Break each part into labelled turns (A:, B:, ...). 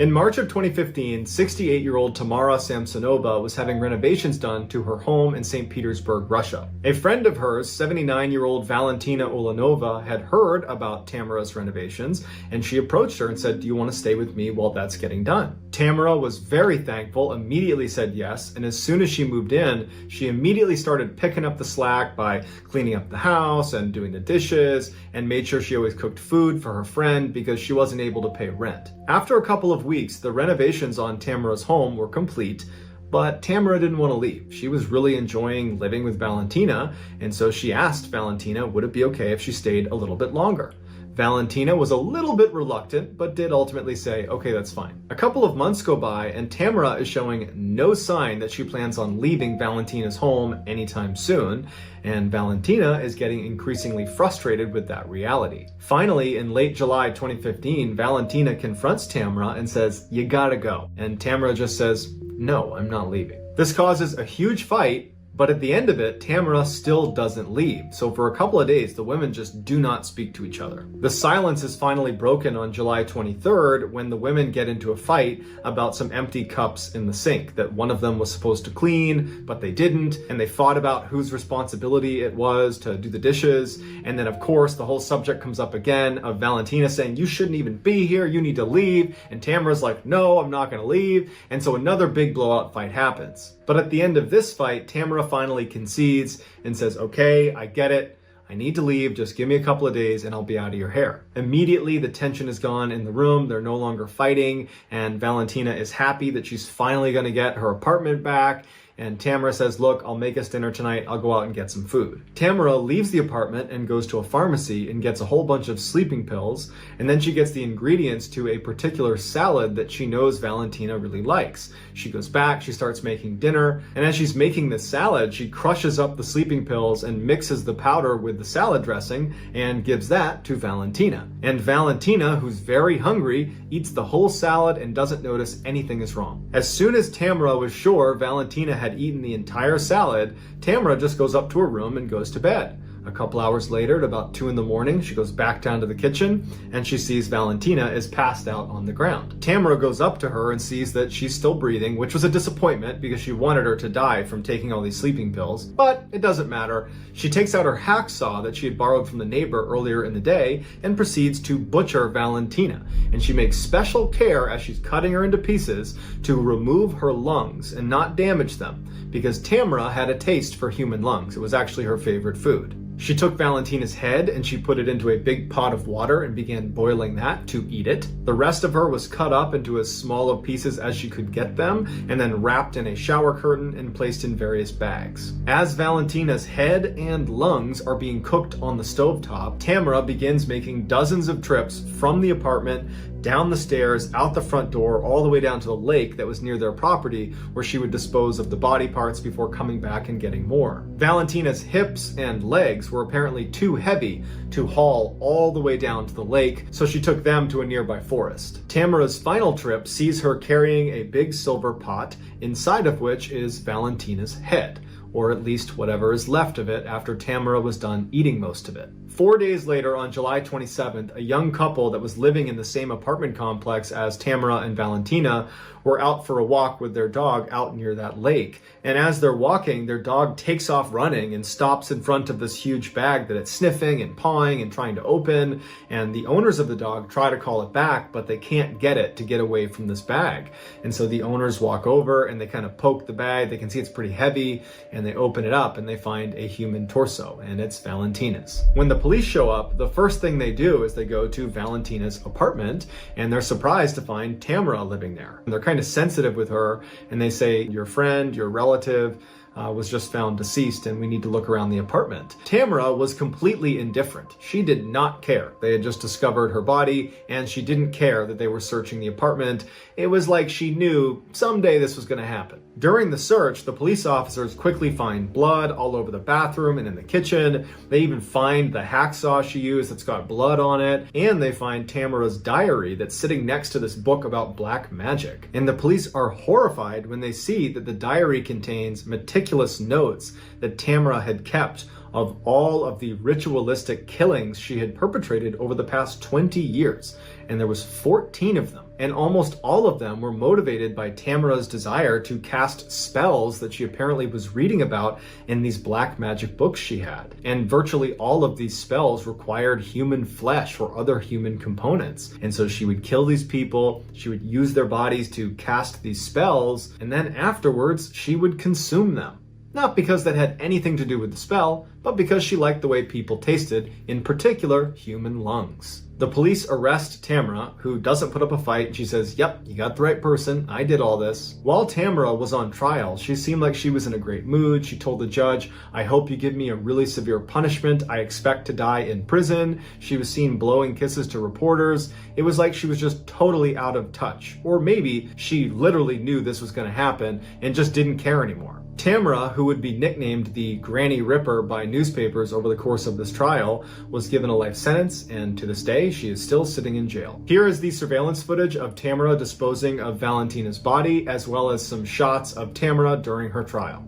A: In March of 2015, 68-year-old Tamara Samsova was having renovations done to her home in St. Petersburg, Russia. A friend of hers, 79-year-old Valentina Ulanova, had heard about Tamara's renovations, and she approached her and said, "Do you want to stay with me while that's getting done?" Tamara was very thankful, immediately said yes, and as soon as she moved in, she immediately started picking up the slack by cleaning up the house and doing the dishes, and made sure she always cooked food for her friend because she wasn't able to pay rent. After a couple of weeks, the renovations on Tamara's home were complete, but Tamara didn't want to leave. She was really enjoying living with Valentina, and so she asked Valentina would it be okay if she stayed a little bit longer. Valentina was a little bit reluctant, but did ultimately say, okay, that's fine. A couple of months go by, and Tamara is showing no sign that she plans on leaving Valentina's home anytime soon, and Valentina is getting increasingly frustrated with that reality. Finally, in late July 2015, Valentina confronts Tamara and says, "You gotta go." And Tamara just says, "No, I'm not leaving." This causes a huge fight, but at the end of it, Tamara still doesn't leave. So for a couple of days, the women just do not speak to each other. The silence is finally broken on July 23rd when the women get into a fight about some empty cups in the sink that one of them was supposed to clean, but they didn't. And they fought about whose responsibility it was to do the dishes. And then of course, the whole subject comes up again of Valentina saying, "You shouldn't even be here, you need to leave." And Tamara's like, "No, I'm not gonna leave." And so another big blowout fight happens. But at the end of this fight, Tamara finally concedes and says, "Okay, I get it. I need to leave. Just give me a couple of days and I'll be out of your hair." Immediately, the tension is gone in the room. They're no longer fighting. And Valentina is happy that she's finally going to get her apartment back. And Tamara says, "Look, I'll make us dinner tonight. I'll go out and get some food." Tamara leaves the apartment and goes to a pharmacy and gets a whole bunch of sleeping pills. And then she gets the ingredients to a particular salad that she knows Valentina really likes. She goes back, she starts making dinner. And as she's making this salad, she crushes up the sleeping pills and mixes the powder with the salad dressing and gives that to Valentina. And Valentina, who's very hungry, eats the whole salad and doesn't notice anything is wrong. As soon as Tamara was sure Valentina had eaten the entire salad, Tamara just goes up to her room and goes to bed. A couple hours later, at about 2 in the morning, she goes back down to the kitchen and she sees Valentina is passed out on the ground. Tamara goes up to her and sees that she's still breathing, which was a disappointment because she wanted her to die from taking all these sleeping pills, but it doesn't matter. She takes out her hacksaw that she had borrowed from the neighbor earlier in the day and proceeds to butcher Valentina. And she makes special care as she's cutting her into pieces to remove her lungs and not damage them, because Tamara had a taste for human lungs. It was actually her favorite food. She took Valentina's head and she put it into a big pot of water and began boiling that to eat it. The rest of her was cut up into as small of pieces as she could get them and then wrapped in a shower curtain and placed in various bags. As Valentina's head and lungs are being cooked on the stovetop, Tamara begins making dozens of trips from the apartment down the stairs, out the front door, all the way down to the lake that was near their property, where she would dispose of the body parts before coming back and getting more. Valentina's hips and legs were apparently too heavy to haul all the way down to the lake, so she took them to a nearby forest. Tamara's final trip sees her carrying a big silver pot, inside of which is Valentina's head, or at least whatever is left of it after Tamara was done eating most of it. 4 days later, on July 27th, a young couple that was living in the same apartment complex as Tamara and Valentina were out for a walk with their dog out near that lake. And as they're walking, their dog takes off running and stops in front of this huge bag that it's sniffing and pawing and trying to open. And the owners of the dog try to call it back, but they can't get it to get away from this bag. And so the owners walk over and they kind of poke the bag. They can see it's pretty heavy, and they open it up and they find a human torso, and it's Valentina's. When the police show up, the first thing they do is they go to Valentina's apartment, and they're surprised to find Tamara living there. And they're kind of sensitive with her, and they say, "Your friend, your relative, was just found deceased and we need to look around the apartment." Tamara was completely indifferent. She did not care. They had just discovered her body and she didn't care that they were searching the apartment. It was like she knew someday this was going to happen. During the search, the police officers quickly find blood all over the bathroom and in the kitchen. They even find the hacksaw she used that's got blood on it, and they find Tamara's diary that's sitting next to this book about black magic. And the police are horrified when they see that the diary contains meticulous notes that Tamara had kept of all of the ritualistic killings she had perpetrated over the past 20 years. And there was 14 of them. And almost all of them were motivated by Tamara's desire to cast spells that she apparently was reading about in these black magic books she had. And virtually all of these spells required human flesh or other human components. And so she would kill these people, she would use their bodies to cast these spells, and then afterwards she would consume them. Not because that had anything to do with the spell, but because she liked the way people tasted, in particular, human lungs. The police arrest Tamara, who doesn't put up a fight. She says, "Yep, you got the right person. I did all this." While Tamara was on trial, she seemed like she was in a great mood. She told the judge, "I hope you give me a really severe punishment. I expect to die in prison." She was seen blowing kisses to reporters. It was like she was just totally out of touch. Or maybe she literally knew this was going to happen and just didn't care anymore. Tamara, who would be nicknamed the Granny Ripper by newspapers over the course of this trial, was given a life sentence, and to this day, she is still sitting in jail. Here is the surveillance footage of Tamara disposing of Valentina's body, as well as some shots of Tamara during her trial.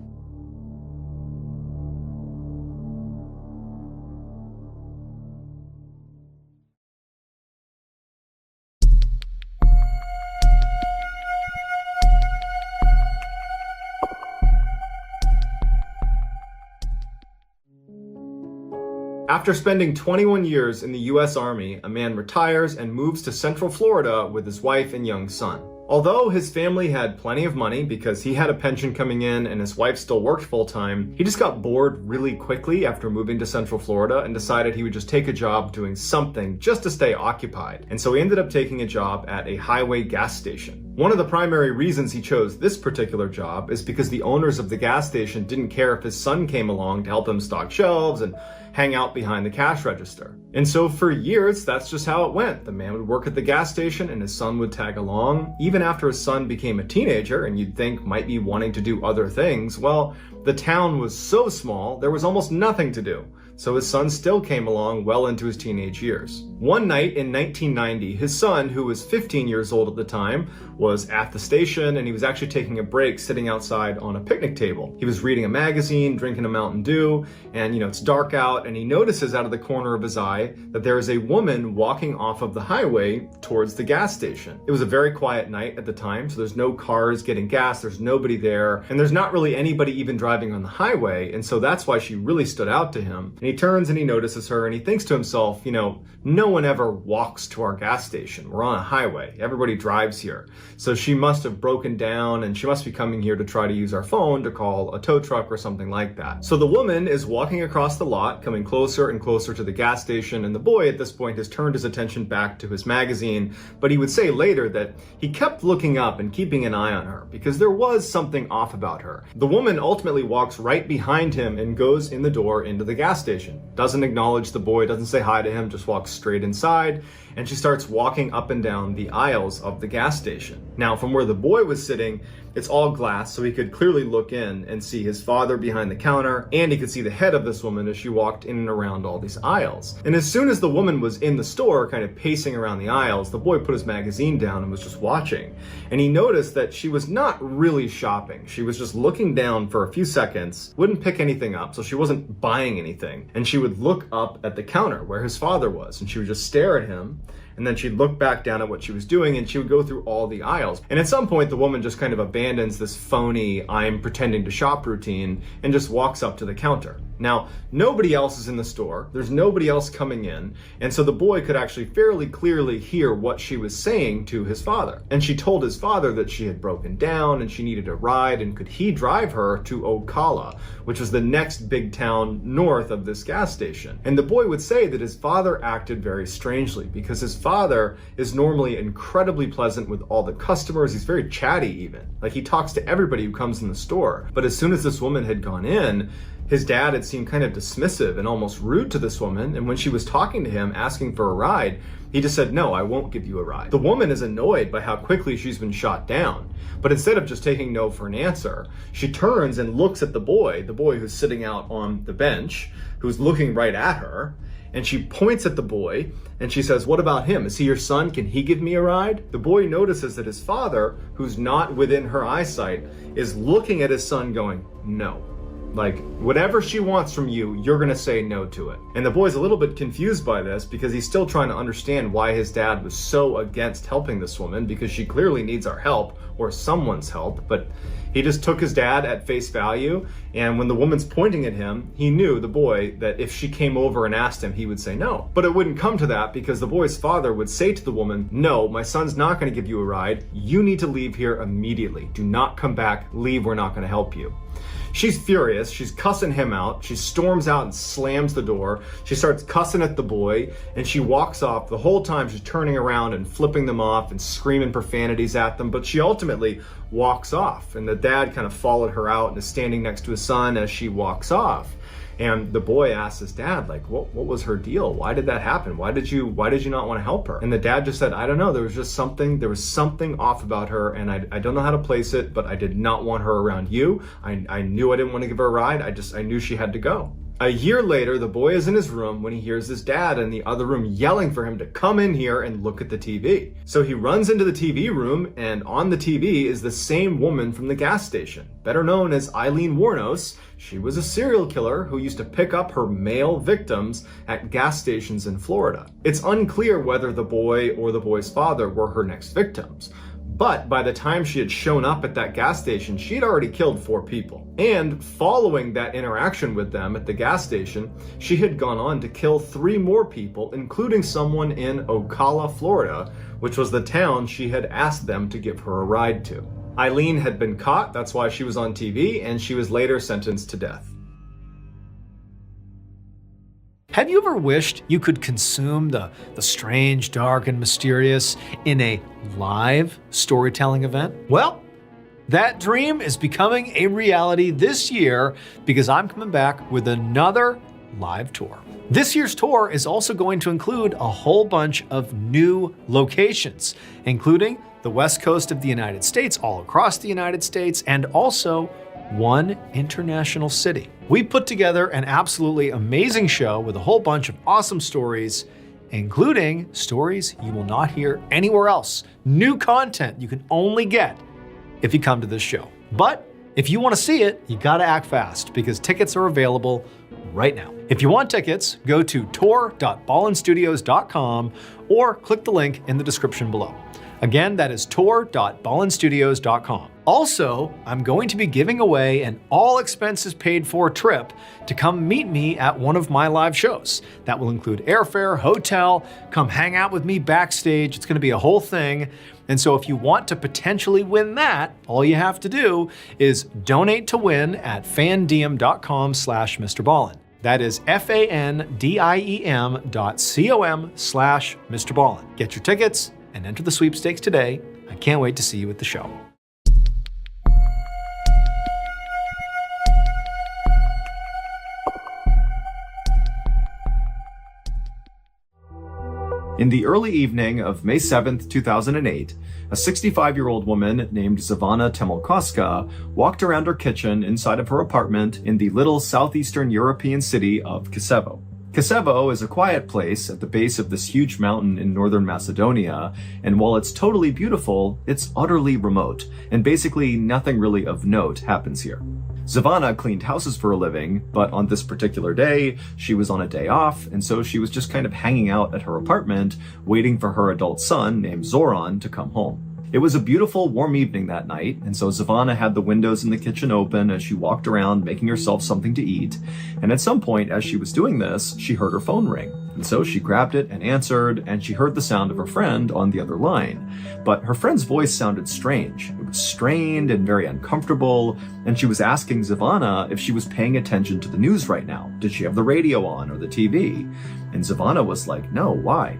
A: After spending 21 years in the US Army, a man retires and moves to Central Florida with his wife and young son. Although his family had plenty of money because he had a pension coming in and his wife still worked full-time, he just got bored really quickly after moving to Central Florida and decided he would just take a job doing something just to stay occupied. And so he ended up taking a job at a highway gas station. One of the primary reasons he chose this particular job is because the owners of the gas station didn't care if his son came along to help him stock shelves and hang out behind the cash register. And so for years, that's just how it went. The man would work at the gas station and his son would tag along. Even after his son became a teenager and you'd think might be wanting to do other things, well, the town was so small, there was almost nothing to do. So his son still came along well into his teenage years. One night in 1990, his son, who was 15 years old at the time, was at the station and he was actually taking a break sitting outside on a picnic table. He was reading a magazine, drinking a Mountain Dew, and it's dark out, and he notices out of the corner of his eye that there is a woman walking off of the highway towards the gas station. It was a very quiet night at the time, so there's no cars getting gas, there's nobody there, and there's not really anybody even driving on the highway, and so that's why she really stood out to him. And he turns and he notices her and he thinks to himself, no one ever walks to our gas station. We're on a highway. Everybody drives here. So she must have broken down and she must be coming here to try to use our phone to call a tow truck or something like that. So the woman is walking across the lot, coming closer and closer to the gas station, and the boy at this point has turned his attention back to his magazine, but he would say later that he kept looking up and keeping an eye on her because there was something off about her. The woman ultimately walks right behind him and goes in the door into the gas station. Doesn't acknowledge the boy, doesn't say hi to him, just walks straight inside, and she starts walking up and down the aisles of the gas station. Now, from where the boy was sitting, it's all glass, so he could clearly look in and see his father behind the counter, and he could see the head of this woman as she walked in and around all these aisles. And as soon as the woman was in the store, kind of pacing around the aisles, the boy put his magazine down and was just watching. And he noticed that she was not really shopping. She was just looking down for a few seconds, wouldn't pick anything up, so she wasn't buying anything. And she would look up at the counter where his father was, and she would just stare at him. And then she'd look back down at what she was doing and she would go through all the aisles. And at some point, the woman just kind of abandons this phony, I'm pretending to shop routine and just walks up to the counter. Now, nobody else is in the store. There's nobody else coming in. And so the boy could actually fairly clearly hear what she was saying to his father. And she told his father that she had broken down and she needed a ride and could he drive her to Ocala, which was the next big town north of this gas station. And the boy would say that his father acted very strangely because his father is normally incredibly pleasant with all the customers. He's very chatty even. Like he talks to everybody who comes in the store. But as soon as this woman had gone in, his dad had seemed kind of dismissive and almost rude to this woman, and when she was talking to him, asking for a ride, he just said, "No, I won't give you a ride." The woman is annoyed by how quickly she's been shot down, but instead of just taking no for an answer, she turns and looks at the boy who's sitting out on the bench, who's looking right at her, and she points at the boy, and she says, "What about him? Is he your son? Can he give me a ride?" The boy notices that his father, who's not within her eyesight, is looking at his son going, "No. Like, whatever she wants from you, you're gonna say no to it. And the boy's a little bit confused by this because he's still trying to understand why his dad was so against helping this woman, because she clearly needs our help or someone's help. But he just took his dad at face value, and when the woman's pointing at him, he knew, the boy, that if she came over and asked him, he would say no. But it wouldn't come to that, because the boy's father would say to the woman, no, my son's not going to give you a ride. You need to leave here immediately. Do not come back. Leave. We're not going to help you. She's furious. She's cussing him out. She storms out and slams the door. She starts cussing at the boy, and she walks off. The whole time she's turning around and flipping them off and screaming profanities at them, but she ultimately walks off. And the dad kind of followed her out and is standing next to his son as she walks off. And the boy asks his dad, like, what was her deal? Why did that happen? Why did you not want to help her? And the dad just said, I don't know. There was something off about her, and I don't know how to place it, but I did not want her around you. I knew I didn't want to give her a ride. I knew she had to go. A year later, the boy is in his room when he hears his dad in the other room yelling for him to come in here and look at the TV. So he runs into the TV room, and on the TV is the same woman from the gas station, better known as Eileen Wuornos. She was a serial killer who used to pick up her male victims at gas stations in Florida. It's unclear whether the boy or the boy's father were her next victims. But by the time she had shown up at that gas station, she had already killed 4 people. And following that interaction with them at the gas station, she had gone on to kill 3 more people, including someone in Ocala, Florida, which was the town she had asked them to give her a ride to. Eileen had been caught, that's why she was on TV, and she was later sentenced to death.
B: Have you ever wished you could consume the strange, dark, and mysterious in a live storytelling event? Well, that dream is becoming a reality this year because I'm coming back with another live tour. This year's tour is also going to include a whole bunch of new locations, including the West Coast of the United States, all across the United States, and also one international city. We put together an absolutely amazing show with a whole bunch of awesome stories, including stories you will not hear anywhere else. New content you can only get if you come to this show. But if you want to see it, you gotta act fast because tickets are available right now. If you want tickets, go to tour.ballenstudios.com or click the link in the description below. Again, that is tour.ballenstudios.com. Also, I'm going to be giving away an all expenses paid for trip to come meet me at one of my live shows. That will include airfare, hotel, come hang out with me backstage. It's going to be a whole thing. And so if you want to potentially win that, all you have to do is donate to win at fandiem.com/Mrballen. That is fandiem.com/Mrballen. Get your tickets and enter the sweepstakes today. I can't wait to see you at the show.
A: In the early evening of May 7th, 2008, a 65-year-old woman named Zivana Temolkoska walked around her kitchen inside of her apartment in the little southeastern European city of Kisevo. Kisevo is a quiet place at the base of this huge mountain in northern Macedonia, and while it's totally beautiful, it's utterly remote, and basically nothing really of note happens here. Zivana cleaned houses for a living, but on this particular day, she was on a day off, and so she was just kind of hanging out at her apartment, waiting for her adult son, named Zoran, to come home. It was a beautiful, warm evening that night, and so Zivana had the windows in the kitchen open as she walked around making herself something to eat, and at some point as she was doing this, she heard her phone ring. And so she grabbed it and answered, and she heard the sound of her friend on the other line. But her friend's voice sounded strange. It was strained and very uncomfortable, and she was asking Zivana if she was paying attention to the news right now. Did she have the radio on or the TV? And Zivana was like, no, why?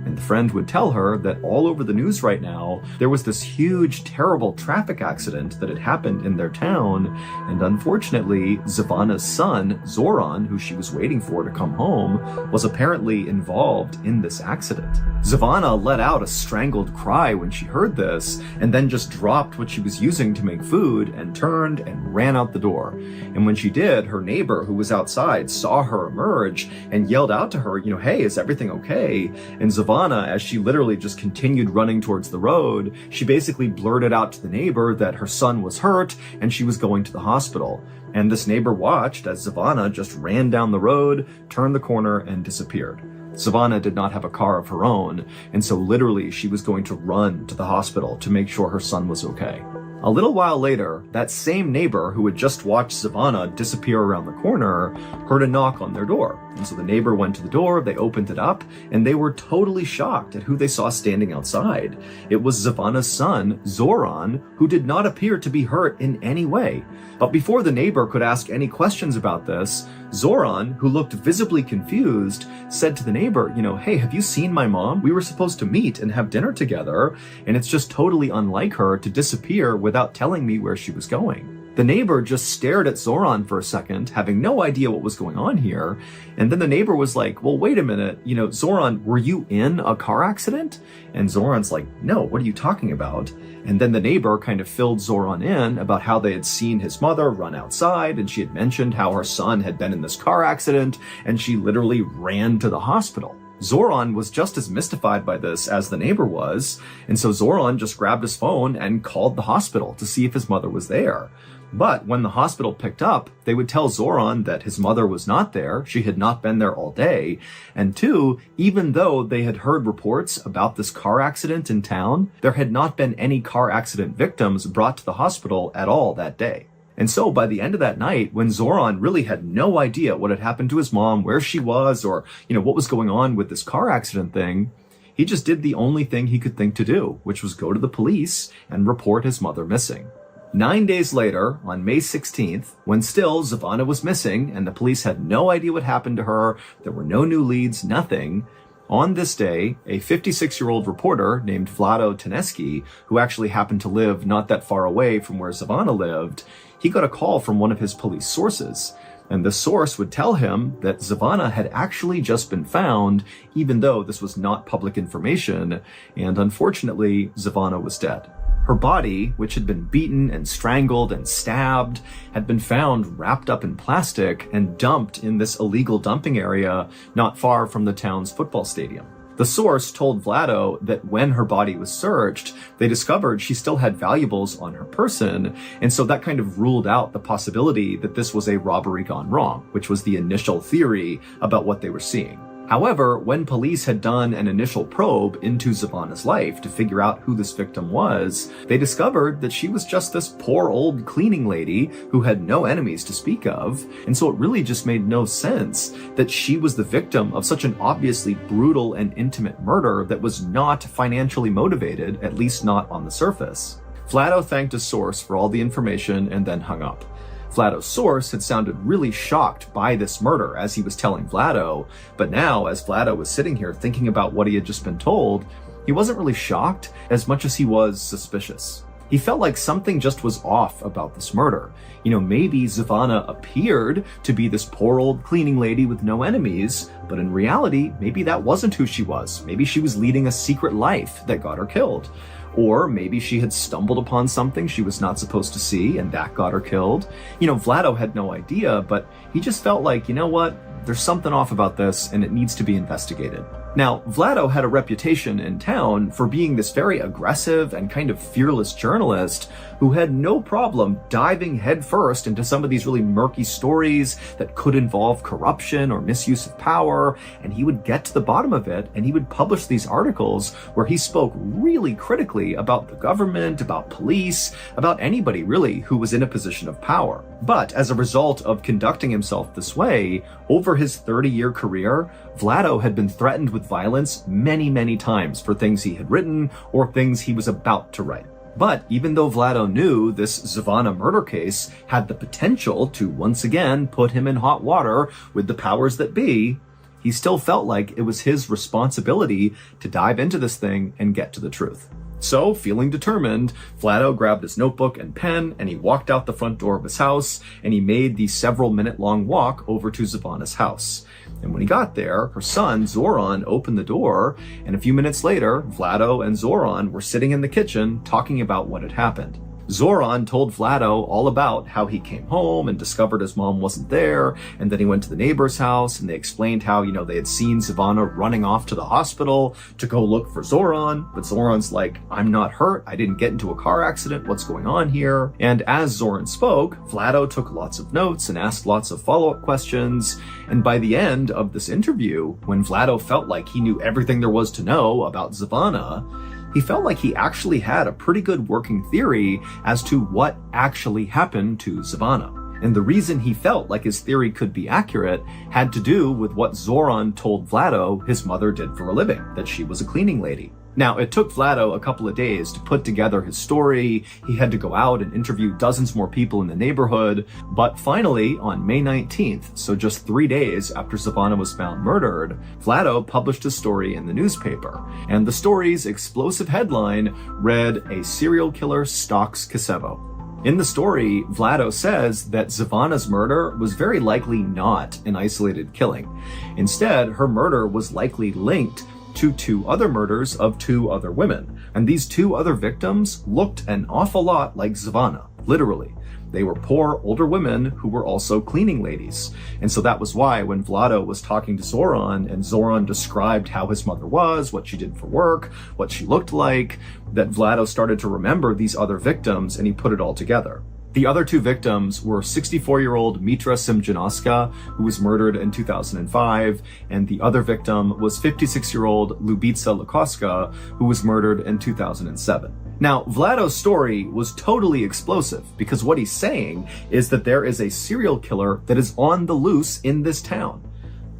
A: And the friend would tell her that all over the news right now, there was this huge, terrible traffic accident that had happened in their town. And unfortunately, Zivana's son, Zoran, who she was waiting for to come home, was apparently involved in this accident. Zivana let out a strangled cry when she heard this, and then just dropped what she was using to make food and turned and ran out the door. And when she did, her neighbor who was outside saw her emerge and yelled out to her, hey, is everything okay? And Zivana Savannah, as she literally just continued running towards the road, she basically blurted out to the neighbor that her son was hurt and she was going to the hospital. And this neighbor watched as Savannah just ran down the road, turned the corner, and disappeared. Savannah did not have a car of her own, and so literally she was going to run to the hospital to make sure her son was okay. A little while later, that same neighbor who had just watched Savannah disappear around the corner heard a knock on their door. And so the neighbor went to the door, they opened it up, and they were totally shocked at who they saw standing outside. It was Savannah's son, Zoran, who did not appear to be hurt in any way. But before the neighbor could ask any questions about this, Zoran, who looked visibly confused, said to the neighbor, hey, have you seen my mom? We were supposed to meet and have dinner together, and it's just totally unlike her to disappear without telling me where she was going. The neighbor just stared at Zoran for a second, having no idea what was going on here. And then the neighbor was like, well, wait a minute, Zoran, were you in a car accident? And Zoran's like, no, what are you talking about? And then the neighbor kind of filled Zoran in about how they had seen his mother run outside, and she had mentioned how her son had been in this car accident, and she literally ran to the hospital. Zoran was just as mystified by this as the neighbor was, and so Zoran just grabbed his phone and called the hospital to see if his mother was there. But when the hospital picked up, they would tell Zoran that his mother was not there, she had not been there all day, and two, even though they had heard reports about this car accident in town, there had not been any car accident victims brought to the hospital at all that day. And so by the end of that night, when Zoran really had no idea what had happened to his mom, where she was, or, what was going on with this car accident thing, he just did the only thing he could think to do, which was go to the police and report his mother missing. 9 days later, on May 16th, when still Savannah was missing and the police had no idea what happened to her, there were no new leads, nothing. On this day, a 56-year-old reporter named Vlado Teneski, who actually happened to live not that far away from where Savannah lived, he got a call from one of his police sources. And the source would tell him that Savannah had actually just been found, even though this was not public information, and unfortunately, Savannah was dead. Her body, which had been beaten and strangled and stabbed, had been found wrapped up in plastic and dumped in this illegal dumping area not far from the town's football stadium. The source told Vlado that when her body was searched, they discovered she still had valuables on her person, and so that kind of ruled out the possibility that this was a robbery gone wrong, which was the initial theory about what they were seeing. However, when police had done an initial probe into Savannah's life to figure out who this victim was, they discovered that she was just this poor old cleaning lady who had no enemies to speak of, and so it really just made no sense that she was the victim of such an obviously brutal and intimate murder that was not financially motivated, at least not on the surface. Vlado thanked his source for all the information and then hung up. Vlado's source had sounded really shocked by this murder as he was telling Vlado, but now, as Vlado was sitting here thinking about what he had just been told, he wasn't really shocked as much as he was suspicious. He felt like something just was off about this murder. Maybe Savannah appeared to be this poor old cleaning lady with no enemies, but in reality, maybe that wasn't who she was. Maybe she was leading a secret life that got her killed. Or maybe she had stumbled upon something she was not supposed to see and that got her killed. Vlado had no idea, but he just felt like, there's something off about this and it needs to be investigated. Now, Vlado had a reputation in town for being this very aggressive and kind of fearless journalist who had no problem diving headfirst into some of these really murky stories that could involve corruption or misuse of power, and he would get to the bottom of it, and he would publish these articles where he spoke really critically about the government, about police, about anybody really who was in a position of power. But as a result of conducting himself this way, over his 30-year career, Vlado had been threatened with violence many, many times for things he had written or things he was about to write. But even though Vlado knew this Savannah murder case had the potential to once again put him in hot water with the powers that be, he still felt like it was his responsibility to dive into this thing and get to the truth. So, feeling determined, Vlado grabbed his notebook and pen, and he walked out the front door of his house, and he made the several-minute-long walk over to Savannah's house. And when he got there, her son, Zoran, opened the door, and a few minutes later, Vlado and Zoran were sitting in the kitchen talking about what had happened. Zoran told Vlado all about how he came home and discovered his mom wasn't there, and then he went to the neighbor's house and they explained how, they had seen Savannah running off to the hospital to go look for Zoran, but Zoran's like, I'm not hurt, I didn't get into a car accident, what's going on here? And as Zoran spoke, Vlado took lots of notes and asked lots of follow-up questions, and by the end of this interview, when Vlado felt like he knew everything there was to know about Savannah, he felt like he actually had a pretty good working theory as to what actually happened to Savannah. And the reason he felt like his theory could be accurate had to do with what Zoran told Vlado his mother did for a living, that she was a cleaning lady. Now, it took Vlado a couple of days to put together his story. He had to go out and interview dozens more people in the neighborhood. But finally, on May 19th, so just 3 days after Savannah was found murdered, Vlado published a story in the newspaper. And the story's explosive headline read, "A serial killer stalks Kosovo." In the story, Vlado says that Savannah's murder was very likely not an isolated killing. Instead, her murder was likely linked to 2 other murders of 2 other women. And these 2 other victims looked an awful lot like Savannah, literally. They were poor older women who were also cleaning ladies. And so that was why when Vlado was talking to Zoran and Zoran described how his mother was, what she did for work, what she looked like, that Vlado started to remember these other victims and he put it all together. The other 2 victims were 64-year-old Mitra Simjanoska, who was murdered in 2005, and the other victim was 56-year-old Lubica Lukoska, who was murdered in 2007. Now, Vlado's story was totally explosive because what he's saying is that there is a serial killer that is on the loose in this town.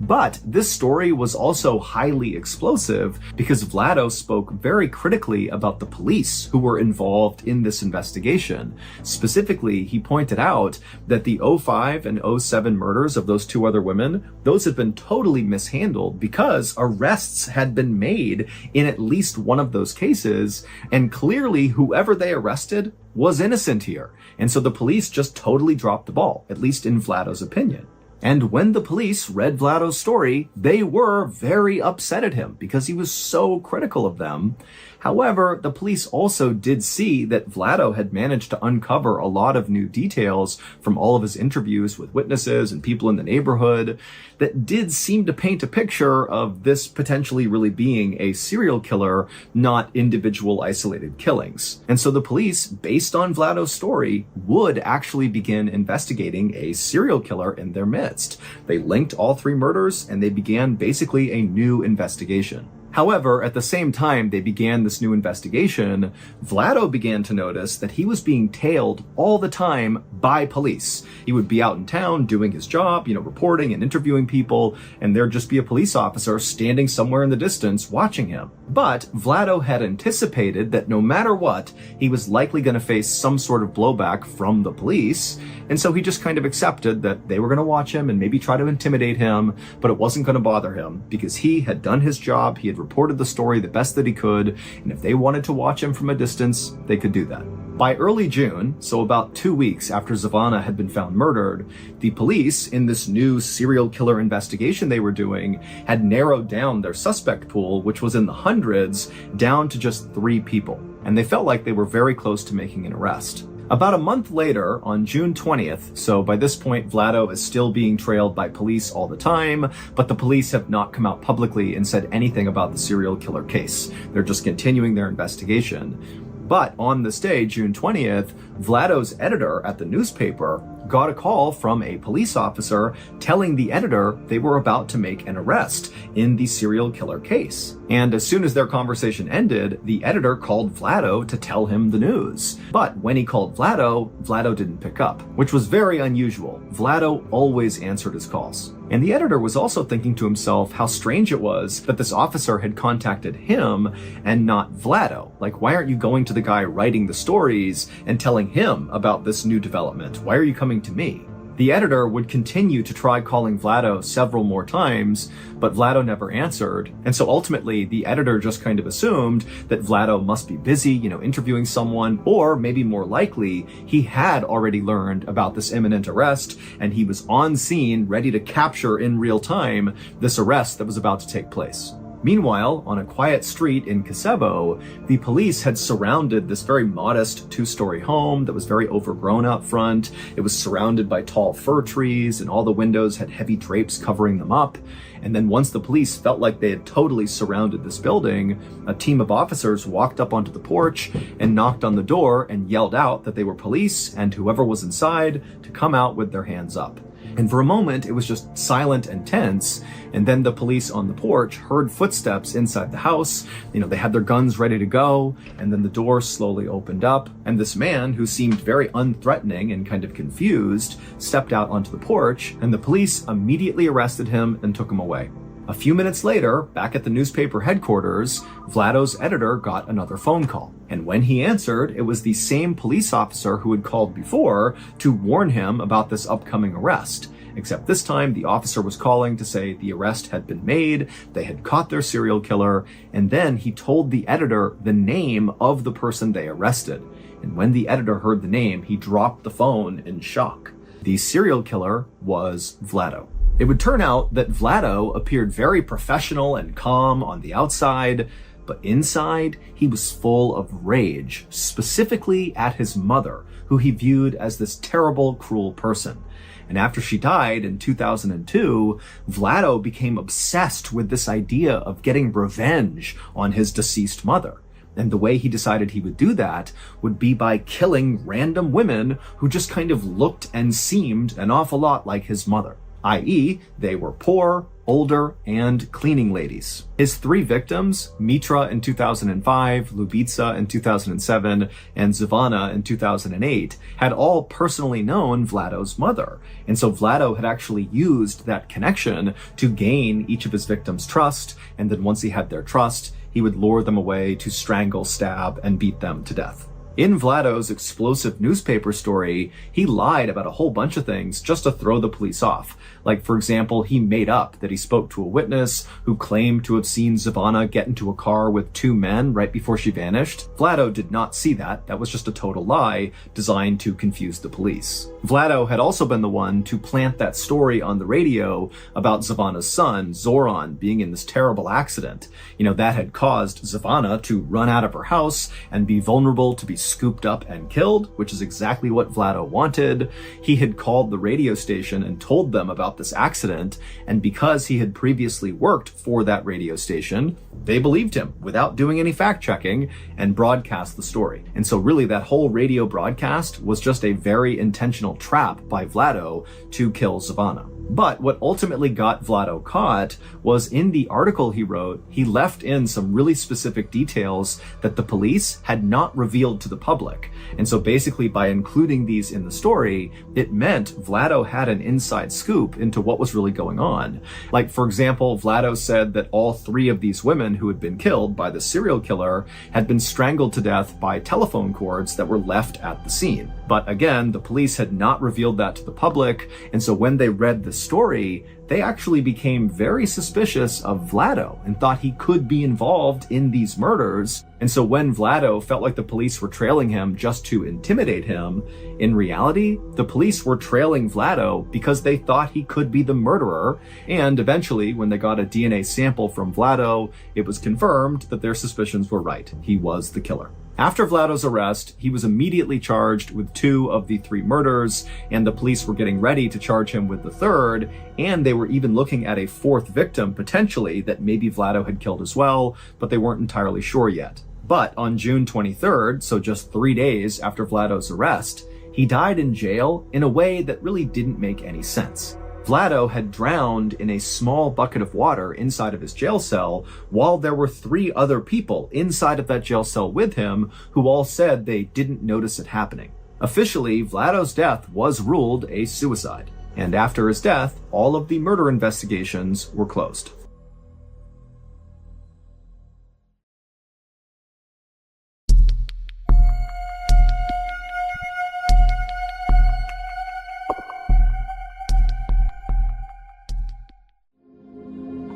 A: But this story was also highly explosive because Vlado spoke very critically about the police who were involved in this investigation. Specifically, he pointed out that the 05 and 07 murders of those 2 other women, those had been totally mishandled because arrests had been made in at least one of those cases, and clearly whoever they arrested was innocent here. And so the police just totally dropped the ball, at least in Vlado's opinion. And when the police read Vlado's story, they were very upset at him because he was so critical of them. However, the police also did see that Vlado had managed to uncover a lot of new details from all of his interviews with witnesses and people in the neighborhood that did seem to paint a picture of this potentially really being a serial killer, not individual isolated killings. And so the police, based on Vlado's story, would actually begin investigating a serial killer in their midst. They linked all 3 murders and they began basically a new investigation. However, at the same time they began this new investigation, Vlado began to notice that he was being tailed all the time by police. He would be out in town doing his job, reporting and interviewing people, and there'd just be a police officer standing somewhere in the distance watching him. But Vlado had anticipated that no matter what, he was likely going to face some sort of blowback from the police, and so he just kind of accepted that they were going to watch him and maybe try to intimidate him, but it wasn't going to bother him because he had done his job, he had reported the story the best that he could, and if they wanted to watch him from a distance, they could do that. By early June, so about 2 weeks after Savannah had been found murdered, the police, in this new serial killer investigation they were doing, had narrowed down their suspect pool, which was in the hundreds, down to just 3 people. And they felt like they were very close to making an arrest. About a month later, on June 20th, so by this point Vlado is still being trailed by police all the time, but the police have not come out publicly and said anything about the serial killer case. They're just continuing their investigation. But on this day, June 20th, Vlado's editor at the newspaper got a call from a police officer telling the editor they were about to make an arrest in the serial killer case. And as soon as their conversation ended, the editor called Vlado to tell him the news. But when he called Vlado, Vlado didn't pick up, which was very unusual. Vlado always answered his calls. And the editor was also thinking to himself how strange it was that this officer had contacted him and not Vlado. Like, why aren't you going to the guy writing the stories and telling him about this new development? Why are you coming to me? The editor would continue to try calling Vlado several more times, but Vlado never answered. And so ultimately, the editor just kind of assumed that Vlado must be busy, interviewing someone, or maybe more likely, he had already learned about this imminent arrest, and he was on scene, ready to capture in real time this arrest that was about to take place. Meanwhile, on a quiet street in Kosovo, the police had surrounded this very modest two-story home that was very overgrown out front. It was surrounded by tall fir trees, and all the windows had heavy drapes covering them up. And then once the police felt like they had totally surrounded this building, a team of officers walked up onto the porch and knocked on the door and yelled out that they were police and whoever was inside to come out with their hands up. And for a moment, it was just silent and tense. And then the police on the porch heard footsteps inside the house. They had their guns ready to go. And then the door slowly opened up. And this man, who seemed very unthreatening and kind of confused, stepped out onto the porch. And the police immediately arrested him and took him away. A few minutes later, back at the newspaper headquarters, Vlado's editor got another phone call. And when he answered, it was the same police officer who had called before to warn him about this upcoming arrest. Except this time, the officer was calling to say the arrest had been made, they had caught their serial killer, and then he told the editor the name of the person they arrested. And when the editor heard the name, he dropped the phone in shock. The serial killer was Vlado. It would turn out that Vlado appeared very professional and calm on the outside, but inside, he was full of rage, specifically at his mother, who he viewed as this terrible, cruel person. And after she died in 2002, Vlado became obsessed with this idea of getting revenge on his deceased mother. And the way he decided he would do that would be by killing random women who just kind of looked and seemed an awful lot like his mother. i.e., they were poor, older, and cleaning ladies. His three victims, Mitra in 2005, Lubitsa in 2007, and Zvana in 2008, had all personally known Vlado's mother. And so Vlado had actually used that connection to gain each of his victims' trust, and then once he had their trust, he would lure them away to strangle, stab, and beat them to death. In Vlado's explosive newspaper story, he lied about a whole bunch of things just to throw the police off. Like, for example, he made up that he spoke to a witness who claimed to have seen Zvana get into a car with two men right before she vanished. Vlado did not see that. That was just a total lie designed to confuse the police. Vlado had also been the one to plant that story on the radio about Zvana's son, Zoran, being in this terrible accident. That had caused Zvana to run out of her house and be vulnerable to be scooped up and killed, which is exactly what Vlado wanted. He had called the radio station and told them about this accident, and because he had previously worked for that radio station, they believed him without doing any fact-checking and broadcast the story. And so really that whole radio broadcast was just a very intentional trap by Vlado to kill Zvana. But what ultimately got Vlado caught was in the article he wrote, he left in some really specific details that the police had not revealed to the public. And so basically by including these in the story, it meant Vlado had an inside scoop into what was really going on. Like, for example, Vlado said that all three of these women who had been killed by the serial killer had been strangled to death by telephone cords that were left at the scene. But again, the police had not revealed that to the public, and so when they read the story, they actually became very suspicious of Vlado and thought he could be involved in these murders. And so when Vlado felt like the police were trailing him just to intimidate him, in reality, the police were trailing Vlado because they thought he could be the murderer. And eventually, when they got a DNA sample from Vlado, it was confirmed that their suspicions were right. He was the killer. After Vlado's arrest, he was immediately charged with 2 of the 3 murders, and the police were getting ready to charge him with the 3rd, and they were even looking at a 4th victim, potentially, that maybe Vlado had killed as well, but they weren't entirely sure yet. But on June 23rd, so just 3 days after Vlado's arrest, he died in jail in a way that really didn't make any sense. Vlado had drowned in a small bucket of water inside of his jail cell, while there were 3 other people inside of that jail cell with him who all said they didn't notice it happening. Officially, Vlado's death was ruled a suicide, and after his death, all of the murder investigations were closed.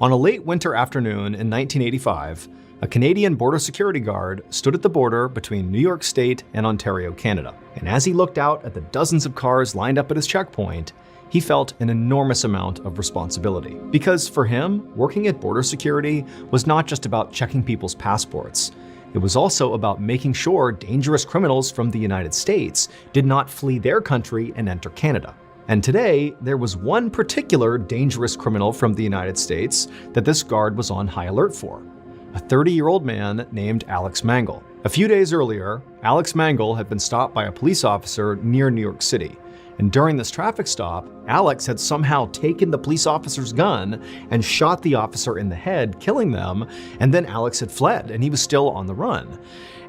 A: On a late winter afternoon in 1985, a Canadian border security guard stood at the border between New York State and Ontario, Canada. And as he looked out at the dozens of cars lined up at his checkpoint, he felt an enormous amount of responsibility. Because for him, working at border security was not just about checking people's passports. It was also about making sure dangerous criminals from the United States did not flee their country and enter Canada. And today, there was one particular dangerous criminal from the United States that this guard was on high alert for. A 30-year-old man named Alex Mangle. A few days earlier, Alex Mangle had been stopped by a police officer near New York City. And during this traffic stop, Alex had somehow taken the police officer's gun and shot the officer in the head, killing them, and then Alex had fled and he was still on the run.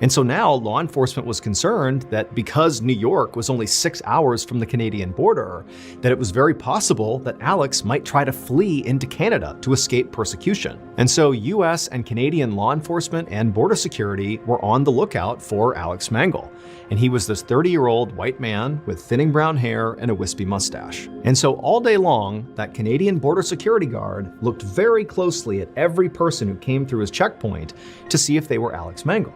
A: And so now law enforcement was concerned that because New York was only 6 hours from the Canadian border, that it was very possible that Alex might try to flee into Canada to escape persecution. And so US and Canadian law enforcement and border security were on the lookout for Alex Mangle. And he was this 30-year-old white man with thinning brown hair and a wispy mustache. And so all day long, that Canadian border security guard looked very closely at every person who came through his checkpoint to see if they were Alex Mangle.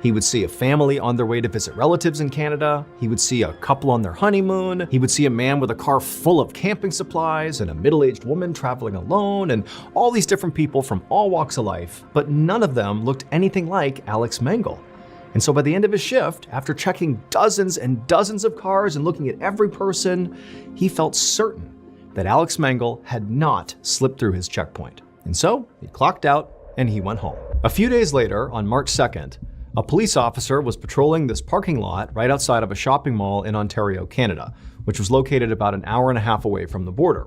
A: He would see a family on their way to visit relatives in Canada. He would see a couple on their honeymoon. He would see a man with a car full of camping supplies and a middle-aged woman traveling alone and all these different people from all walks of life, but none of them looked anything like Alex Mangle. And so by the end of his shift, after checking dozens and dozens of cars and looking at every person, he felt certain that Alex Mangle had not slipped through his checkpoint. And so he clocked out and he went home. A few days later, on March 2nd, a police officer was patrolling this parking lot right outside of a shopping mall in Ontario, Canada, which was located about an hour and a half away from the border.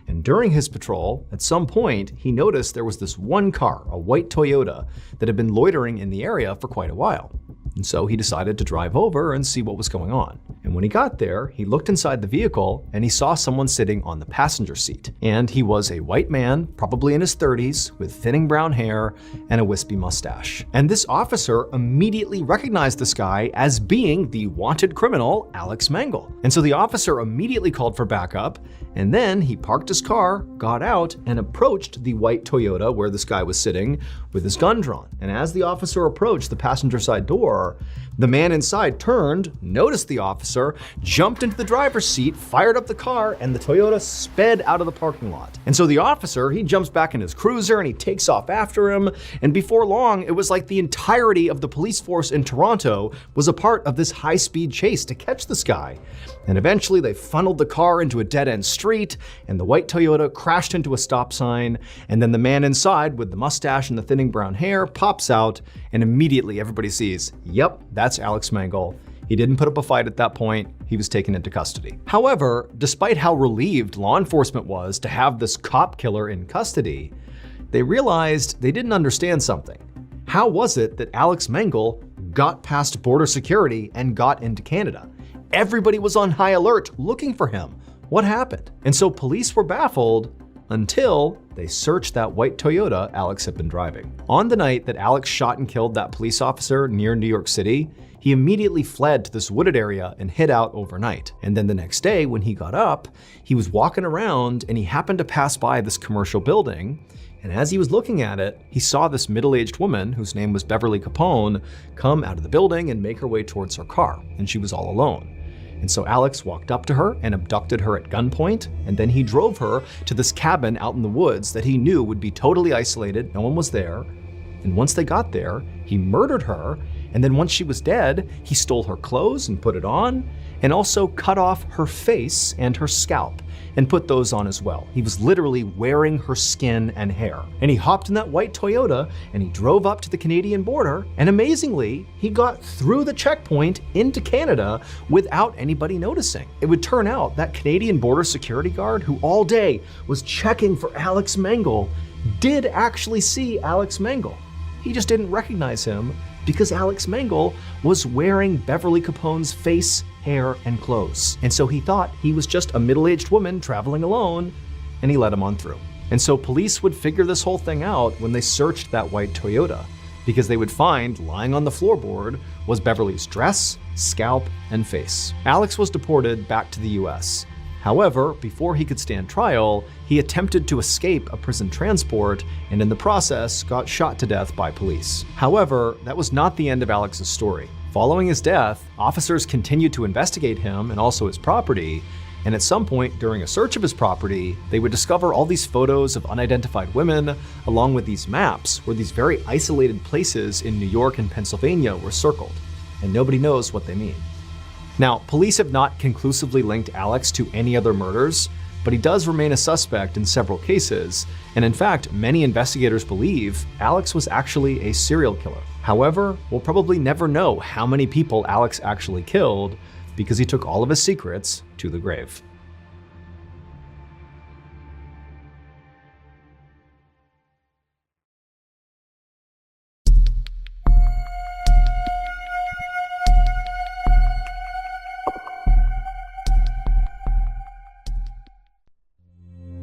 A: And during his patrol, at some point, he noticed there was this one car, a white Toyota, that had been loitering in the area for quite a while. And so he decided to drive over and see what was going on. And when he got there, he looked inside the vehicle and he saw someone sitting on the passenger seat. And he was a white man, probably in his 30s, with thinning brown hair and a wispy mustache. And this officer immediately recognized this guy as being the wanted criminal, Alex Mangle. And so the officer immediately called for backup, and then he parked his car, got out, and approached the white Toyota where this guy was sitting with his gun drawn. And as the officer approached the passenger side door, the man inside turned, noticed the officer, jumped into the driver's seat, fired up the car, and the Toyota sped out of the parking lot. And so the officer, he jumps back in his cruiser and he takes off after him. And before long, it was like the entirety of the police force in Toronto was a part of this high-speed chase to catch this guy. And eventually they funneled the car into a dead-end street, and the white Toyota crashed into a stop sign, and then the man inside with the mustache and the thinning brown hair pops out, and immediately everybody sees, yep, that's Alex Mangle. He didn't put up a fight at that point. He was taken into custody. However, despite how relieved law enforcement was to have this cop killer in custody, they realized they didn't understand something. How was it that Alex Mangle got past border security and got into Canada? Everybody was on high alert looking for him. What happened? And so police were baffled until they searched that white Toyota Alex had been driving. On the night that Alex shot and killed that police officer near New York City, he immediately fled to this wooded area and hid out overnight. And then the next day when he got up, he was walking around and he happened to pass by this commercial building. And as he was looking at it, he saw this middle-aged woman whose name was Beverly Capone come out of the building and make her way towards her car. And she was all alone. And so Alex walked up to her and abducted her at gunpoint, and then he drove her to this cabin out in the woods that he knew would be totally isolated, no one was there. And once they got there, he murdered her, and then once she was dead, he stole her clothes and put it on, and also cut off her face and her scalp and put those on as well. He was literally wearing her skin and hair. And he hopped in that white Toyota and he drove up to the Canadian border, and amazingly, he got through the checkpoint into Canada without anybody noticing. It would turn out that Canadian border security guard who all day was checking for Alex Mangle did actually see Alex Mangle. He just didn't recognize him because Alex Mangle was wearing Beverly Capone's face, hair, and clothes. And so he thought he was just a middle-aged woman traveling alone, and he let him on through. And so police would figure this whole thing out when they searched that white Toyota, because they would find lying on the floorboard was Beverly's dress, scalp, and face. Alex was deported back to the US.
B: However, before he could stand trial, he attempted to escape a prison transport and in the process got shot to death by police. However, that was not the end of Alex's story. Following his death, officers continued to investigate him and also his property, and at some point during a search of his property, they would discover all these photos of unidentified women, along with these maps where these very isolated places in New York and Pennsylvania were circled, and nobody knows what they mean. Now, police have not conclusively linked Alex to any other murders, but he does remain a suspect in several cases, and in fact, many investigators believe Alex was actually a serial killer. However, we'll probably never know how many people Alex actually killed because he took all of his secrets to the grave.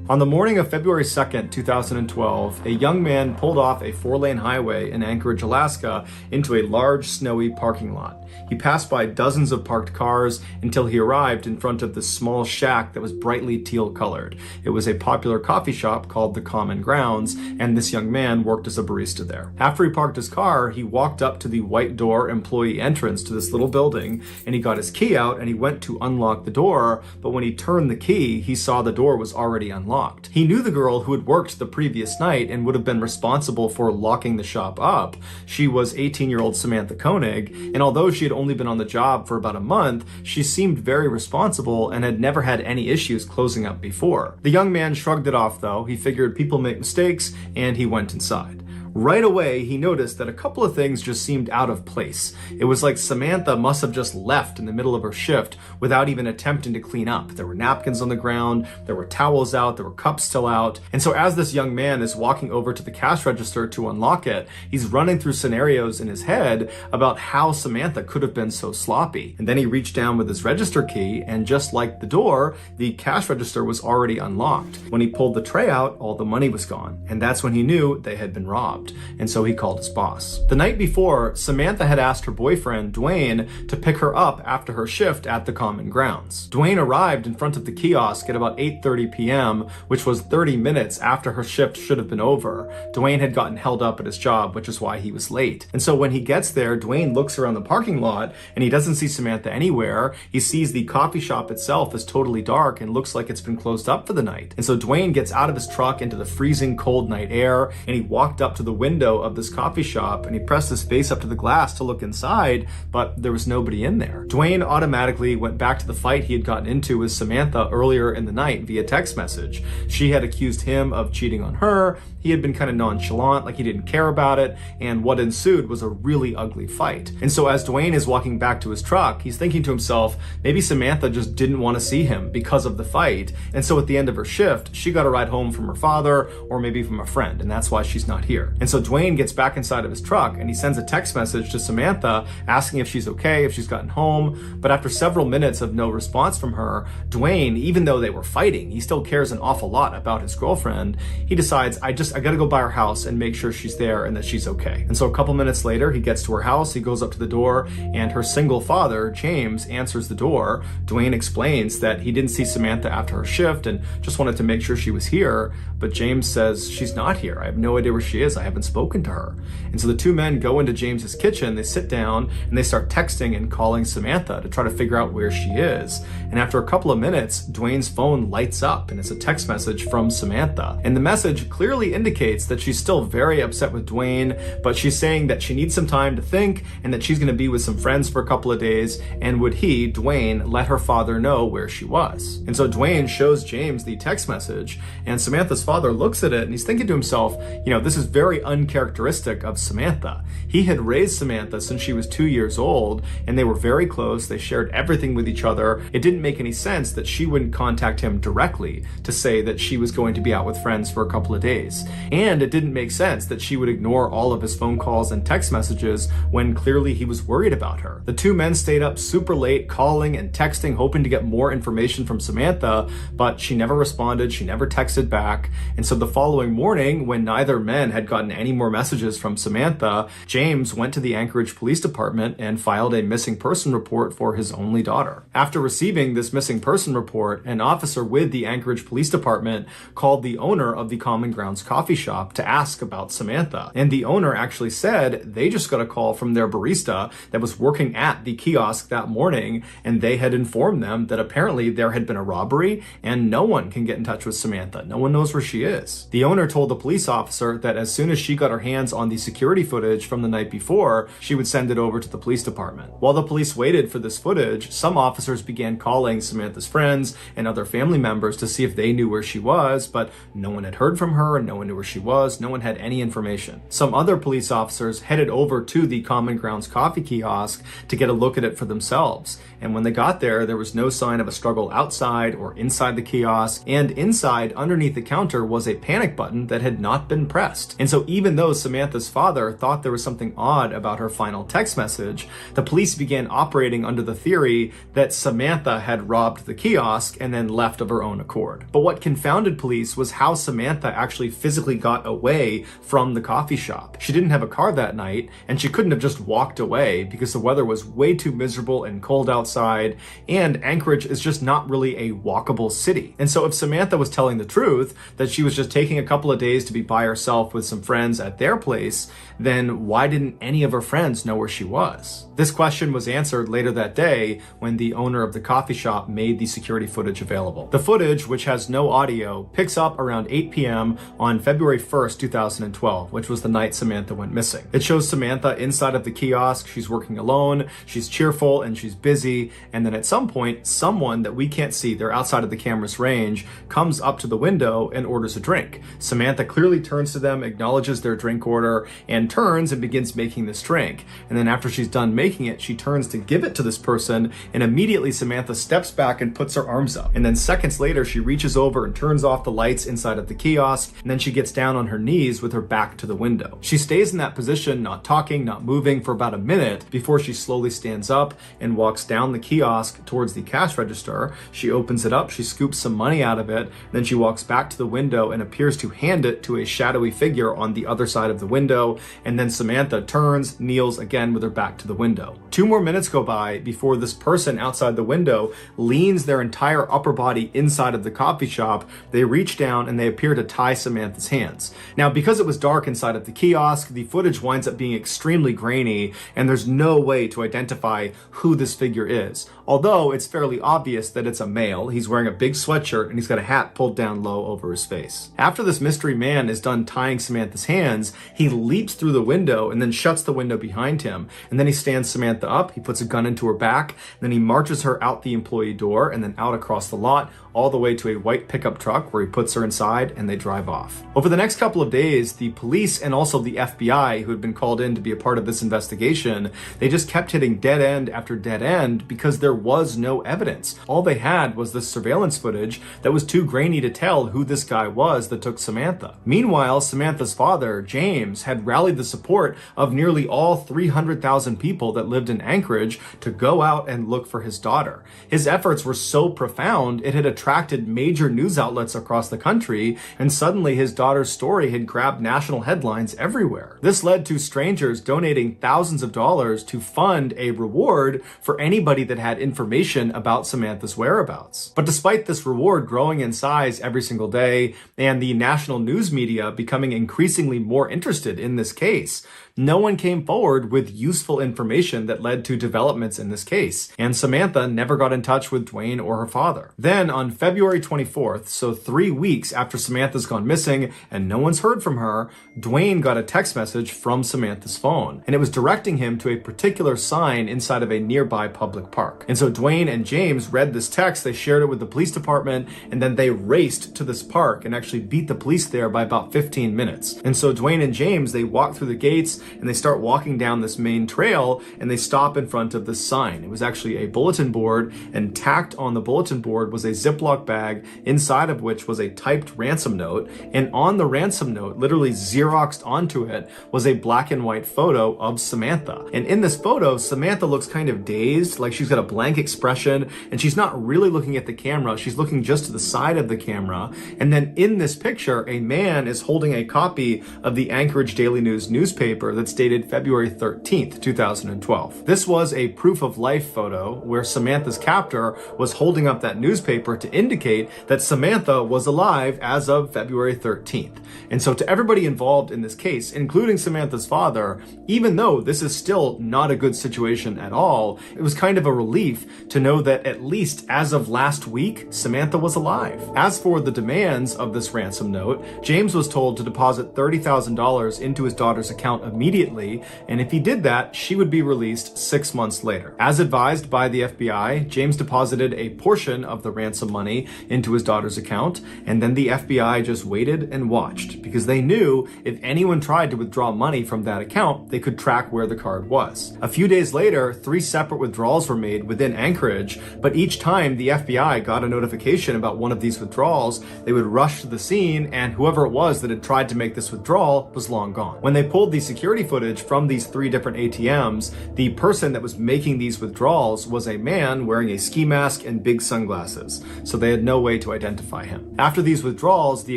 A: On the morning of February 2nd, 2012, a young man pulled off a 4-lane highway in Anchorage, Alaska, into a large, snowy parking lot. He passed by dozens of parked cars until he arrived in front of this small shack that was brightly teal-colored. It was a popular coffee shop called the Common Grounds, and this young man worked as a barista there. After he parked his car, he walked up to the white door employee entrance to this little building, and he got his key out and he went to unlock the door, but when he turned the key, he saw the door was already unlocked. He knew the girl who had worked the previous night and would have been responsible for locking the shop up. She was 18-year-old Samantha Koenig, and although she had only been on the job for about a month, she seemed very responsible and had never had any issues closing up before. The young man shrugged it off though. He figured people make mistakes, and he went inside. Right away, he noticed that a couple of things just seemed out of place. It was like Samantha must have just left in the middle of her shift without even attempting to clean up. There were napkins on the ground, there were towels out, there were cups still out. And so as this young man is walking over to the cash register to unlock it, he's running through scenarios in his head about how Samantha could have been so sloppy. And then he reached down with his register key, and just like the door, the cash register was already unlocked. When he pulled the tray out, all the money was gone. And that's when he knew they had been robbed. And so he called his boss. The night before, Samantha had asked her boyfriend, Dwayne, to pick her up after her shift at the Common Grounds. Dwayne arrived in front of the kiosk at about 8:30 p.m., which was 30 minutes after her shift should have been over. Dwayne had gotten held up at his job, which is why he was late. And so when he gets there, Dwayne looks around the parking lot and he doesn't see Samantha anywhere. He sees the coffee shop itself is totally dark and looks like it's been closed up for the night. And so Dwayne gets out of his truck into the freezing cold night air, and he walked up to the window of this coffee shop and he pressed his face up to the glass to look inside, but there was nobody in there. Dwayne automatically went back to the fight he had gotten into with Samantha earlier in the night via text message. She had accused him of cheating on her. He had been kind of nonchalant, like he didn't care about it, and what ensued was a really ugly fight. And so as Dwayne is walking back to his truck, he's thinking to himself, maybe Samantha just didn't want to see him because of the fight, and so at the end of her shift, she got a ride home from her father or maybe from a friend, and that's why she's not here. And so Dwayne gets back inside of his truck and he sends a text message to Samantha asking if she's okay, if she's gotten home, but after several minutes of no response from her, Dwayne, even though they were fighting, he still cares an awful lot about his girlfriend. He decides, I gotta go by her house and make sure she's there and that she's okay. And so a couple minutes later, he gets to her house, he goes up to the door, and her single father, James, answers the door. Dwayne explains that he didn't see Samantha after her shift and just wanted to make sure she was here, but James says, she's not here. I have no idea where she is. I haven't spoken to her. And so the two men go into James's kitchen, they sit down, and they start texting and calling Samantha to try to figure out where she is. And after a couple of minutes, Dwayne's phone lights up and it's a text message from Samantha. And the message clearly indicates that she's still very upset with Dwayne, but she's saying that she needs some time to think and that she's going to be with some friends for a couple of days, and would he, Dwayne, let her father know where she was. And so Dwayne shows James the text message, and Samantha's father looks at it and he's thinking to himself, this is very uncharacteristic of Samantha. He had raised Samantha since she was 2 years old, and they were very close. They shared everything with each other. It didn't make any sense that she wouldn't contact him directly to say that she was going to be out with friends for a couple of days. And it didn't make sense that she would ignore all of his phone calls and text messages when clearly he was worried about her. The two men stayed up super late, calling and texting, hoping to get more information from Samantha, but she never responded. She never texted back. And so the following morning, when neither men had gotten gotten any more messages from Samantha, James went to the Anchorage Police Department and filed a missing person report for his only daughter. After receiving this missing person report, an officer with the Anchorage Police Department called the owner of the Common Grounds coffee shop to ask about Samantha. And the owner actually said they just got a call from their barista that was working at the kiosk that morning, and they had informed them that apparently there had been a robbery and no one can get in touch with Samantha. No one knows where she is. The owner told the police officer that as soon as she got her hands on the security footage from the night before, she would send it over to the police department. While the police waited for this footage, some officers began calling Samantha's friends and other family members to see if they knew where she was, but no one had heard from her and no one knew where she was. No one had any information. Some other police officers headed over to the Common Grounds coffee kiosk to get a look at it for themselves. And when they got there was no sign of a struggle outside or inside the kiosk, and inside, underneath the counter, was a panic button that had not been pressed. And so even though Samantha's father thought there was something odd about her final text message, the police began operating under the theory that Samantha had robbed the kiosk and then left of her own accord. But what confounded police was how Samantha actually physically got away from the coffee shop. She didn't have a car that night, and she couldn't have just walked away because the weather was way too miserable and cold outside, and Anchorage is just not really a walkable city. And so if Samantha was telling the truth, that she was just taking a couple of days to be by herself with some friends at their place, then why didn't any of her friends know where she was? This question was answered later that day when the owner of the coffee shop made the security footage available. The footage, which has no audio, picks up around 8 p.m. on February 1st, 2012, which was the night Samantha went missing. It shows Samantha inside of the kiosk. She's working alone, she's cheerful, and she's busy. And then at some point, someone that we can't see, they're outside of the camera's range, comes up to the window and orders a drink. Samantha clearly turns to them, acknowledges their drink order, and turns and begins making this drink. And then after she's done making it, she turns to give it to this person, and immediately Samantha steps back and puts her arms up. And then seconds later, she reaches over and turns off the lights inside of the kiosk, and then she gets down on her knees with her back to the window. She stays in that position, not talking, not moving, for about a minute before she slowly stands up and walks down the kiosk towards the cash register. She opens it up, she scoops some money out of it, then she walks back to the window and appears to hand it to a shadowy figure on the other side of the window, and then Samantha turns, kneels again with her back to the window. 2 more minutes go by before this person outside the window leans their entire upper body inside of the coffee shop. They reach down and they appear to tie Samantha's hands. Now, because it was dark inside of the kiosk, the footage winds up being extremely grainy, and there's no way to identify who this figure is. Although it's fairly obvious that it's a male. He's wearing a big sweatshirt and he's got a hat pulled down low over his face. After this mystery man is done tying Samantha's hands, he leaps through the window and then shuts the window behind him. And then he stands Samantha up, he puts a gun into her back, then he marches her out the employee door and then out across the lot, all the way to a white pickup truck where he puts her inside and they drive off. Over the next couple of days, the police and also the FBI, who had been called in to be a part of this investigation, they just kept hitting dead end after dead end because there was no evidence. All they had was this surveillance footage that was too grainy to tell who this guy was that took Samantha. Meanwhile, Samantha's father, James, had rallied the support of nearly all 300,000 people that lived in Anchorage to go out and look for his daughter. His efforts were so profound, it had attracted major news outlets across the country, and suddenly his daughter's story had grabbed national headlines everywhere. This led to strangers donating thousands of dollars to fund a reward for anybody that had information about Samantha's whereabouts. But despite this reward growing in size every single day, and the national news media becoming increasingly more interested in this case, no one came forward with useful information that led to developments in this case, and Samantha never got in touch with Dwayne or her father. Then on February 24th, so 3 weeks after Samantha's gone missing and no one's heard from her, Dwayne got a text message from Samantha's phone, and it was directing him to a particular sign inside of a nearby public park. And so Dwayne and James read this text, they shared it with the police department, and then they raced to this park and actually beat the police there by about 15 minutes. And so Dwayne and James, they walked through the gates, and they start walking down this main trail, and they stop in front of this sign. It was actually a bulletin board, and tacked on the bulletin board was a Ziploc bag, inside of which was a typed ransom note, and on the ransom note, literally Xeroxed onto it, was a black and white photo of Samantha. And in this photo, Samantha looks kind of dazed, like she's got a blank expression, and she's not really looking at the camera, she's looking just to the side of the camera. And then in this picture, a man is holding a copy of the Anchorage Daily News newspaper that's dated February 13th, 2012. This was a proof of life photo where Samantha's captor was holding up that newspaper to indicate that Samantha was alive as of February 13th. And so to everybody involved in this case, including Samantha's father, even though this is still not a good situation at all, it was kind of a relief to know that at least as of last week, Samantha was alive. As for the demands of this ransom note, James was told to deposit $30,000 into his daughter's account immediately, and if he did that, she would be released 6 months later. As advised by the FBI, James deposited a portion of the ransom money into his daughter's account, and then the FBI just waited and watched, because they knew if anyone tried to withdraw money from that account, they could track where the card was. A few days later, 3 separate withdrawals were made within Anchorage, but each time the FBI got a notification about one of these withdrawals, they would rush to the scene, and whoever it was that had tried to make this withdrawal was long gone. When they pulled the security footage from these 3 different ATMs, the person that was making these withdrawals was a man wearing a ski mask and big sunglasses, so they had no way to identify him. After these withdrawals, the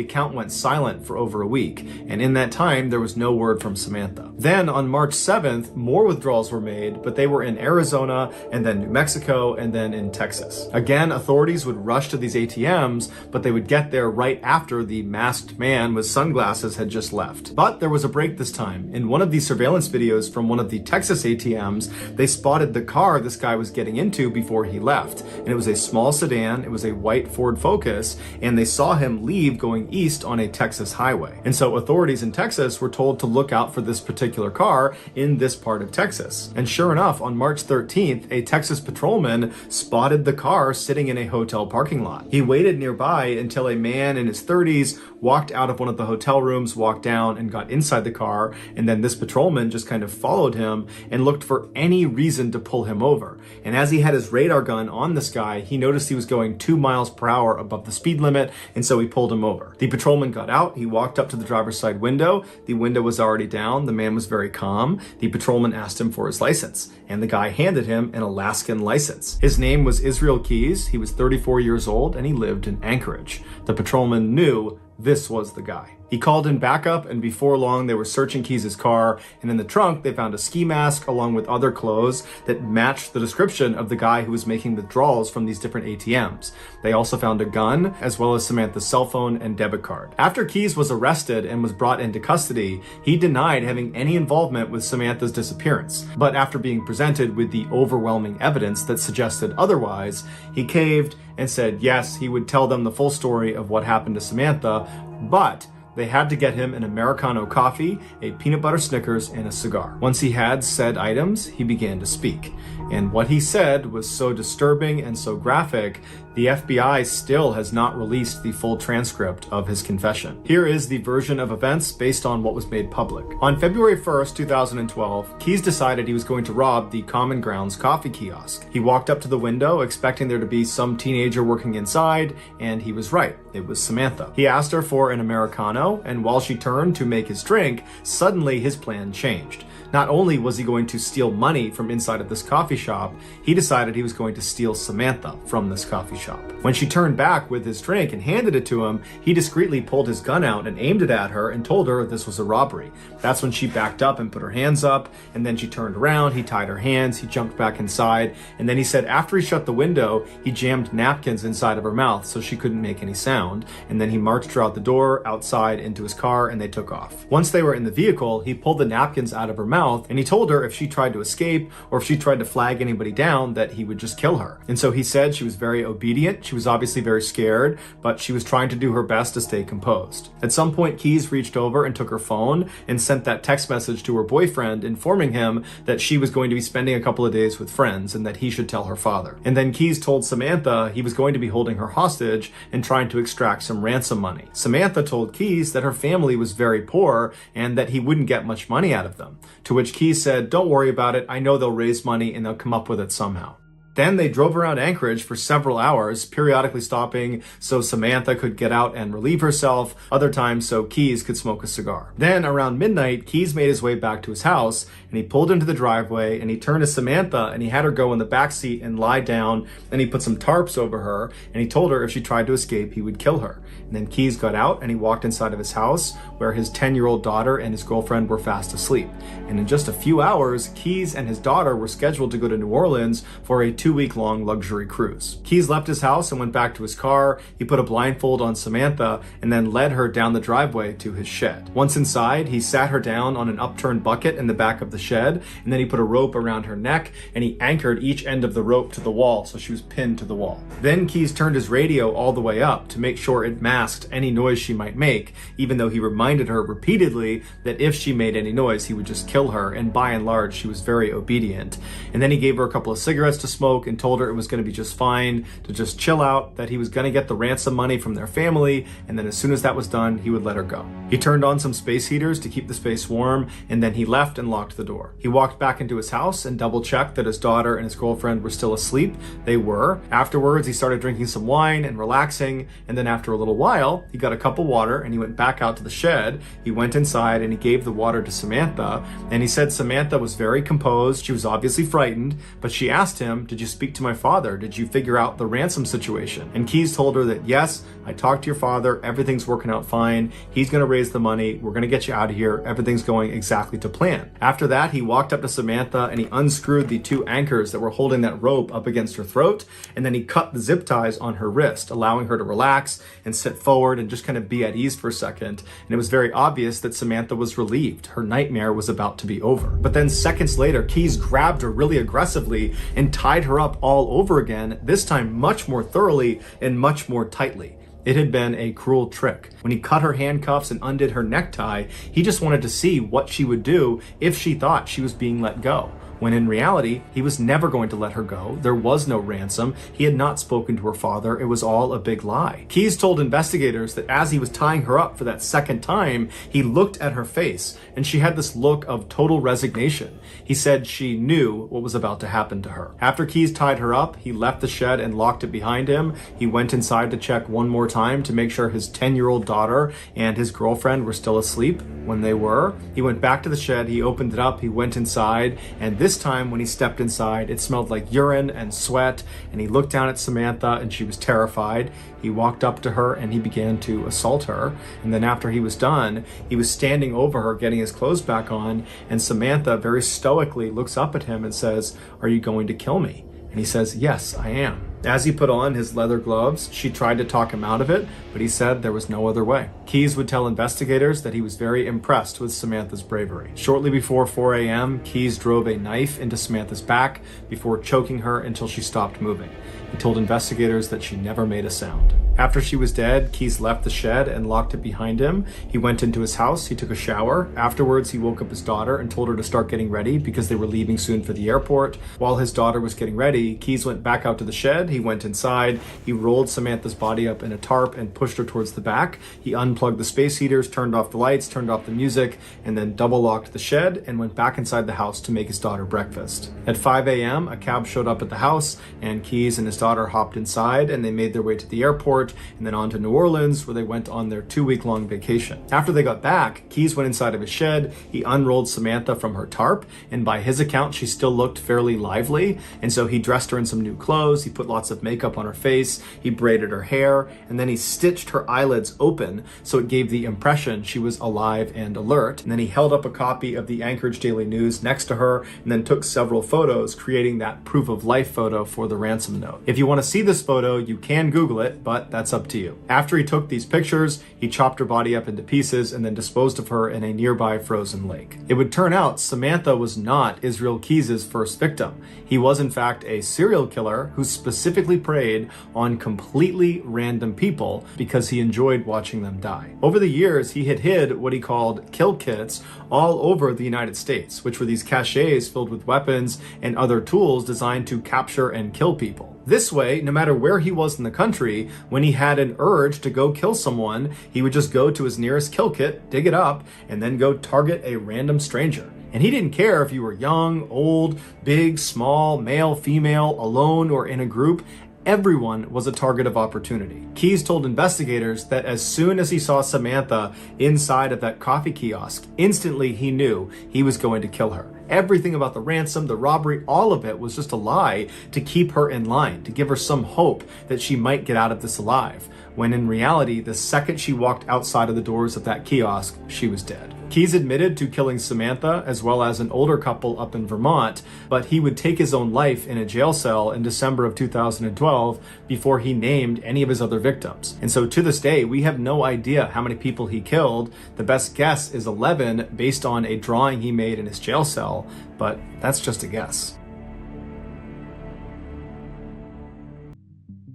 A: account went silent for over a week, and in that time, there was no word from Samantha. Then on March 7th, more withdrawals were made, but they were in Arizona, and then New Mexico, and then in Texas. Again, authorities would rush to these ATMs, but they would get there right after the masked man with sunglasses had just left. But there was a break this time. In one of these surveillance videos from one of the Texas ATMs, they spotted the car this guy was getting into before he left. And it was a small sedan, it was a white Ford Focus, and they saw him leave going east on a Texas highway. And so authorities in Texas were told to look out for this particular car in this part of Texas. And sure enough, on March 13th, a Texas patrolman spotted the car sitting in a hotel parking lot. He waited nearby until a man in his 30s walked out of one of the hotel rooms, walked down and got inside the car, and then this patrolman just kind of followed him and looked for any reason to pull him over. And as he had his radar gun on this guy, he noticed he was going 2 miles per hour above the speed limit, and so he pulled him over. The patrolman got out, he walked up to the driver's side window, the window was already down, the man was very calm. The patrolman asked him for his license, and the guy handed him an Alaskan license. His name was Israel Keys, he was 34 years old, and he lived in Anchorage. The patrolman knew this was the guy. He called in backup, and before long they were searching Keys' car, and in the trunk they found a ski mask along with other clothes that matched the description of the guy who was making withdrawals from these different ATMs. They also found a gun, as well as Samantha's cell phone and debit card. After Keys was arrested and was brought into custody, he denied having any involvement with Samantha's disappearance. But after being presented with the overwhelming evidence that suggested otherwise, he caved and said yes, he would tell them the full story of what happened to Samantha, but they had to get him an Americano coffee, a peanut butter Snickers, and a cigar. Once he had said items, he began to speak. And what he said was so disturbing and so graphic, the FBI still has not released the full transcript of his confession. Here is the version of events based on what was made public. On February 1st, 2012, Keys decided he was going to rob the Common Grounds coffee kiosk. He walked up to the window expecting there to be some teenager working inside, and he was right. It was Samantha. He asked her for an Americano, and while she turned to make his drink, suddenly his plan changed. Not only was he going to steal money from inside of this coffee shop, he decided he was going to steal Samantha from this coffee shop. When she turned back with his drink and handed it to him, he discreetly pulled his gun out and aimed it at her and told her this was a robbery. That's when she backed up and put her hands up, and then she turned around, he tied her hands, he jumped back inside, and then he said after he shut the window, he jammed napkins inside of her mouth so she couldn't make any sound, and then he marched her out the door, outside, into his car, and they took off. Once they were in the vehicle, he pulled the napkins out of her mouth mouth, and he told her if she tried to escape or if she tried to flag anybody down that he would just kill her. And so he said she was very obedient. She was obviously very scared, but she was trying to do her best to stay composed. At some point, Keyes reached over and took her phone and sent that text message to her boyfriend informing him that she was going to be spending a couple of days with friends and that he should tell her father. And then Keyes told Samantha he was going to be holding her hostage and trying to extract some ransom money. Samantha told Keyes that her family was very poor and that he wouldn't get much money out of them, to which Keyes said, "Don't worry about it, I know they'll raise money and they'll come up with it somehow." Then they drove around Anchorage for several hours, periodically stopping so Samantha could get out and relieve herself, other times so Keyes could smoke a cigar. Then around midnight, Keyes made his way back to his house and he pulled into the driveway and he turned to Samantha and he had her go in the back seat and lie down, and he put some tarps over her and he told her if she tried to escape, he would kill her. And then Keyes got out and he walked inside of his house where his 10-year-old daughter and his girlfriend were fast asleep. And in just a few hours, Keyes and his daughter were scheduled to go to New Orleans for a 2-week-long luxury cruise. Keyes left his house and went back to his car. He put a blindfold on Samantha and then led her down the driveway to his shed. Once inside, he sat her down on an upturned bucket in the back of the shed, and then he put a rope around her neck and he anchored each end of the rope to the wall so she was pinned to the wall. Then Keyes turned his radio all the way up to make sure it masked any noise she might make, even though he reminded her repeatedly that if she made any noise, he would just kill her, and by and large, she was very obedient. And then he gave her a couple of cigarettes to smoke and told her it was going to be just fine, to just chill out, that he was going to get the ransom money from their family, and then as soon as that was done, he would let her go. He turned on some space heaters to keep the space warm, and then he left and locked the door. He walked back into his house and double-checked that his daughter and his girlfriend were still asleep. They were. Afterwards, he started drinking some wine and relaxing, and then after a little while, he got a cup of water and he went back out to the shed. He went inside and he gave the water to Samantha, and he said Samantha was very composed. She was obviously frightened, but she asked him, "Did you speak to my father? Did you figure out the ransom situation?" And Keyes told her that, "Yes, I talked to your father. Everything's working out fine. He's going to raise the money. We're going to get you out of here. Everything's going exactly to plan." After that, he walked up to Samantha and he unscrewed the 2 anchors that were holding that rope up against her throat, and then he cut the zip ties on her wrist, allowing her to relax and sit forward and just kind of be at ease for a second. And it was very obvious that Samantha was relieved. Her nightmare was about to be over. But then seconds later, Keyes grabbed her really aggressively and tied her up all over again, this time much more thoroughly and much more tightly. It had been a cruel trick. When he cut her handcuffs and undid her necktie, he just wanted to see what she would do if she thought she was being let go, when in reality, he was never going to let her go. There was no ransom. He had not spoken to her father. It was all a big lie. Keyes told investigators that as he was tying her up for that second time, he looked at her face, and she had this look of total resignation. He said she knew what was about to happen to her. After Keyes tied her up, he left the shed and locked it behind him. He went inside to check one more time to make sure his 10-year-old daughter and his girlfriend were still asleep. When they were, he went back to the shed, he opened it up, he went inside, and this time when he stepped inside, it smelled like urine and sweat, and he looked down at Samantha and she was terrified. He walked up to her and he began to assault her, and then after he was done, he was standing over her getting his clothes back on, and Samantha very stoically looks up at him and says, "Are you going to kill me?" And he says, "Yes, I am." As he put on his leather gloves, she tried to talk him out of it, but he said there was no other way. Keyes would tell investigators that he was very impressed with Samantha's bravery. Shortly before 4 a.m., Keyes drove a knife into Samantha's back before choking her until she stopped moving. He told investigators that she never made a sound. After she was dead, Keyes left the shed and locked it behind him. He went into his house, he took a shower. Afterwards, he woke up his daughter and told her to start getting ready because they were leaving soon for the airport. While his daughter was getting ready, Keyes went back out to the shed. He went inside, he rolled Samantha's body up in a tarp and pushed her towards the back. He unplugged the space heaters, turned off the lights, turned off the music, and then double locked the shed and went back inside the house to make his daughter breakfast. At 5 a.m., a cab showed up at the house, and Keyes and his daughter hopped inside and they made their way to the airport and then on to New Orleans, where they went on their 2-week-long vacation. After they got back, Keyes went inside of his shed, he unrolled Samantha from her tarp, and by his account, she still looked fairly lively, and so he dressed her in some new clothes, he put lots of makeup on her face, he braided her hair, and then he stitched her eyelids open so it gave the impression she was alive and alert, and then he held up a copy of the Anchorage Daily News next to her, and then took several photos, creating that proof of life photo for the ransom note. If you want to see this photo, you can Google it, but that's up to you. After he took these pictures, he chopped her body up into pieces and then disposed of her in a nearby frozen lake. It would turn out Samantha was not Israel Keys' first victim. He was in fact a serial killer who specifically preyed on completely random people because he enjoyed watching them die. Over the years, he had hid what he called kill kits all over the United States, which were these caches filled with weapons and other tools designed to capture and kill people. This way, no matter where he was in the country, when he had an urge to go kill someone, he would just go to his nearest kill kit, dig it up, and then go target a random stranger. And he didn't care if you were young, old, big, small, male, female, alone, or in a group. Everyone was a target of opportunity. Keys told investigators that as soon as he saw Samantha inside of that coffee kiosk, instantly he knew he was going to kill her. Everything about the ransom, the robbery, all of it was just a lie to keep her in line, to give her some hope that she might get out of this alive, when in reality, the second she walked outside of the doors of that kiosk, she was dead. Keys admitted to killing Samantha as well as an older couple up in Vermont, but he would take his own life in a jail cell in December of 2012 before he named any of his other victims. And so to this day, we have no idea how many people he killed. The best guess is 11 based on a drawing he made in his jail cell, but that's just a guess.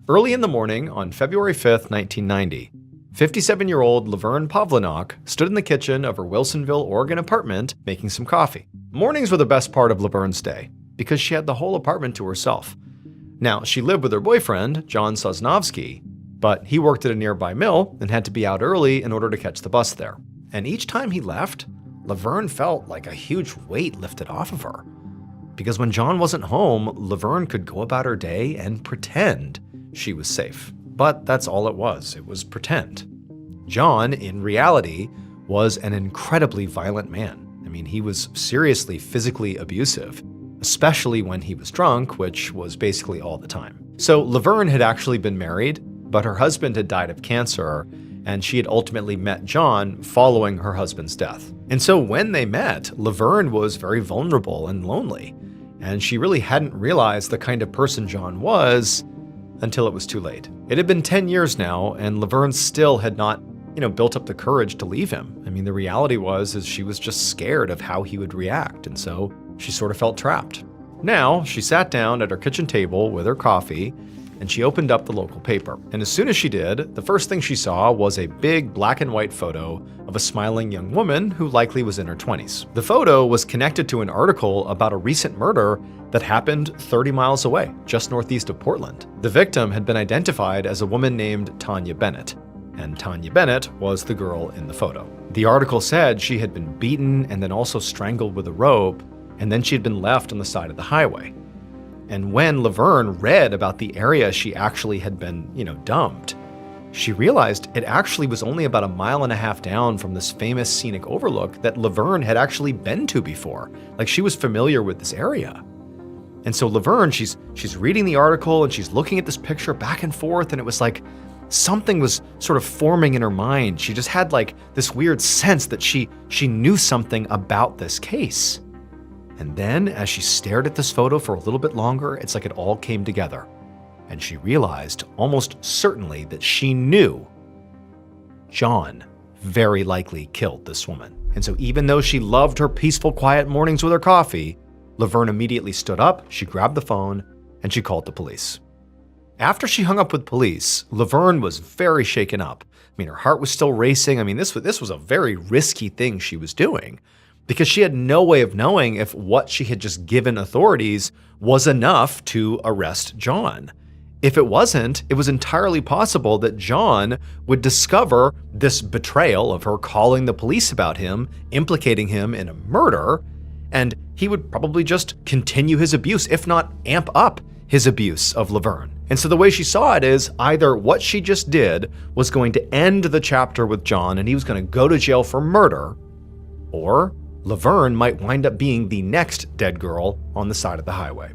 B: Early in the morning on February 5th, 1990, 57-year-old Laverne Pavlinok stood in the kitchen of her Wilsonville, Oregon apartment making some coffee. Mornings were the best part of Laverne's day because she had the whole apartment to herself. Now, she lived with her boyfriend, John Sosnovsky, but he worked at a nearby mill and had to be out early in order to catch the bus there. And each time he left, Laverne felt like a huge weight lifted off of her. Because when John wasn't home, Laverne could go about her day and pretend she was safe. But that's all it was pretend. John, in reality, was an incredibly violent man. I mean, he was seriously physically abusive, especially when he was drunk, which was basically all the time. So Laverne had actually been married, but her husband had died of cancer, and she had ultimately met John following her husband's death. And so when they met, Laverne was very vulnerable and lonely, and she really hadn't realized the kind of person John was until it was too late. It had been 10 years now, and Laverne still had not, built up the courage to leave him. I mean, the reality is she was just scared of how he would react, and so she sort of felt trapped. Now, she sat down at her kitchen table with her coffee, and she opened up the local paper. And as soon as she did, the first thing she saw was a big black and white photo of a smiling young woman who likely was in her 20s. The photo was connected to an article about a recent murder that happened 30 miles away, just northeast of Portland. The victim had been identified as a woman named Tanya Bennett, and Tanya Bennett was the girl in the photo. The article said she had been beaten and then also strangled with a rope, and then she had been left on the side of the highway. And when Laverne read about the area she actually had been, dumped, she realized it actually was only about 1.5 miles down from this famous scenic overlook that Laverne had actually been to before. Like, she was familiar with this area. And so Laverne, she's reading the article and she's looking at this picture back and forth, and it was like something was sort of forming in her mind. She just had like this weird sense that she knew something about this case. And then as she stared at this photo for a little bit longer, it's like it all came together. And she realized almost certainly that she knew John very likely killed this woman. And so even though she loved her peaceful, quiet mornings with her coffee, Laverne immediately stood up, she grabbed the phone, and she called the police. After she hung up with police, Laverne was very shaken up. I mean, her heart was still racing. I mean, this was a very risky thing she was doing, because she had no way of knowing if what she had just given authorities was enough to arrest John. If it wasn't, it was entirely possible that John would discover this betrayal of her calling the police about him, implicating him in a murder, and he would probably just continue his abuse, if not amp up his abuse of Laverne. And so the way she saw it is either what she just did was going to end the chapter with John and he was going to go to jail for murder, or Laverne might wind up being the next dead girl on the side of the highway.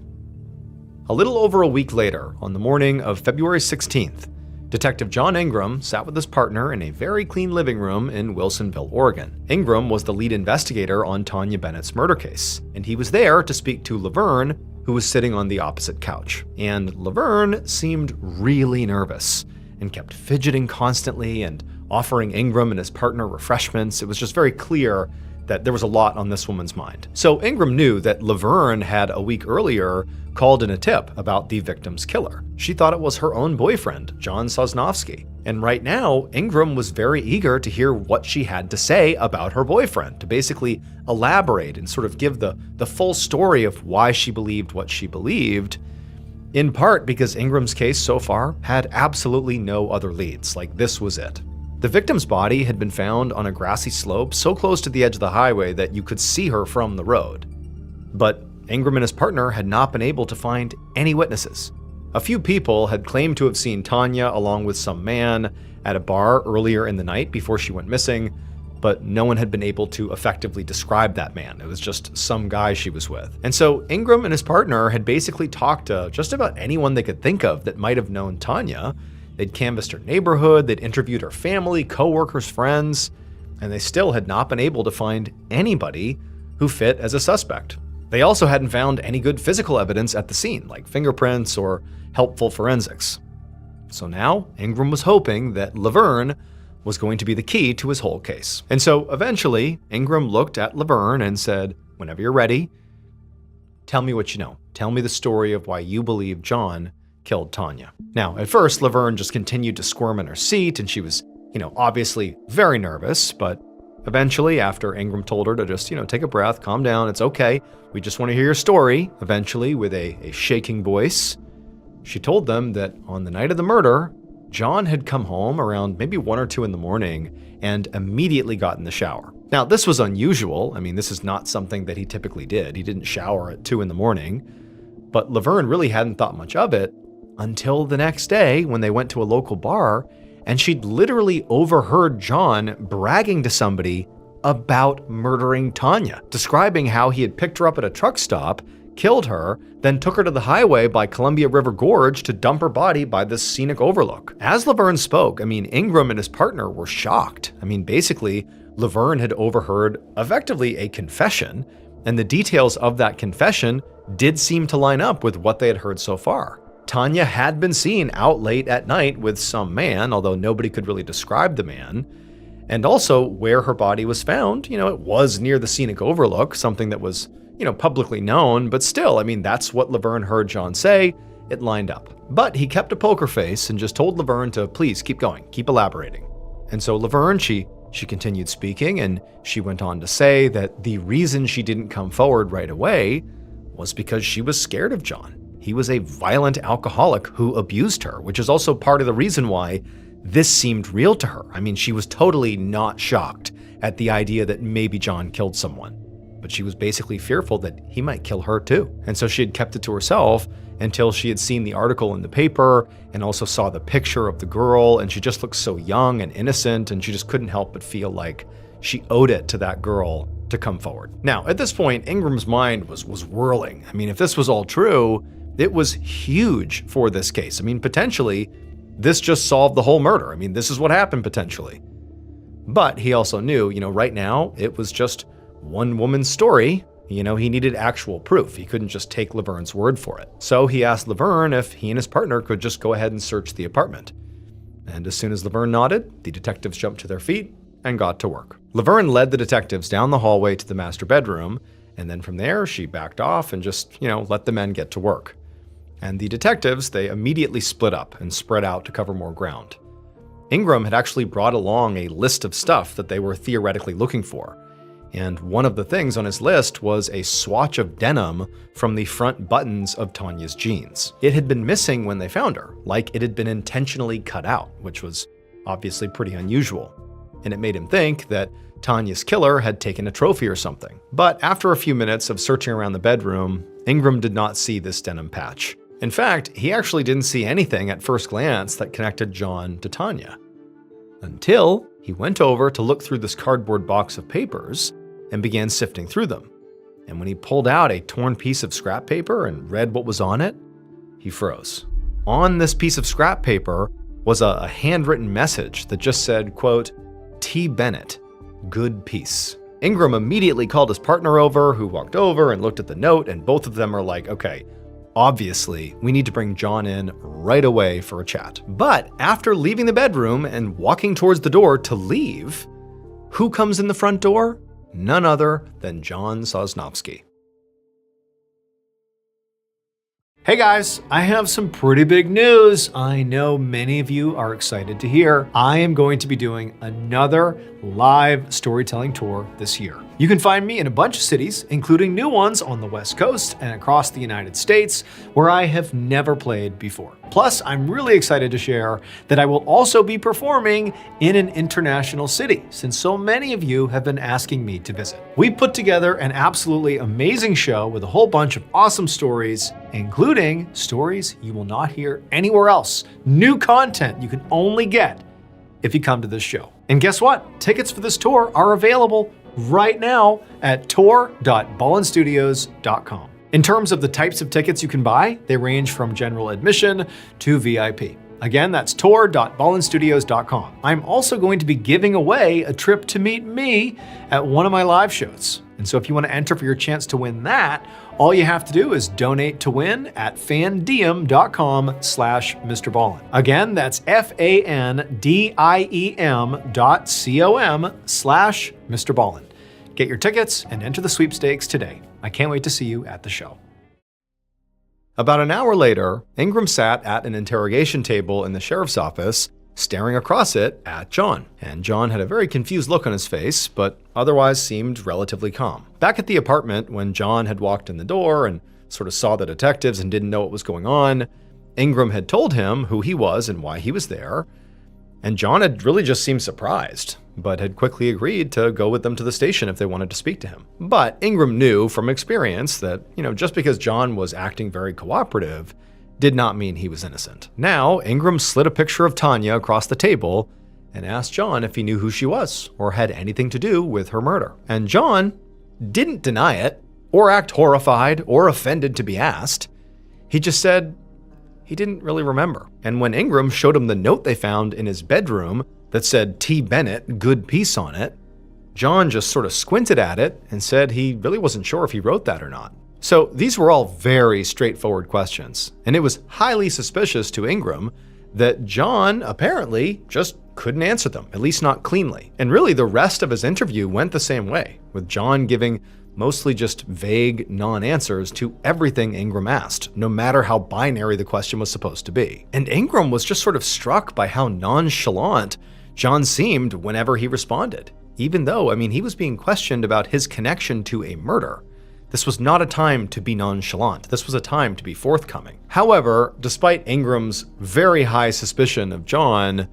B: A little over a week later, on the morning of February 16th, Detective John Ingram sat with his partner in a very clean living room in Wilsonville, Oregon. Ingram was the lead investigator on Tanya Bennett's murder case, and he was there to speak to Laverne
A: who was sitting on the opposite couch. And Laverne seemed really nervous and kept fidgeting constantly and offering Ingram and his partner refreshments. It was just very clear that there was a lot on this woman's mind. So Ingram knew that Laverne had a week earlier called in a tip about the victim's killer. She thought it was her own boyfriend, John Sosnowski. And right now, Ingram was very eager to hear what she had to say about her boyfriend, to basically elaborate and sort of give the full story of why she believed what she believed, in part because Ingram's case so far had absolutely no other leads. Like, this was it. The victim's body had been found on a grassy slope so close to the edge of the highway that you could see her from the road. But Ingram and his partner had not been able to find any witnesses. A few people had claimed to have seen Tanya along with some man at a bar earlier in the night before she went missing, but no one had been able to effectively describe that man. It was just some guy she was with. And so Ingram and his partner had basically talked to just about anyone they could think of that might have known Tanya. They'd canvassed her neighborhood, they'd interviewed her family, coworkers, friends, and they still had not been able to find anybody who fit as a suspect. They also hadn't found any good physical evidence at the scene, like fingerprints or helpful forensics. So now, Ingram was hoping that Laverne was going to be the key to his whole case. And so eventually, Ingram looked at Laverne and said, "Whenever you're ready, tell me what you know. Tell me the story of why you believe John killed Tanya." Now, at first, Laverne just continued to squirm in her seat, and she was, obviously very nervous, but eventually, after Ingram told her to just, take a breath, calm down, it's okay, we just want to hear your story, eventually, with a shaking voice, she told them that on the night of the murder, John had come home around maybe 1 or 2 in the morning and immediately got in the shower. Now, this was unusual. I mean, this is not something that he typically did. He didn't shower at 2 in the morning, but Laverne really hadn't thought much of it until the next day when they went to a local bar, and she'd literally overheard John bragging to somebody about murdering Tanya, describing how he had picked her up at a truck stop, killed her, then took her to the highway by Columbia River Gorge to dump her body by this scenic overlook. As Laverne spoke, Ingram and his partner were shocked. Basically, Laverne had overheard effectively a confession, and the details of that confession did seem to line up with what they had heard so far. Tanya had been seen out late at night with some man, although nobody could really describe the man. And also where her body was found, it was near the scenic overlook, something that was, publicly known, but still, that's what Laverne heard John say. It lined up. But he kept a poker face and just told Laverne to please keep going, keep elaborating. And so Laverne, she continued speaking, and she went on to say that the reason she didn't come forward right away was because she was scared of John. He was a violent alcoholic who abused her, which is also part of the reason why this seemed real to her. She was totally not shocked at the idea that maybe John killed someone, but she was basically fearful that he might kill her too. And so she had kept it to herself until she had seen the article in the paper and also saw the picture of the girl, and she just looked so young and innocent, and she just couldn't help but feel like she owed it to that girl to come forward. Now, at this point, Ingram's mind was whirling. If this was all true, it was huge for this case. Potentially, this just solved the whole murder. This is what happened potentially. But he also knew, right now, it was just one woman's story. He needed actual proof. He couldn't just take Laverne's word for it. So he asked Laverne if he and his partner could just go ahead and search the apartment. And as soon as Laverne nodded, the detectives jumped to their feet and got to work. Laverne led the detectives down the hallway to the master bedroom, and then from there, she backed off and just, let the men get to work. And the detectives, they immediately split up and spread out to cover more ground. Ingram had actually brought along a list of stuff that they were theoretically looking for. And one of the things on his list was a swatch of denim from the front buttons of Tanya's jeans. It had been missing when they found her, like it had been intentionally cut out, which was obviously pretty unusual. And it made him think that Tanya's killer had taken a trophy or something. But after a few minutes of searching around the bedroom, Ingram did not see this denim patch. In fact, he actually didn't see anything at first glance that connected John to Tanya, until he went over to look through this cardboard box of papers and began sifting through them. And when he pulled out a torn piece of scrap paper and read what was on it, he froze. On this piece of scrap paper was a handwritten message that just said, quote, "T. Bennett, good piece." Ingram immediately called his partner over, who walked over and looked at the note, and both of them are like, okay, obviously, we need to bring John in right away for a chat. But after leaving the bedroom and walking towards the door to leave, who comes in the front door? None other than John Sosnowski.
B: Hey guys, I have some pretty big news. I know many of you are excited to hear. I am going to be doing another live storytelling tour this year. You can find me in a bunch of cities, including new ones on the West Coast and across the United States, where I have never played before. Plus, I'm really excited to share that I will also be performing in an international city, since so many of you have been asking me to visit. We put together an absolutely amazing show with a whole bunch of awesome stories, including stories you will not hear anywhere else. New content you can only get if you come to this show. And guess what? Tickets for this tour are available right now at tour.ballenstudios.com. In terms of the types of tickets you can buy, they range from general admission to VIP. Again, that's tour.ballenstudios.com. I'm also going to be giving away a trip to meet me at one of my live shows. And so if you want to enter for your chance to win that, all you have to do is donate to win at fandiem.com/Mrballen. Again, that's fandiem.com/Mrballen. Get your tickets and enter the sweepstakes today. I can't wait to see you at the show.
A: About an hour later, Ingram sat at an interrogation table in the sheriff's office, staring across it at John. And John had a very confused look on his face, but otherwise seemed relatively calm. Back at the apartment, when John had walked in the door and sort of saw the detectives and didn't know what was going on, Ingram had told him who he was and why he was there, and John had really just seemed surprised, but had quickly agreed to go with them to the station if they wanted to speak to him. But Ingram knew from experience that, just because John was acting very cooperative did not mean he was innocent. Now, Ingram slid a picture of Tanya across the table and asked John if he knew who she was or had anything to do with her murder. And John didn't deny it or act horrified or offended to be asked. He just said he didn't really remember. And when Ingram showed him the note they found in his bedroom that said T. Bennett, good peace on it, John just sort of squinted at it and said he really wasn't sure if he wrote that or not. So these were all very straightforward questions, and it was highly suspicious to Ingram that John apparently just couldn't answer them, at least not cleanly. And really the rest of his interview went the same way, with John giving mostly just vague non-answers to everything Ingram asked, no matter how binary the question was supposed to be. And Ingram was just sort of struck by how nonchalant John seemed whenever he responded, even though, he was being questioned about his connection to a murder. This was not a time to be nonchalant. This was a time to be forthcoming. However, despite Ingram's very high suspicion of John,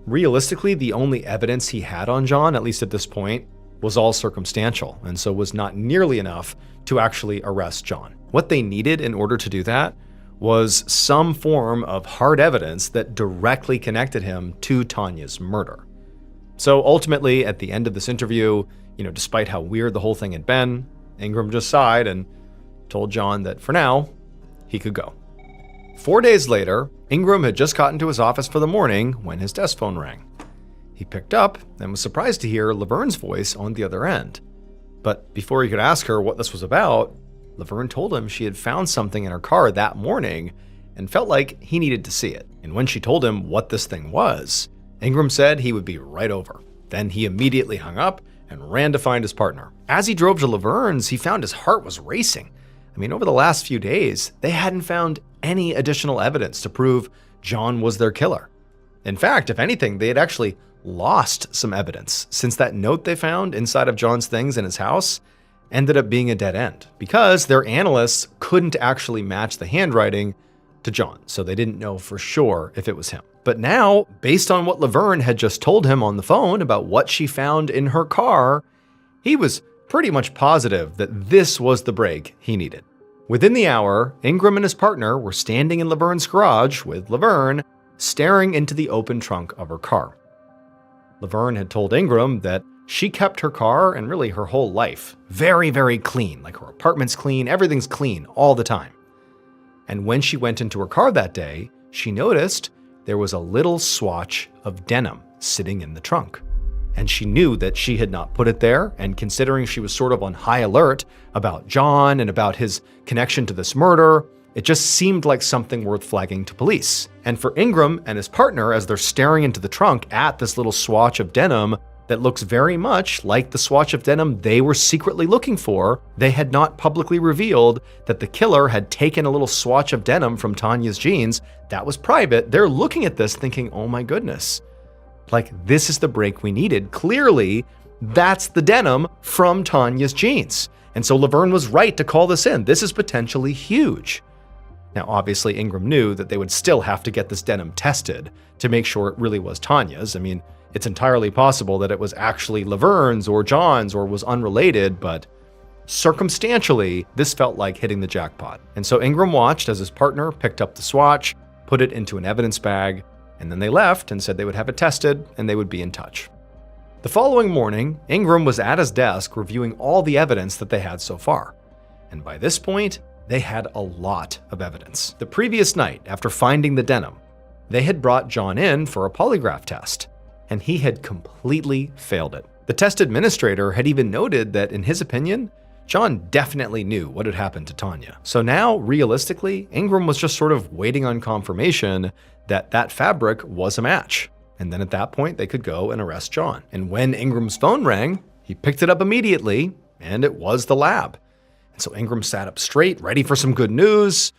A: realistically, the only evidence he had on John, at least at this point, was all circumstantial, and so was not nearly enough to actually arrest John. What they needed in order to do that was some form of hard evidence that directly connected him to Tanya's murder. So ultimately, at the end of this interview, despite how weird the whole thing had been, Ingram just sighed and told John that for now, he could go. 4 days later, Ingram had just gotten to his office for the morning when his desk phone rang. He picked up and was surprised to hear Laverne's voice on the other end. But before he could ask her what this was about, Laverne told him she had found something in her car that morning and felt like he needed to see it. And when she told him what this thing was, Ingram said he would be right over. Then he immediately hung up and ran to find his partner. As he drove to Laverne's, he found his heart was racing. Over the last few days, they hadn't found any additional evidence to prove John was their killer. In fact, if anything, they had actually lost some evidence, since that note they found inside of John's things in his house ended up being a dead end, because their analysts couldn't actually match the handwriting to John, so they didn't know for sure if it was him. But now, based on what Laverne had just told him on the phone about what she found in her car, he was pretty much positive that this was the break he needed. Within the hour, Ingram and his partner were standing in Laverne's garage with Laverne staring into the open trunk of her car. Laverne had told Ingram that she kept her car and really her whole life very, very clean, like her apartment's clean, everything's clean all the time. And when she went into her car that day, she noticed there was a little swatch of denim sitting in the trunk. And she knew that she had not put it there, and considering she was sort of on high alert about John and about his connection to this murder, It just seemed like something worth flagging to police. And for Ingram and his partner, as they're staring into the trunk at this little swatch of denim that looks very much like the swatch of denim they were secretly looking for, they had not publicly revealed that the killer had taken a little swatch of denim from Tanya's jeans that was private. They're looking at this thinking, oh my goodness, like this is the break we needed. Clearly, that's the denim from Tanya's jeans. And so Laverne was right to call this in. This is potentially huge. Now, obviously, Ingram knew that they would still have to get this denim tested to make sure it really was Tanya's. I mean, it's entirely possible that it was actually Laverne's or John's or was unrelated, but circumstantially, this felt like hitting the jackpot. And so Ingram watched as his partner picked up the swatch, put it into an evidence bag, and then they left and said they would have it tested and they would be in touch. The following morning, Ingram was at his desk reviewing all the evidence that they had so far. And by this point, they had a lot of evidence. The previous night, after finding the denim, they had brought John in for a polygraph test, and he had completely failed it. The test administrator had even noted that, in his opinion, John definitely knew what had happened to Tanya. So now, realistically, Ingram was just sort of waiting on confirmation that that fabric was a match. And then at that point, they could go and arrest John. And when Ingram's phone rang, he picked it up immediately, and it was the lab. And so Ingram sat up straight, ready for some good news,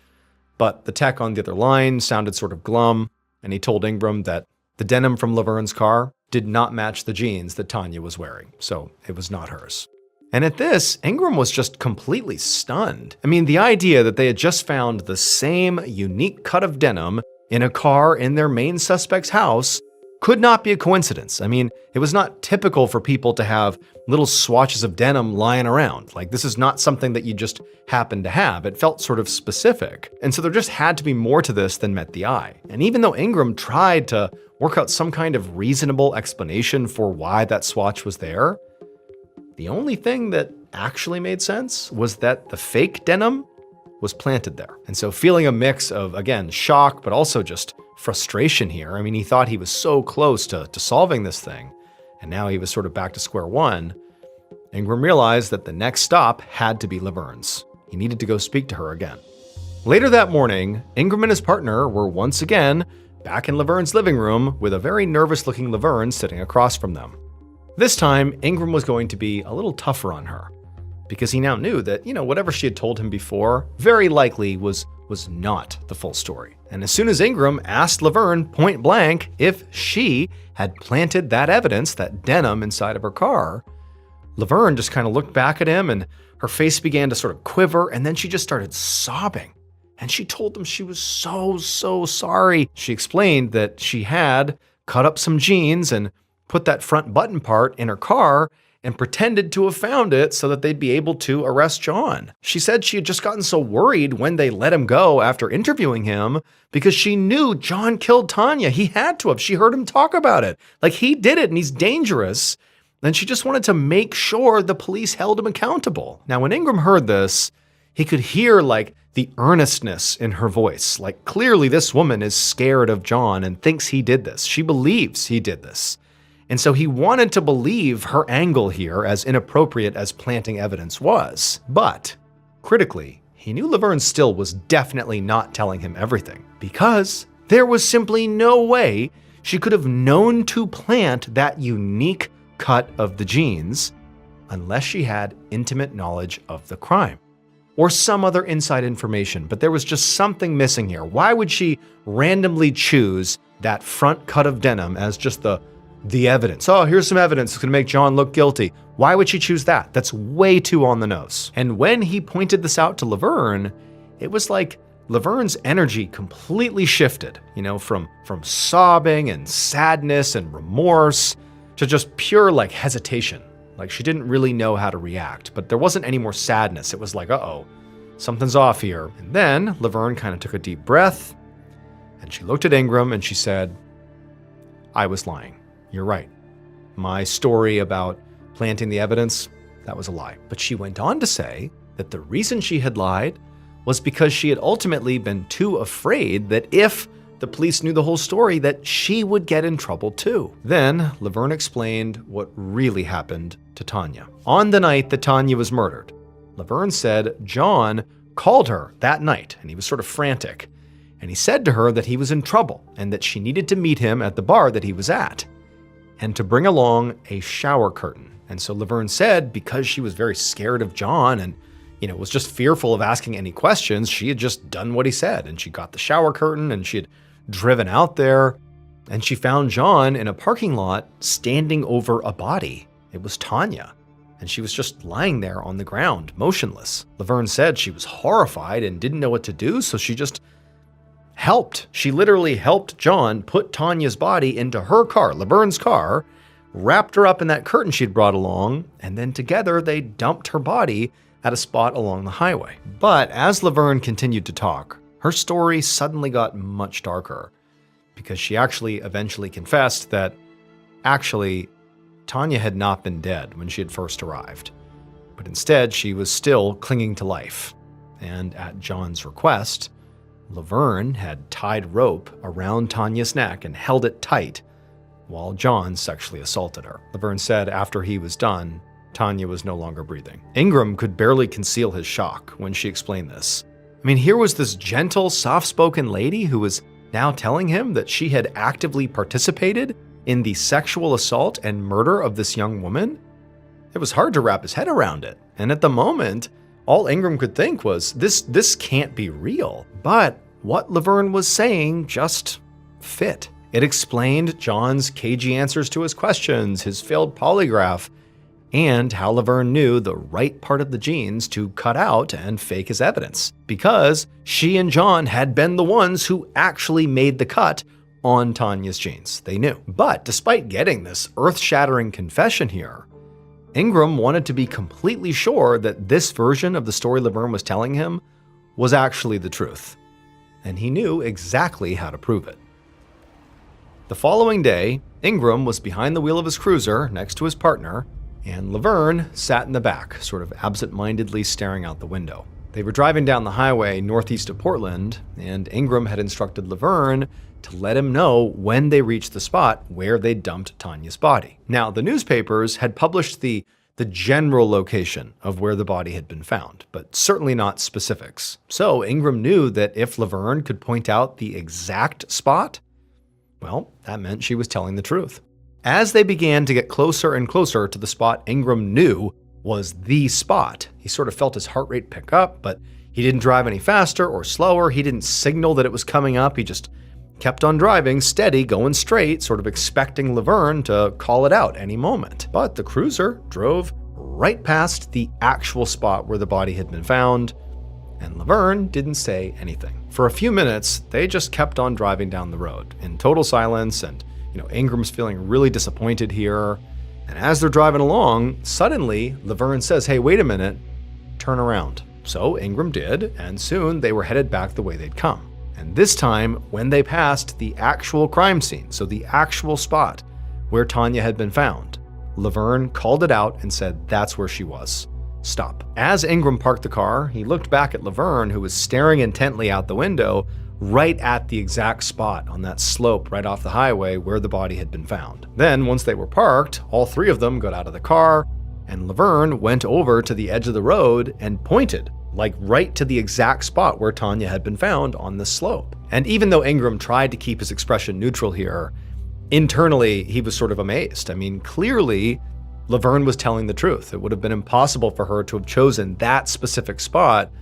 A: but the tech on the other line sounded sort of glum, and he told Ingram that the denim from Laverne's car did not match the jeans that Tanya was wearing, so it was not hers. And at this, Ingram was just completely stunned. I mean, the idea that they had just found the same unique cut of denim in a car in their main suspect's house could not be a coincidence. I mean, it was not typical for people to have little swatches of denim lying around. Like, this is not something that you just happen to have. It felt sort of specific. And so there just had to be more to this than met the eye. And even though Ingram tried to work out some kind of reasonable explanation for why that swatch was there, the only thing that actually made sense was that the fake denim was planted there. And so feeling a mix of, again, shock, but also just frustration here. I mean, he thought he was so close to solving this thing, and now he was sort of back to square one. Ingram realized that the next stop had to be Laverne's. He needed to go speak to her again. Later that morning, Ingram and his partner were once again back in Laverne's living room with a very nervous-looking Laverne sitting across from them. This time, Ingram was going to be a little tougher on her, because he now knew that, whatever she had told him before very likely was not the full story. And as soon as Ingram asked Laverne point blank if she had planted that evidence, that denim inside of her car, Laverne just kind of looked back at him and her face began to sort of quiver, and then she just started sobbing. And she told them she was so sorry. She explained that she had cut up some jeans and put that front button part in her car and pretended to have found it so that they'd be able to arrest John. She said she had just gotten so worried when they let him go after interviewing him because she knew John killed Tanya. He had to have. She heard him talk about it. Like, he did it and he's dangerous. And she just wanted to make sure the police held him accountable. Now, when Ingram heard this, he could hear like the earnestness in her voice. Like, clearly this woman is scared of John and thinks he did this. She believes he did this. And so he wanted to believe her angle here, as inappropriate as planting evidence was. But, critically, he knew Laverne still was definitely not telling him everything, because there was simply no way she could have known to plant that unique cut of the jeans unless she had intimate knowledge of the crime or some other inside information. But there was just something missing here. Why would she randomly choose that front cut of denim as just the evidence? Oh, here's some evidence that's gonna make John look guilty. Why would she choose that? That's way too on the nose. And when he pointed this out to Laverne, it was like Laverne's energy completely shifted, from sobbing and sadness and remorse to just pure like hesitation. Like, she didn't really know how to react, but there wasn't any more sadness. It was like, uh-oh, something's off here. And then Laverne kind of took a deep breath and she looked at Ingram and she said, I was lying. You're right. My story about planting the evidence, that was a lie. But she went on to say that the reason she had lied was because she had ultimately been too afraid that if the police knew the whole story, that she would get in trouble too. Then Laverne explained what really happened to Tanya. On the night that Tanya was murdered, Laverne said John
B: called her that night, and he was sort of frantic. And he said to her that he was in trouble and that she needed to meet him at the bar that he was at and to bring along a shower curtain. And so Laverne said because she was very scared of John and, was just fearful of asking any questions, she had just done what he said. And she got the shower curtain and she had driven out there and she found John in a parking lot standing over a body. It was Tanya. And she was just lying there on the ground, motionless. Laverne said she was horrified and didn't know what to do, so she just helped. She literally helped John put Tanya's body into her car, Laverne's car, wrapped her up in that curtain she'd brought along, and then together they dumped her body at a spot along the highway. But as Laverne continued to talk, her story suddenly got much darker because she actually eventually confessed that actually Tanya had not been dead when she had first arrived, but instead she was still clinging to life. And at John's request, Laverne had tied rope around Tanya's neck and held it tight while John sexually assaulted her. Laverne said after he was done, Tanya was no longer breathing. Ingram could barely conceal his shock when she explained this. I mean, here was this gentle, soft-spoken lady who was now telling him that she had actively participated in the sexual assault and murder of this young woman. It was hard to wrap his head around it. And at the moment, all Ingram could think was, this can't be real. But what Laverne was saying just fit. It explained John's cagey answers to his questions, his failed polygraph, and how Laverne knew the right part of the genes to cut out and fake his evidence, because she and John had been the ones who actually made the cut on Tanya's genes. They knew. But despite getting this earth-shattering confession here, Ingram wanted to be completely sure that this version of the story Laverne was telling him was actually the truth, and he knew exactly how to prove it. The following day, Ingram was behind the wheel of his cruiser next to his partner, and Laverne sat in the back, sort of absent-mindedly staring out the window. They were driving down the highway northeast of Portland, and Ingram had instructed Laverne to let him know when they reached the spot where they dumped Tanya's body. Now, the newspapers had published the general location of where the body had been found, but certainly not specifics. So Ingram knew that if Laverne could point out the exact spot, well, that meant she was telling the truth. As they began to get closer and closer to the spot Ingram knew was the spot, he sort of felt his heart rate pick up, but he didn't drive any faster or slower. He didn't signal that it was coming up. He just kept on driving, steady, going straight, sort of expecting Laverne to call it out any moment. But the cruiser drove right past the actual spot where the body had been found, and Laverne didn't say anything. For a few minutes, they just kept on driving down the road in total silence, and Ingram's feeling really disappointed here. And as they're driving along, suddenly Laverne says, "Hey, wait a minute, turn around." So Ingram did, and soon they were headed back the way they'd come. And this time, when they passed the actual crime scene, so the actual spot where Tanya had been found, Laverne called it out and said that's where she was. Stop. As Ingram parked the car, he looked back at Laverne, who was staring intently out the window, right at the exact spot on that slope right off the highway where the body had been found. Then, once they were parked, all three of them got out of the car, and Laverne went over to the edge of the road and pointed, like right to the exact spot where Tanya had been found on the slope. And even though Ingram tried to keep his expression neutral here, internally he was sort of amazed. I mean, clearly Laverne was telling the truth. It would have been impossible for her to have chosen that specific spot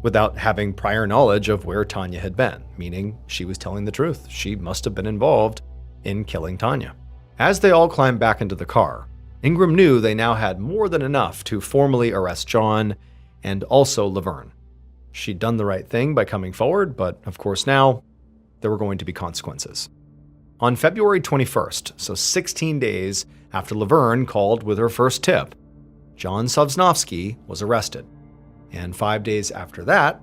B: without having prior knowledge of where Tanya had been, meaning she was telling the truth. She must have been involved in killing Tanya. As they all climbed back into the car, Ingram knew they now had more than enough to formally arrest John and also Laverne. She'd done the right thing by coming forward, but of course now there were going to be consequences. On February 21st, so 16 days after Laverne called with her first tip, John Sosnovsky was arrested. And 5 days after that,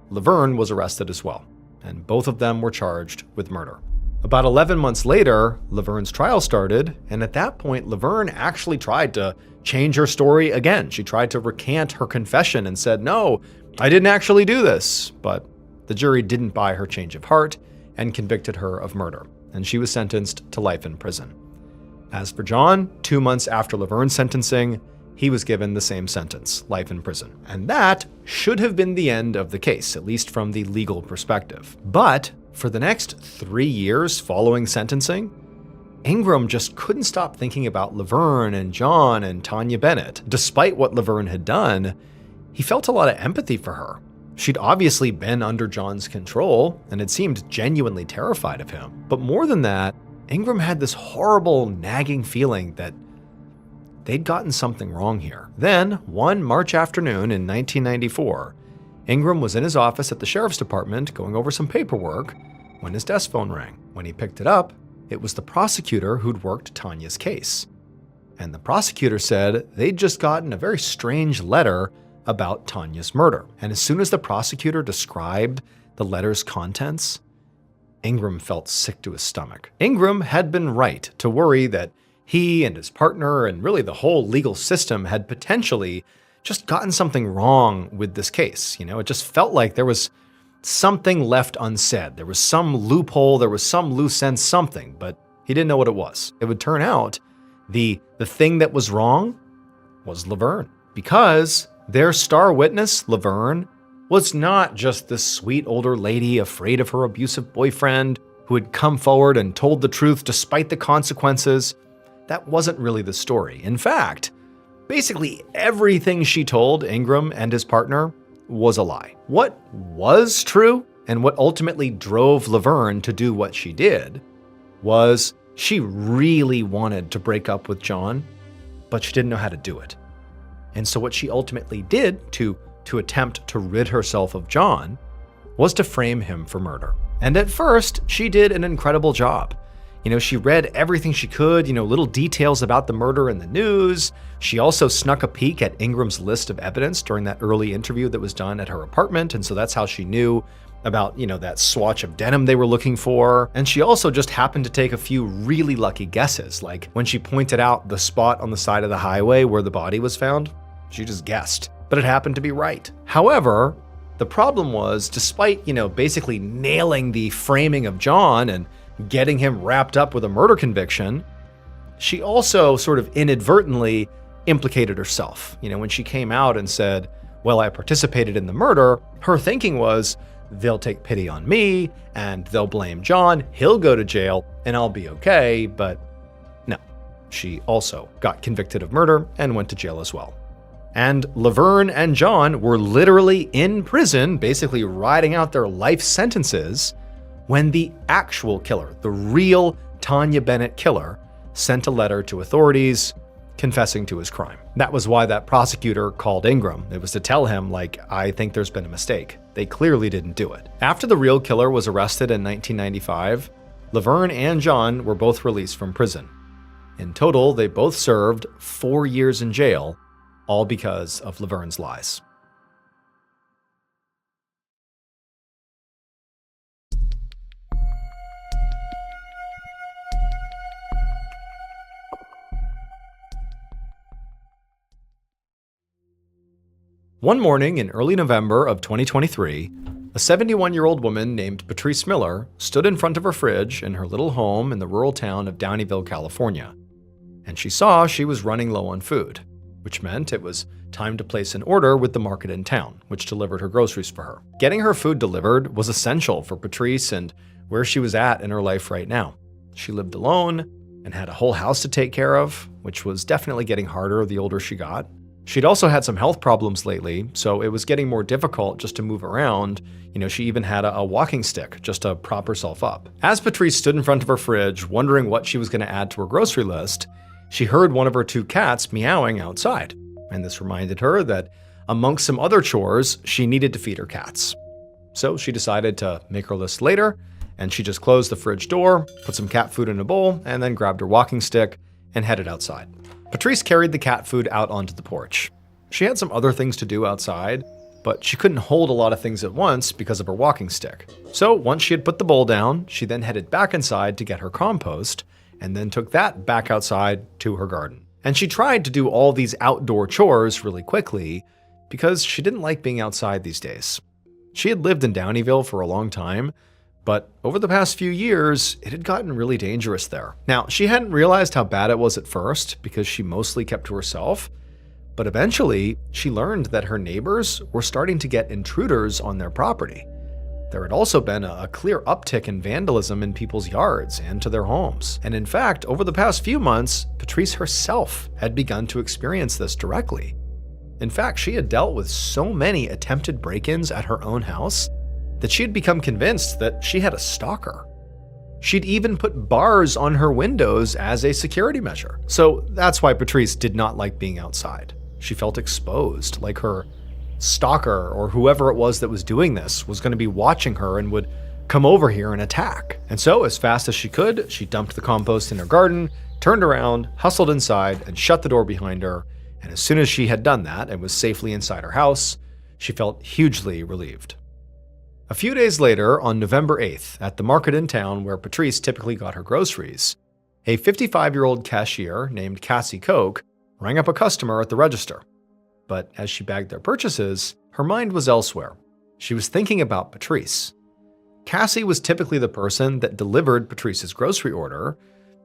B: Laverne was arrested as well, and both of them were charged with murder. About 11 months later, Laverne's trial started, and at that point, Laverne actually tried to change her story again. She tried to recant her confession and said, "No, I didn't actually do this." But the jury didn't buy her change of heart and convicted her of murder, and she was sentenced to life in prison. As for John, 2 months after Laverne's sentencing,
A: he was given the same sentence, life in prison. And that should have been the end of the case, at least from the legal perspective. But for the next 3 years following sentencing, Ingram just couldn't stop thinking about Laverne and John and Tanya Bennett. Despite what Laverne had done, he felt a lot of empathy for her. She'd obviously been under John's control and had seemed genuinely terrified of him. But more than that, Ingram had this horrible, nagging feeling that they'd gotten something wrong here. Then, one March afternoon in 1994, Ingram was in his office at the sheriff's department going over some paperwork when his desk phone rang. When he picked it up, it was the prosecutor who'd worked Tanya's case. And the prosecutor said they'd just gotten a very strange letter about Tanya's murder. And as soon as the prosecutor described the letter's contents, Ingram felt sick to his stomach. Ingram had been right to worry that he and his partner and really the whole legal system had potentially just gotten something wrong with this case. It just felt like there was something left unsaid. There was some loophole, there was some loose end something, but he didn't know what it was. It would turn out the thing that was wrong was Laverne, because their star witness, Laverne, was not just this sweet older lady afraid of her abusive boyfriend who had come forward and told the truth despite the consequences. That wasn't really the story. In fact, basically everything she told Ingram and his partner was a lie. What was true, and what ultimately drove Laverne to do what she did, was she really wanted to break up with John, but she didn't know how to do it. And so what she ultimately did to attempt to rid herself of John was to frame him for murder. And at first, she did an incredible job. She read everything she could, little details about the murder in the news. She also snuck a peek at Ingram's list of evidence during that early interview that was done at her apartment. And so that's how she knew about, that swatch of denim they were looking for. And she also just happened to take a few really lucky guesses. Like when she pointed out the spot on the side of the highway where the body was found, she just guessed, but it happened to be right. However, the problem was, despite, basically nailing the framing of John and getting him wrapped up with a murder conviction, she also sort of inadvertently implicated herself. When she came out and said, well, I participated in the murder, her thinking was, they'll take pity on me and they'll blame John, he'll go to jail and I'll be okay. But no, she also got convicted of murder and went to jail as well. And Laverne and John were literally in prison, basically riding out their life sentences, when the actual killer, the real Tanya Bennett killer, sent a letter to authorities confessing to his crime. That was why that prosecutor called Ingram. It was to tell him, I think there's been a mistake. They clearly didn't do it. After the real killer was arrested in 1995, Laverne and John were both released from prison. In total, they both served 4 years in jail, all because of Laverne's lies. One morning in early November of 2023, a 71-year-old woman named Patrice Miller stood in front of her fridge in her little home in the rural town of Downeyville, California, and she saw she was running low on food, which meant it was time to place an order with the market in town, which delivered her groceries for her. Getting her food delivered was essential for Patrice and where she was at in her life right now. She lived alone and had a whole house to take care of, which was definitely getting harder the older she got. She'd also had some health problems lately, so it was getting more difficult just to move around. She even had a walking stick just to prop herself up. As Patrice stood in front of her fridge, wondering what she was going to add to her grocery list, she heard one of her 2 cats meowing outside. And this reminded her that amongst some other chores, she needed to feed her cats. So she decided to make her list later, and she just closed the fridge door, put some cat food in a bowl, and then grabbed her walking stick and headed outside. Patrice carried the cat food out onto the porch. She had some other things to do outside, but she couldn't hold a lot of things at once because of her walking stick. So once she had put the bowl down, she then headed back inside to get her compost, and then took that back outside to her garden. And she tried to do all these outdoor chores really quickly because she didn't like being outside these days. She had lived in Downeyville for a long time, but over the past few years, it had gotten really dangerous there. Now, she hadn't realized how bad it was at first because she mostly kept to herself,
B: But eventually, she learned that her neighbors were starting to get intruders on their property. There had also been a clear uptick in vandalism in people's yards and to their homes. And in fact, over the past few months, Patrice herself had begun to experience this directly. In fact, she had dealt with so many attempted break-ins at her own house that she had become convinced that she had a stalker. She'd even put bars on her windows as a security measure. So that's why Patrice did not like being outside. She felt exposed, like her stalker or whoever it was that was doing this was going to be watching her and would come over here and attack. And so as fast as she could, she dumped the compost in her garden, turned around, hustled inside, and shut the door behind her. And as soon as she had done that and was safely inside her house, she felt hugely relieved. A few days later, on November 8th, at the market in town where Patrice typically got her groceries, a 55-year-old cashier named Cassie Koch rang up a customer at the register. But as she bagged their purchases, her mind was elsewhere. She was thinking about Patrice. Cassie was typically the person that delivered Patrice's grocery order,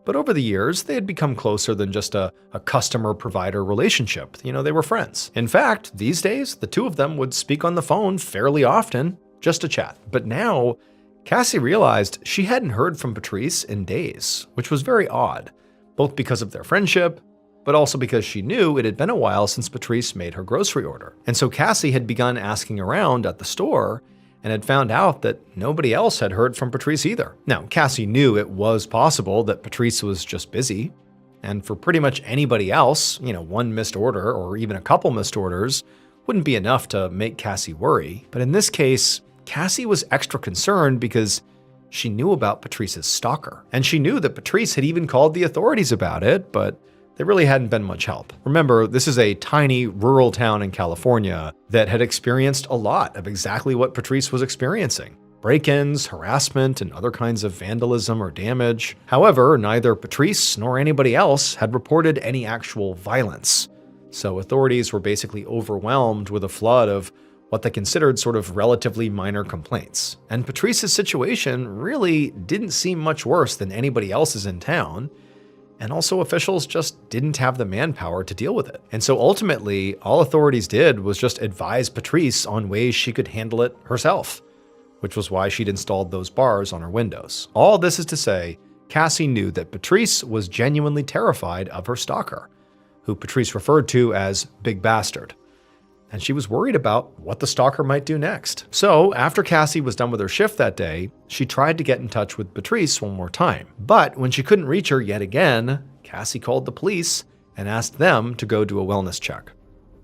B: but over the years, they had become closer than just a customer-provider relationship. They were friends. In fact, these days, the two of them would speak on the phone fairly often, just to chat. But now, Cassie realized she hadn't heard from Patrice in days, which was very odd, both because of their friendship, but also because she knew it had been a while since Patrice made her grocery order. And so Cassie had begun asking around at the store and had found out that nobody else had heard from Patrice either. Now, Cassie knew it was possible that Patrice was just busy, and for pretty much anybody else, one missed order or even a couple missed orders wouldn't be enough to make Cassie worry. But in this case, Cassie was extra concerned because she knew about Patrice's stalker. And she knew that Patrice had even called the authorities about it, but they really hadn't been much help. Remember, this is a tiny rural town in California that had experienced a lot of exactly what Patrice was experiencing: break-ins, harassment, and other kinds of vandalism or damage. However, neither Patrice nor anybody else had reported any actual violence. So authorities were basically overwhelmed with a flood of what they considered sort of relatively minor complaints. And Patrice's situation really didn't seem much worse than anybody else's in town. And also officials just didn't have the manpower to deal with it. And so ultimately, all authorities did was just advise Patrice on ways she could handle it herself, which was why she'd installed those bars on her windows. All this is to say, Cassie knew that Patrice was genuinely terrified of her stalker, who Patrice referred to as Big Bastard. And she was worried about what the stalker might do next. So after Cassie was done with her shift that day, she tried to get in touch with Patrice one more time. But when she couldn't reach her yet again, Cassie called the police and asked them to go do a wellness check.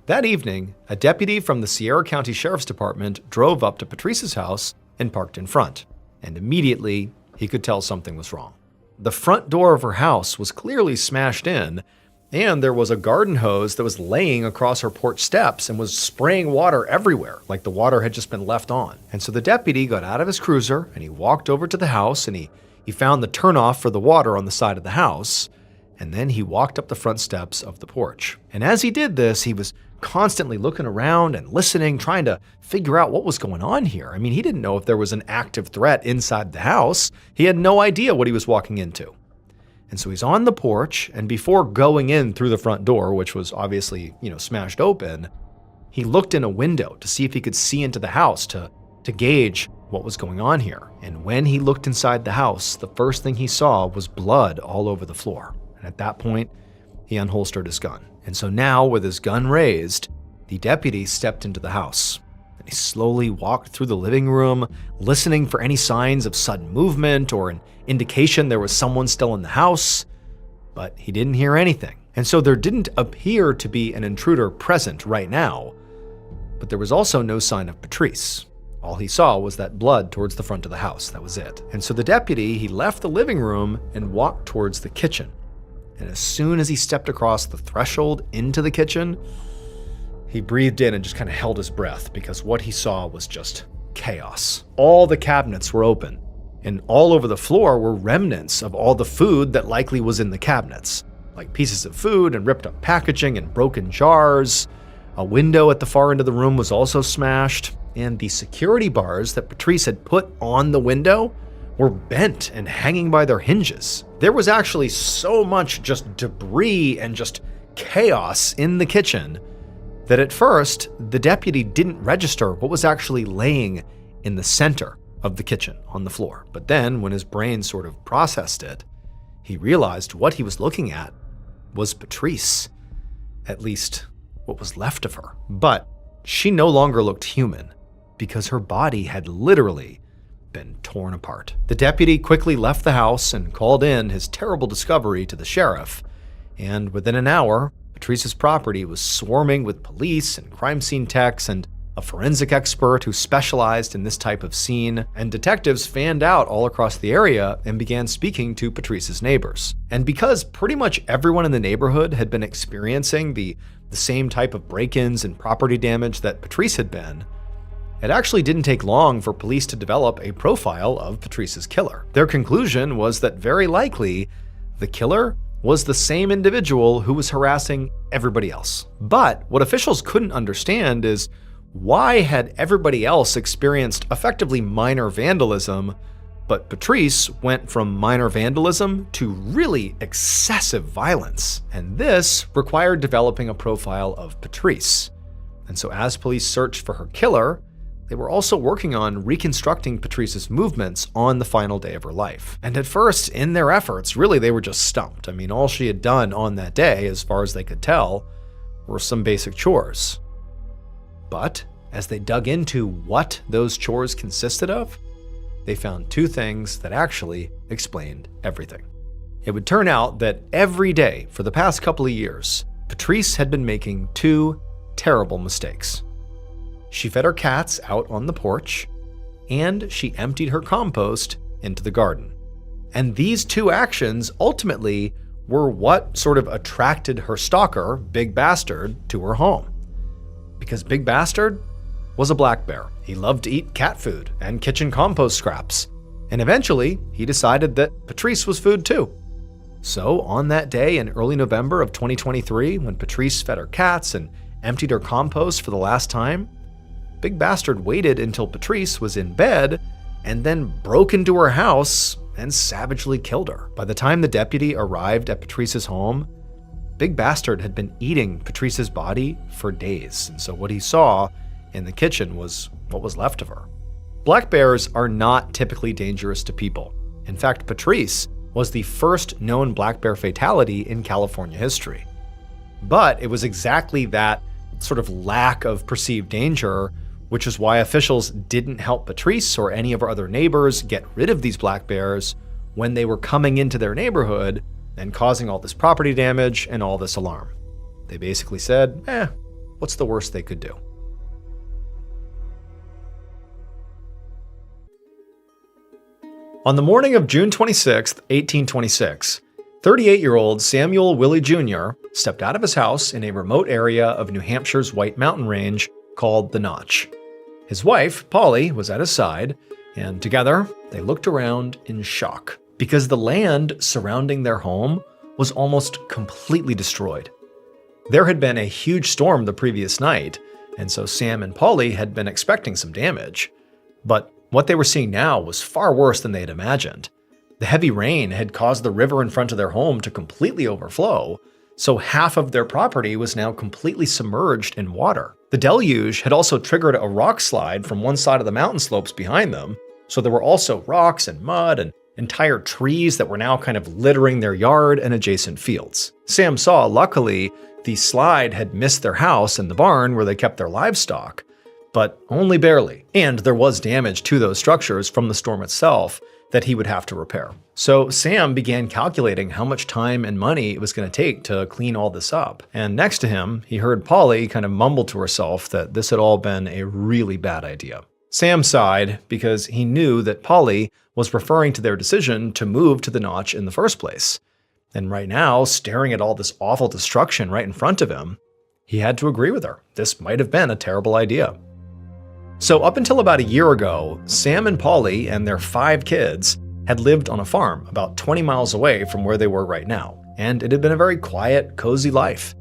B: That evening, a deputy from the Sierra County Sheriff's Department drove up to Patrice's house and parked in front. And immediately, he could tell something was wrong. The front door of her house was clearly smashed in, and there was a garden hose that was laying across her porch steps and was spraying water everywhere, like the water had just been left on. And so the deputy got out of his cruiser and he walked over to the house and he found the turnoff for the water on the side of the house. And then he walked up the front steps of the porch. And as he did this, he was constantly looking around and listening, trying to figure out what was going on here. I mean, he didn't know if there was an active threat inside the house. He had no idea what he was walking into. And so he's on the porch, and before going in through the front door, which was obviously, smashed open, he looked in a window to see if he could see into the house to gauge what was going on here. And when he looked inside the house, the first thing he saw was blood all over the floor. And at that point, he unholstered his gun. And so now, with his gun raised, the deputy stepped into the house. And he slowly walked through the living room, listening for any signs of sudden movement or an indication there was someone still in the house, but he didn't hear anything. And so there didn't appear to be an intruder present right now, but there was also no sign of Patrice. All he saw was that blood towards the front of the house. That was it. And so the deputy, he left the living room and walked towards the kitchen. And as soon as he stepped across the threshold into the kitchen, he breathed in and just kind of held his breath because what he saw was just chaos. All the cabinets were open, and all over the floor were remnants of all the food that likely was in the cabinets, like pieces of food and ripped up packaging and broken jars. A window at the far end of the room was also smashed, and the security bars that Patrice had put on the window were bent and hanging by their hinges. There was actually so much just debris and just chaos in the kitchen that at first, the deputy didn't register what was actually laying in the center of the kitchen on the floor. But then, when his brain sort of processed it, he realized what he was looking at was Patrice. At least, what was left of her. But she no longer looked human, because her body had literally been torn apart. The deputy quickly left the house and called in his terrible discovery to the sheriff, and within an hour, Patrice's property was swarming with police and crime scene techs and a forensic expert who specialized in this type of scene, and detectives fanned out all across the area and began speaking to Patrice's neighbors. And because pretty much everyone in the neighborhood had been experiencing the same type of break-ins and property damage that Patrice had been, it actually didn't take long for police to develop a profile of Patrice's killer. Their conclusion was that very likely the killer was the same individual who was harassing everybody else. But what officials couldn't understand is why had everybody else experienced effectively minor vandalism, but Patrice went from minor vandalism to really excessive violence. And this required developing a profile of Patrice. And so as police searched for her killer, they were also working on reconstructing Patrice's movements on the final day of her life. And at first, in their efforts, really they were just stumped. I mean, all she had done on that day, as far as they could tell, were some basic chores. But as they dug into what those chores consisted of, they found two things that actually explained everything. It would turn out that every day for the past couple of years, Patrice had been making two terrible mistakes. She fed her cats out on the porch, and she emptied her compost into the garden. And these two actions ultimately were what sort of attracted her stalker, Big Bastard, to her home. Because Big Bastard was a black bear. He loved to eat cat food and kitchen compost scraps. And eventually, he decided that Patrice was food too. So on that day in early November of 2023, when Patrice fed her cats and emptied her compost for the last time, Big Bastard waited until Patrice was in bed and then broke into her house and savagely killed her. By the time the deputy arrived at Patrice's home, Big Bastard had been eating Patrice's body for days. And so what he saw in the kitchen was what was left of her. Black bears are not typically dangerous to people. In fact, Patrice was the first known black bear fatality in California history. But it was exactly that sort of lack of perceived danger, which is why officials didn't help Patrice or any of her other neighbors get rid of these black bears when they were coming into their neighborhood and causing all this property damage and all this alarm. They basically said, what's the worst they could do? On the morning of June 26, 1826, 38-year-old Samuel Willie Jr. stepped out of his house in a remote area of New Hampshire's White Mountain Range called the Notch. His wife, Polly, was at his side, and together they looked around in shock because the land surrounding their home was almost completely destroyed. There had been a huge storm the previous night, and so Sam and Polly had been expecting some damage. But what they were seeing now was far worse than they had imagined. The heavy rain had caused the river in front of their home to completely overflow, so half of their property was now completely submerged in water. The deluge had also triggered a rock slide from one side of the mountain slopes behind them, so there were also rocks and mud and entire trees that were now kind of littering their yard and adjacent fields. Sam saw, luckily, the slide had missed their house and the barn where they kept their livestock, but only barely. And there was damage to those structures from the storm itself that he would have to repair. So Sam began calculating how much time and money it was going to take to clean all this up. And next to him, he heard Polly kind of mumble to herself that this had all been a really bad idea. Sam sighed because he knew that Polly was referring to their decision to move to the Notch in the first place. And right now, staring at all this awful destruction right in front of him, he had to agree with her. This might have been a terrible idea. So up until about a year ago, Sam and Polly and their 5 kids had lived on a farm about 20 miles away from where they were right now, and it had been a very quiet, cozy life.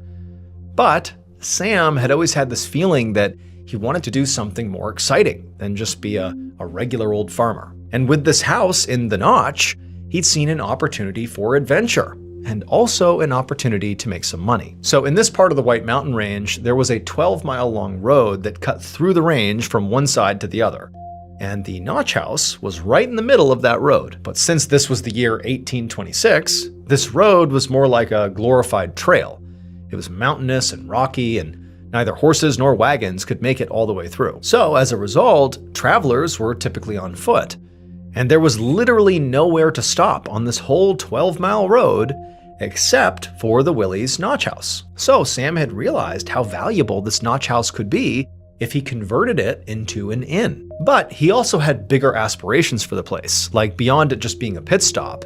B: But Sam had always had this feeling that he wanted to do something more exciting than just be a regular old farmer. And with this house in the Notch, he'd seen an opportunity for adventure.
A: and also an opportunity to make some money. So in this part of the White Mountain Range, there was a 12-mile long road that cut through the range from one side to the other. And the Notch house was right in the middle of that road. But since this was the year 1826, this road was more like a glorified trail. It was mountainous and rocky, and neither horses nor wagons could make it all the way through. So as a result, travelers were typically on foot. And there was literally nowhere to stop on this whole 12-mile road except for the Willie's Notch house. So Sam had realized how valuable this Notch house could be if he converted it into an inn. But he also had bigger aspirations for the place, like beyond it just being a pit stop.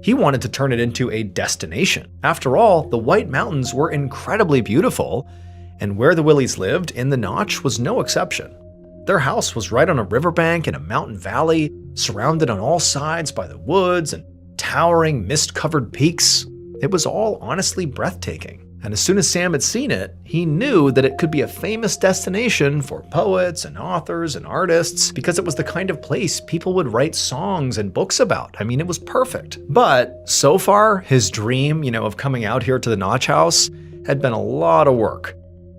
A: He wanted to turn it into a destination. After all, the White Mountains were incredibly beautiful, and where the Willies lived in the Notch was no exception. Their house was right on a riverbank in a mountain valley, surrounded on all sides by the woods and towering mist-covered peaks. It was all honestly breathtaking. And as soon as Sam had seen it, he knew that it could be a famous destination for poets and authors and artists because it was the kind of place people would write songs and books about. I mean, it was perfect. But so far, his dream, of coming out here to the Notch house had been a lot of work.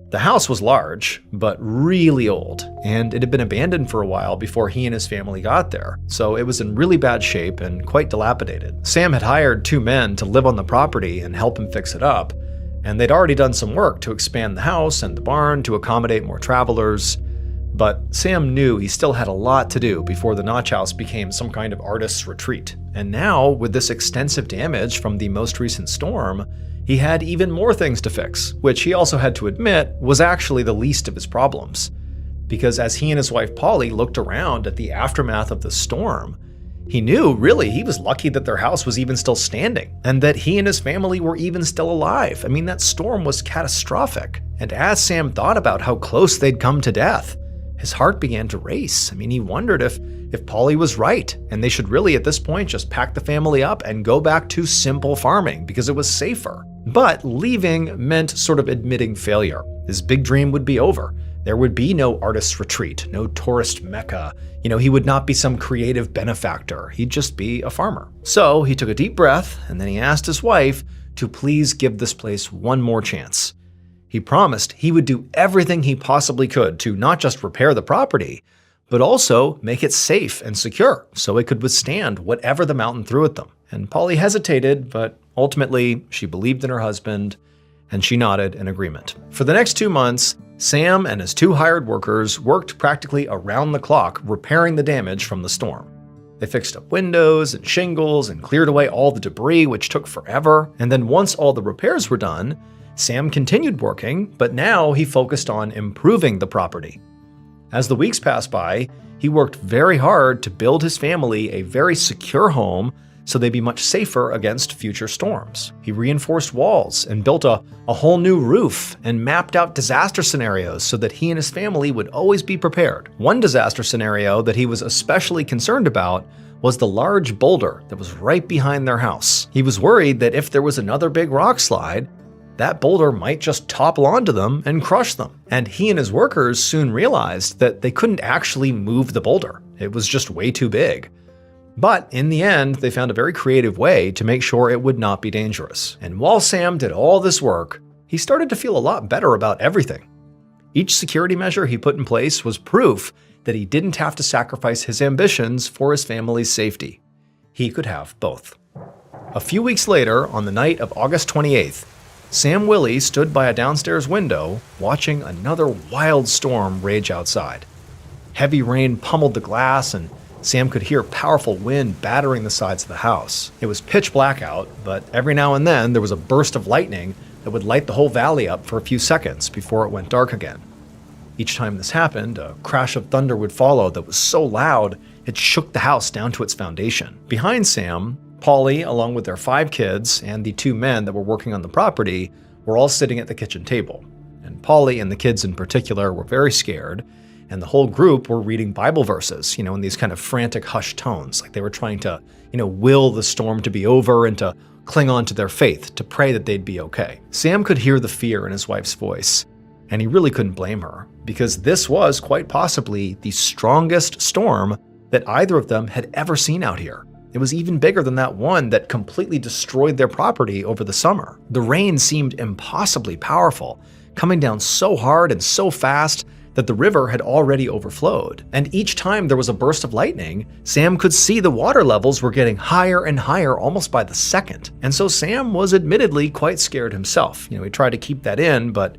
A: The house was large, but really old, and it had been abandoned for a while before he and his family got there, so it was in really bad shape and quite dilapidated. Sam had hired 2 men to live on the property and help him fix it up, and they'd already done some work to expand the house and the barn to accommodate more travelers. But Sam knew he still had a lot to do before the Notch house became some kind of artist's retreat. And now, with this extensive damage from the most recent storm, he had even more things to fix, which he also had to admit was actually the least of his problems. Because as he and his wife Polly looked around at the aftermath of the storm, he knew really he was lucky that their house was even still standing, and that he and his family were even still alive. I mean, that storm was catastrophic. And as Sam thought about how close they'd come to death, his heart began to race. I mean, he wondered if Polly was right, and they should really at this point just pack the family up and go back to simple farming because it was safer. But leaving meant sort of admitting failure. His big dream would be over. There would be no artist's retreat, no tourist mecca. He would not be some creative benefactor. He'd just be a farmer. So he took a deep breath, and then he asked his wife to please give this place one more chance. He promised he would do everything he possibly could to not just repair the property, but also make it safe and secure so it could withstand whatever the mountain threw at them. And Polly hesitated, but ultimately she believed in her husband, and she nodded in agreement. For the next 2 months, Sam and his 2 hired workers worked practically around the clock repairing the damage from the storm. They fixed up windows and shingles and cleared away all the debris, which took forever. And then once all the repairs were done, Sam continued working, but now he focused on improving the property. As the weeks passed by, he worked very hard to build his family a very secure home so they'd be much safer against future storms. He reinforced walls and built a whole new roof and mapped out disaster scenarios so that he and his family would always be prepared. One disaster scenario that he was especially concerned about was the large boulder that was right behind their house. He was worried that if there was another big rock slide, that boulder might just topple onto them and crush them. And he and his workers soon realized that they couldn't actually move the boulder. It was just way too big. But in the end, they found a very creative way to make sure it would not be dangerous. And while Sam did all this work, he started to feel a lot better about everything. Each security measure he put in place was proof that he didn't have to sacrifice his ambitions for his family's safety. He could have both. A few weeks later, on the night of August 28th, Sam Willie stood by a downstairs window watching another wild storm rage outside. Heavy rain pummeled the glass, and Sam could hear powerful wind battering the sides of the house. It was pitch black out, but every now and then there was a burst of lightning that would light the whole valley up for a few seconds before it went dark again. Each time this happened, a crash of thunder would follow that was so loud it shook the house down to its foundation. Behind Sam, Polly, along with their 5 kids and the 2 men that were working on the property, were all sitting at the kitchen table. And Polly and the kids in particular were very scared, and the whole group were reading Bible verses, in these kind of frantic hushed tones, like they were trying to, will the storm to be over and to cling on to their faith, to pray that they'd be okay. Sam could hear the fear in his wife's voice, and he really couldn't blame her, because this was quite possibly the strongest storm that either of them had ever seen out here. It
B: It was even bigger than that one that completely destroyed their property over the summer. The rain seemed impossibly powerful, coming down so hard and so fast that the river had already overflowed. And each time there was a burst of lightning, Sam could see the water levels were getting higher and higher almost by the second. And so Sam was admittedly quite scared himself. He tried to keep that in, but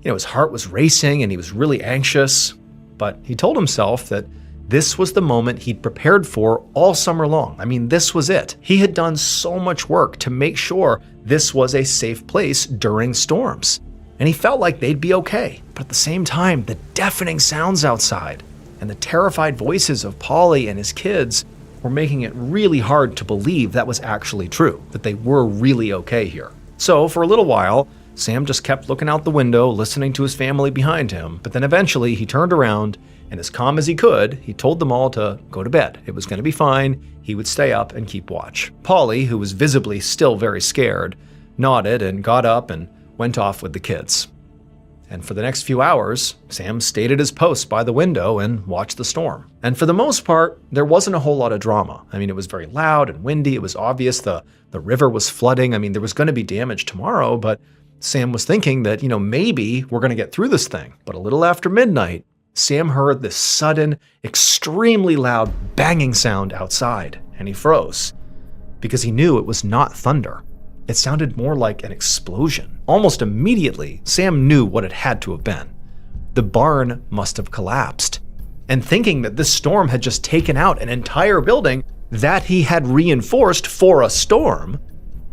B: his heart was racing and he was really anxious. But he told himself that this was the moment he'd prepared for all summer long. I mean, this was it. He had done so much work to make sure this was a safe place during storms. And he felt like they'd be okay. But at the same time, the deafening sounds outside and the terrified voices of Polly and his kids were making it really hard to believe that was actually true, that they were really okay here. So for a little while, Sam just kept looking out the window, listening to his family behind him, but then eventually he turned around and as calm as he could, he told them all to go to bed. It was going to be fine. He would stay up and keep watch. Polly, who was visibly still very scared, nodded and got up and went off with the kids. And for the next few hours, Sam stayed at his post by the window and watched the storm. And for the most part, there wasn't a whole lot of drama. I mean, it was very loud and windy. It was obvious the river was flooding. I mean, there was going to be damage tomorrow, but Sam was thinking that, maybe we're going to get through this thing. But a little after midnight, Sam heard this sudden, extremely loud banging sound outside, and he froze because he knew it was not thunder. It sounded more like an explosion. Almost immediately, Sam knew what it had to have been. The barn must have collapsed. And thinking that this storm had just taken out an entire building that he had reinforced for a storm,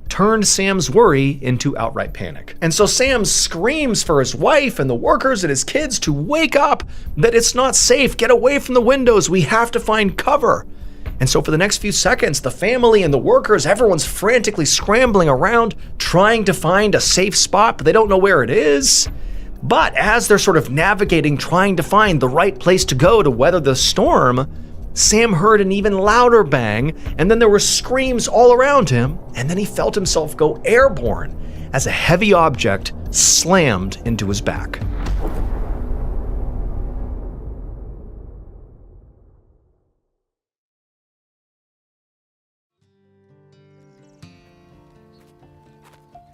B: turned Sam's worry into outright panic. And so Sam screams for his wife and the workers and his kids to wake up, that it's not safe, get away from the windows, we have to find cover. And so for the next few seconds, the family and the workers, everyone's frantically scrambling around, trying to find a safe spot, but they don't know where it is. But as they're sort of navigating, trying to find the right place to go to weather the storm, Sam heard an even louder bang, and then there were screams all around him, and then he felt himself go airborne as a heavy object slammed into his back.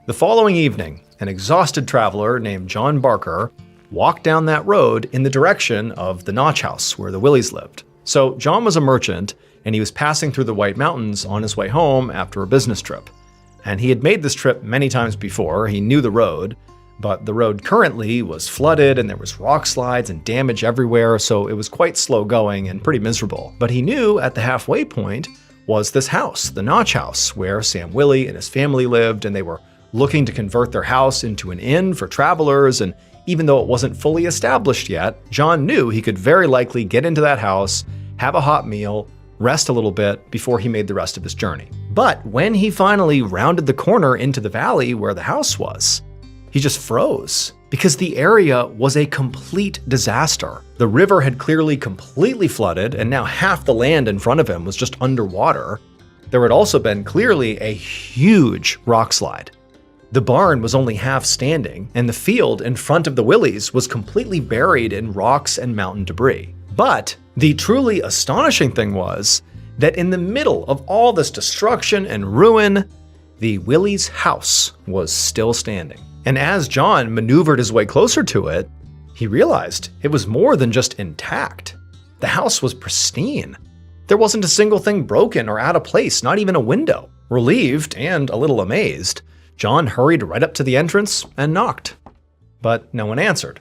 B: The following evening, an exhausted traveler named John Barker walked down that road in the direction of the Notch house where the Willies lived. So John was a merchant, and he was passing through the White Mountains on his way home after a business trip. And he had made this trip many times before. He knew the road, but the road currently was flooded and there was rock slides and damage everywhere, so it was quite slow going and pretty miserable. But he knew at the halfway point was this house, the Notch house, where Sam Willie and his family lived, and they were looking to convert their house into an inn for travelers, and even though it wasn't fully established yet, John knew he could very likely get into that house, have a hot meal, rest a little bit before he made the rest of his journey. But when he finally rounded the corner into the valley where the house was, he just froze because the area was a complete disaster. The river had clearly completely flooded, and now half the land in front of him was just underwater. There had also been clearly a huge rock slide. The barn was only half standing, and the field in front of the Willies was completely buried in rocks and mountain debris. But the truly astonishing thing was that in the middle of all this destruction and ruin, the Willies' house was still standing. And as John maneuvered his way closer to it, he realized it was more than just intact. The house was pristine. There wasn't a single thing broken or out of place, not even a window. Relieved and a little amazed, John hurried right up to the entrance and knocked. But no one answered.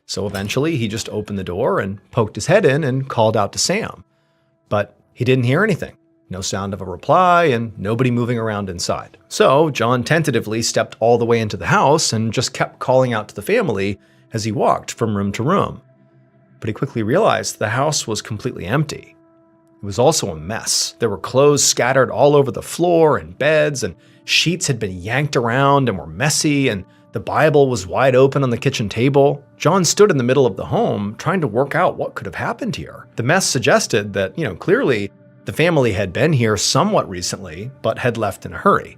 B: So eventually he just opened the door and poked his head in and called out to Sam. But he didn't hear anything. No sound of a reply and nobody moving around inside. So John tentatively stepped all the way into the house and just kept calling out to the family as he walked from room to room. But he quickly realized the house was completely empty. It was also a mess. There were clothes scattered all over the floor and beds, and sheets had been yanked around and were messy, and the Bible was wide open on the kitchen table. John stood in the middle of the home trying to work out what could have happened here. The mess suggested that, clearly the family had been here somewhat recently, but had left in a hurry.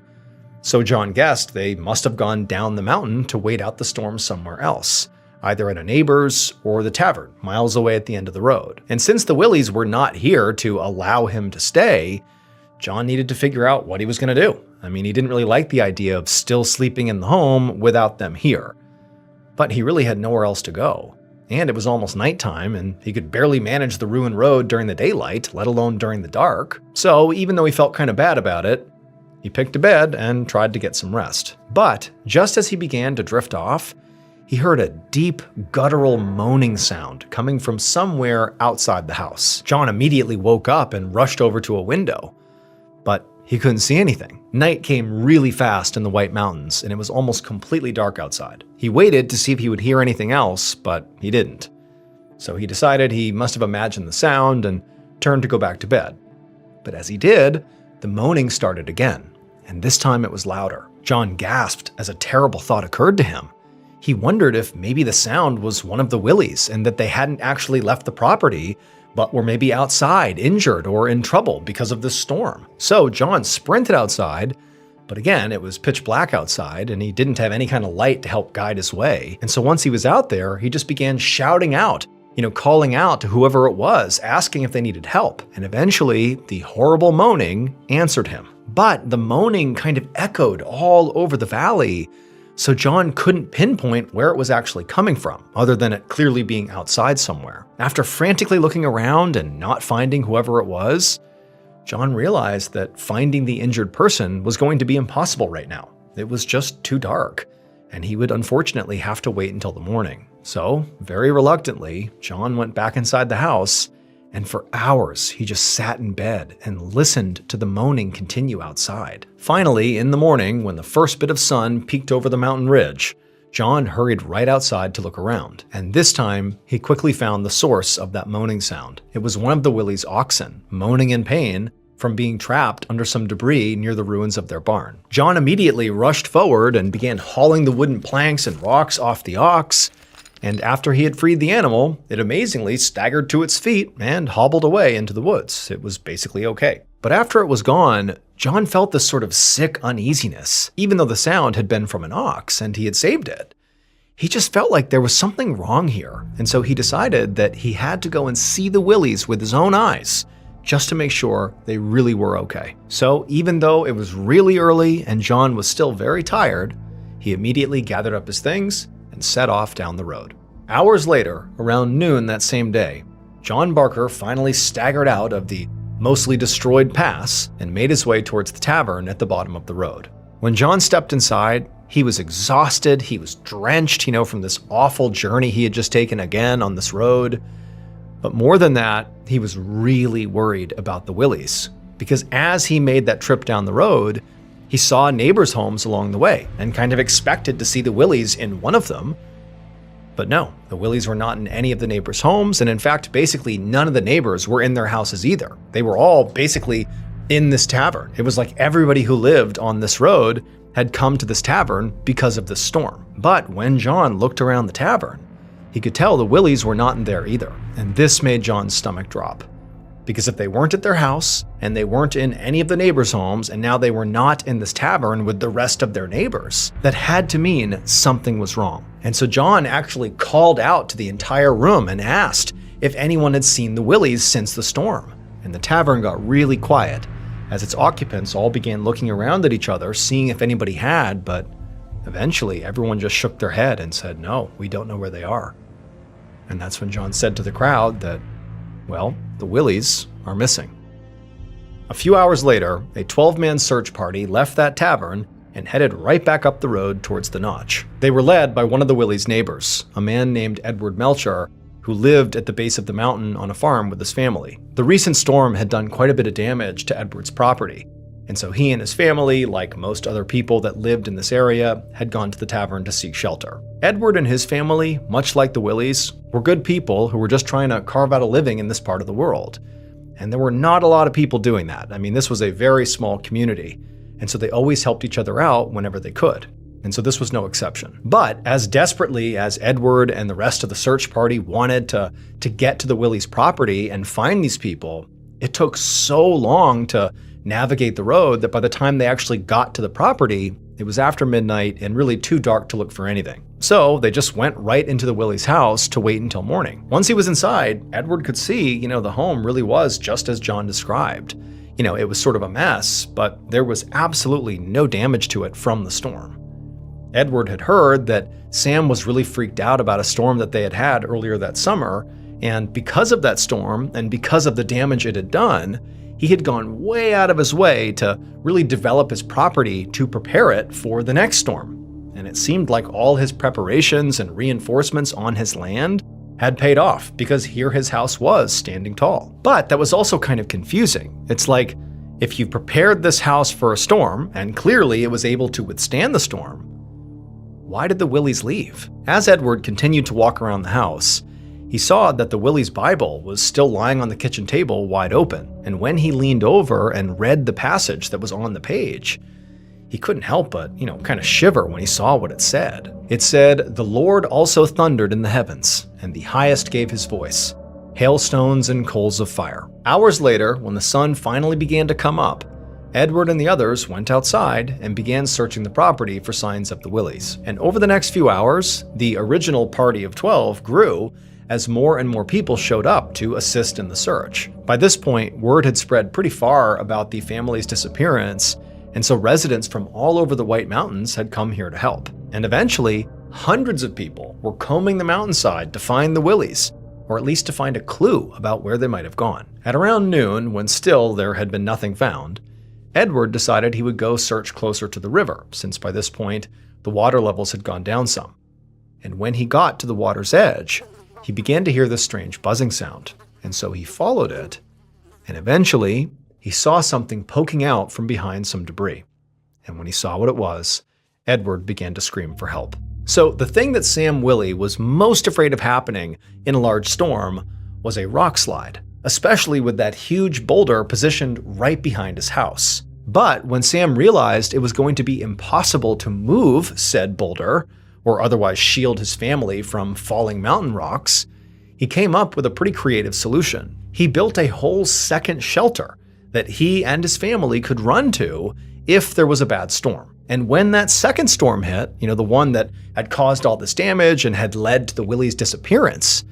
B: So John guessed they must have gone down the mountain to wait out the storm somewhere else, either at a neighbor's or the tavern, miles away at the end of the road. And since the Willies were not here to allow him to stay, John needed to figure out what he was going to do. I mean, he didn't really like the idea of still sleeping in the home without them here. But he really had nowhere else to go. And it was almost nighttime, and he could barely manage the ruined road during the daylight, let alone during the dark. So even though he felt kind of bad about it, he picked a bed and tried to get some rest. But just as he began to drift off, he heard a deep, guttural moaning sound coming from somewhere outside the house. John immediately woke up and rushed over to a window, but he couldn't see anything. Night came really fast in the White Mountains, and it was almost completely dark outside. He waited to see if he would hear anything else, but he didn't. So he decided he must have imagined the sound and turned to go back to bed. But as he did, the moaning started again, and this time it was louder. John gasped as a terrible thought occurred to him. He wondered if maybe the sound was one of the Willies and that they hadn't actually left the property, but were maybe outside, injured or in trouble because of this storm. So John sprinted outside, but again, it was pitch black outside and he didn't have any kind of light to help guide his way. And so once he was out there, he just began shouting out, calling out to whoever it was, asking if they needed help. And eventually, the horrible moaning answered him. But the moaning kind of echoed all over the valley, so John couldn't pinpoint where it was actually coming from, other than it clearly being outside somewhere. After frantically looking around and not finding whoever it was, John realized that finding the injured person was going to be impossible right now. It was just too dark, and he would unfortunately have to wait until the morning. So, very reluctantly, John went back inside the house, and for hours he just sat in bed and listened to the moaning continue outside. Finally, in the morning, when the first bit of sun peeked over the mountain ridge, John hurried right outside to look around. And this time, he quickly found the source of that moaning sound. It was one of the Willie's oxen, moaning in pain from being trapped under some debris near the ruins of their barn. John immediately rushed forward and began hauling the wooden planks and rocks off the ox. And after he had freed the animal, it amazingly staggered to its feet and hobbled away into the woods. It was basically okay. But after it was gone, John felt this sort of sick uneasiness, even though the sound had been from an ox and he had saved it. He just felt like there was something wrong here, and so he decided that he had to go and see the Willies with his own eyes, just to make sure they really were okay. So even though it was really early and John was still very tired, he immediately gathered up his things and set off down the road. Hours later, around noon that same day, John Barker finally staggered out of the mostly destroyed pass and made his way towards the tavern at the bottom of the road. When John stepped inside, he was exhausted, he was drenched, from this awful journey he had just taken again on this road. But more than that, he was really worried about the Willies, because as he made that trip down the road, he saw neighbors' homes along the way and kind of expected to see the Willies in one of them. But no, the Willies were not in any of the neighbors' homes, and in fact, basically none of the neighbors were in their houses either. They were all basically in this tavern. It was like everybody who lived on this road had come to this tavern because of the storm. But when John looked around the tavern, he could tell the Willies were not in there either, and this made John's stomach drop. Because if they weren't at their house, and they weren't in any of the neighbors' homes, and now they were not in this tavern with the rest of their neighbors, that had to mean something was wrong. And so John actually called out to the entire room and asked if anyone had seen the Willies since the storm. And the tavern got really quiet as its occupants all began looking around at each other, seeing if anybody had, but eventually everyone just shook their head and said, "No, we don't know where they are." And that's when John said to the crowd that, well, the Willies are missing. A few hours later, a 12-man search party left that tavern and headed right back up the road towards the Notch. They were led by one of the Willies' neighbors, a man named Edward Melcher, who lived at the base of the mountain on a farm with his family. The recent storm had done quite a bit of damage to Edward's property, and so he and his family, like most other people that lived in this area, had gone to the tavern to seek shelter. Edward and his family, much like the Willies, were good people who were just trying to carve out a living in this part of the world. And there were not a lot of people doing that. I mean, this was a very small community, and so they always helped each other out whenever they could. And so this was no exception. But as desperately as Edward and the rest of the search party wanted to get to the Willies' property and find these people, it took so long to navigate the road that by the time they actually got to the property, it was after midnight and really too dark to look for anything. So they just went right into the Willies' house to wait until morning. Once he was inside, Edward could see, the home really was just as John described.
A: It was sort of a mess, but there was absolutely no damage to it from the storm. Edward had heard that Sam was really freaked out about a storm that they had had earlier that summer, and because of that storm and because of the damage it had done, he had gone way out of his way to really develop his property to prepare it for the next storm. And it seemed like all his preparations and reinforcements on his land had paid off, because here his house was standing tall. But that was also kind of confusing. It's like, if you prepared this house for a storm, and clearly it was able to withstand the storm, why did the Willies leave? As Edward continued to walk around the house, he saw that the Willies' Bible was still lying on the kitchen table wide open, and when he leaned over and read the passage that was on the page, he couldn't help but, kind of shiver when he saw what it said. It said, "The Lord also thundered in the heavens, and the highest gave his voice, hailstones and coals of fire." Hours later, when the sun finally began to come up, Edward and the others went outside and began searching the property for signs of the Willies. And over the next few hours, the original party of 12 grew as more and more people showed up to assist in the search. By this point, word had spread pretty far about the family's disappearance, and so residents from all over the White Mountains had come here to help. And eventually, hundreds of people were combing the mountainside to find the Willies, or at least to find a clue about where they might have gone. At around noon, when still there had been nothing found, Edward decided he would go search closer to the river, since by this point, the water levels had gone down some. And when he got to the water's edge, he began to hear this strange buzzing sound, and so he followed it, and eventually, he saw something poking out from behind some debris. And when he saw what it was, Edward began to scream for help. So the thing that Sam Willie was most afraid of happening in a large storm was a rock slide, especially with that huge boulder positioned right behind his house. But when Sam realized it was going to be impossible to move said boulder, or otherwise shield his family from falling mountain rocks, he came up with a pretty creative solution. He built a whole second shelter that he and his family could run to if there was a bad storm. And when that second storm hit, the one that had caused all this damage and had led to the Willies' disappearance,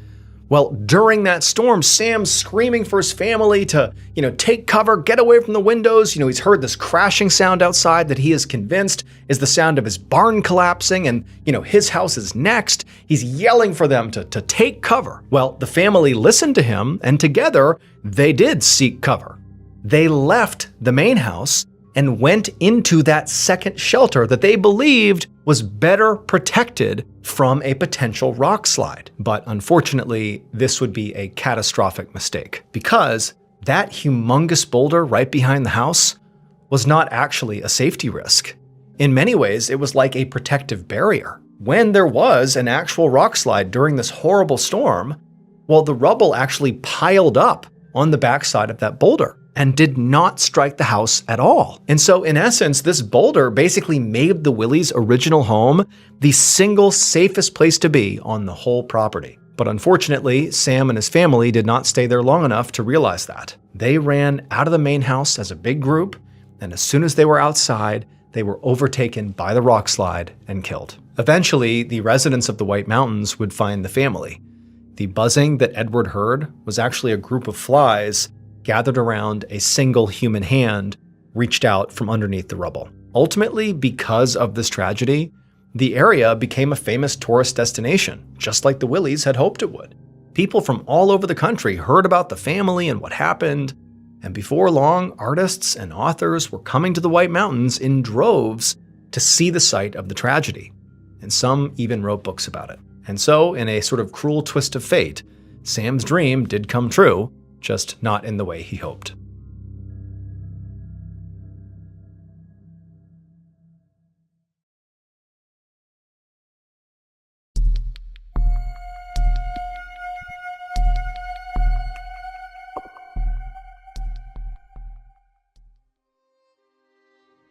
A: well, during that storm, Sam's screaming for his family to, take cover, get away from the windows. He's heard this crashing sound outside that he is convinced is the sound of his barn collapsing, and, his house is next. He's yelling for them to take cover. Well, the family listened to him, and together they did seek cover. They left the main house and went into that second shelter that they believed was better protected from a potential rock slide. But unfortunately, this would be a catastrophic mistake, because that humongous boulder right behind the house was not actually a safety risk. In many ways, it was like a protective barrier. When there was an actual rock slide during this horrible storm, well, the rubble actually piled up on the backside of that boulder and did not strike the house at all. And so in essence, this boulder basically made the Willies' original home the single safest place to be on the whole property. But unfortunately, Sam and his family did not stay there long enough to realize that. They ran out of the main house as a big group, and as soon as they were outside, they were overtaken by the rock slide and killed. Eventually, the residents of the White Mountains would find the family. The buzzing that Edward heard was actually a group of flies gathered around a single human hand reached out from underneath the rubble. Ultimately, because of this tragedy, the area became a famous tourist destination, just like the Willies had hoped it would. People from all over the country heard about the family and what happened, and before long, artists and authors were coming to the White Mountains in droves to see the site of the tragedy, and some even wrote books about it. And so, in a sort of cruel twist of fate, Sam's dream did come true, just not in the way he hoped.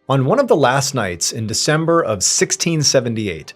A: On one of the last nights in December of 1678,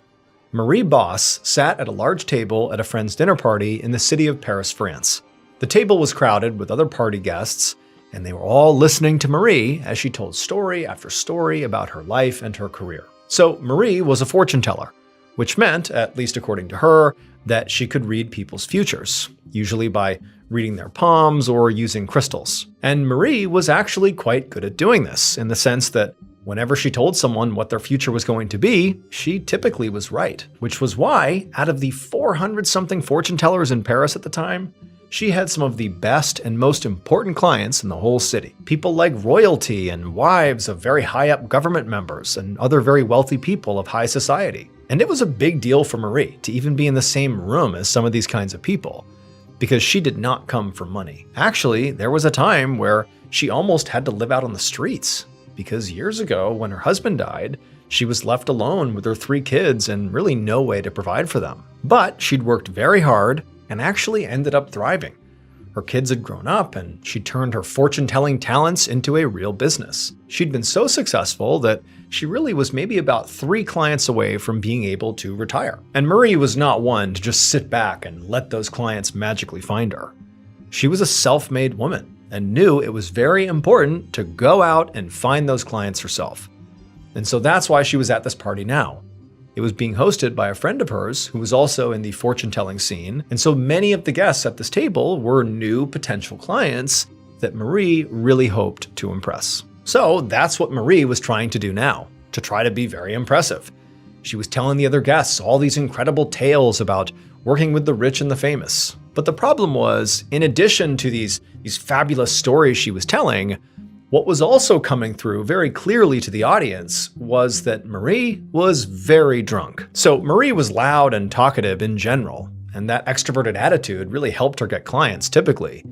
A: Marie Bosse sat at a large table at a friend's dinner party in the city of Paris, France. The table was crowded with other party guests, and they were all listening to Marie as she told story after story about her life and her career. So Marie was a fortune teller,
B: which meant, at least according to her, that she could read people's futures, usually by reading their palms or using crystals. And Marie was actually quite good at doing this, in the sense that whenever she told someone what their future was going to be, she typically was right, which was why, out of the 400-something fortune tellers in Paris at the time, she had some of the best and most important clients in the whole city. People like royalty and wives of very high-up government members and other very wealthy people of high society. And it was a big deal for Marie to even be in the same room as some of these kinds of people, because she did not come for money. Actually, there was a time where she almost had to live out on the streets, because years ago, when her husband died, she was left alone with her 3 kids and really no way to provide for them. But she'd worked very hard and actually ended up thriving. Her kids had grown up and she turned her fortune-telling talents into a real business. She'd been so successful that she really was maybe about 3 clients away from being able to retire. And Marie was not one to just sit back and let those clients magically find her. She was a self-made woman and knew it was very important to go out and find those clients herself. And so that's why she was at this party now. It was being hosted by a friend of hers who was also in the fortune-telling scene, and so many of the guests at this table were new potential clients that Marie really hoped to impress. So that's what Marie was trying to do now, to try to be very impressive. She was telling the other guests all these incredible tales about working with the rich and the famous. But the problem was, in addition to these fabulous stories she was telling, what was also coming through very clearly to the audience was that Marie was very drunk. So Marie was loud and talkative in general, and that extroverted attitude really helped her get clients typically.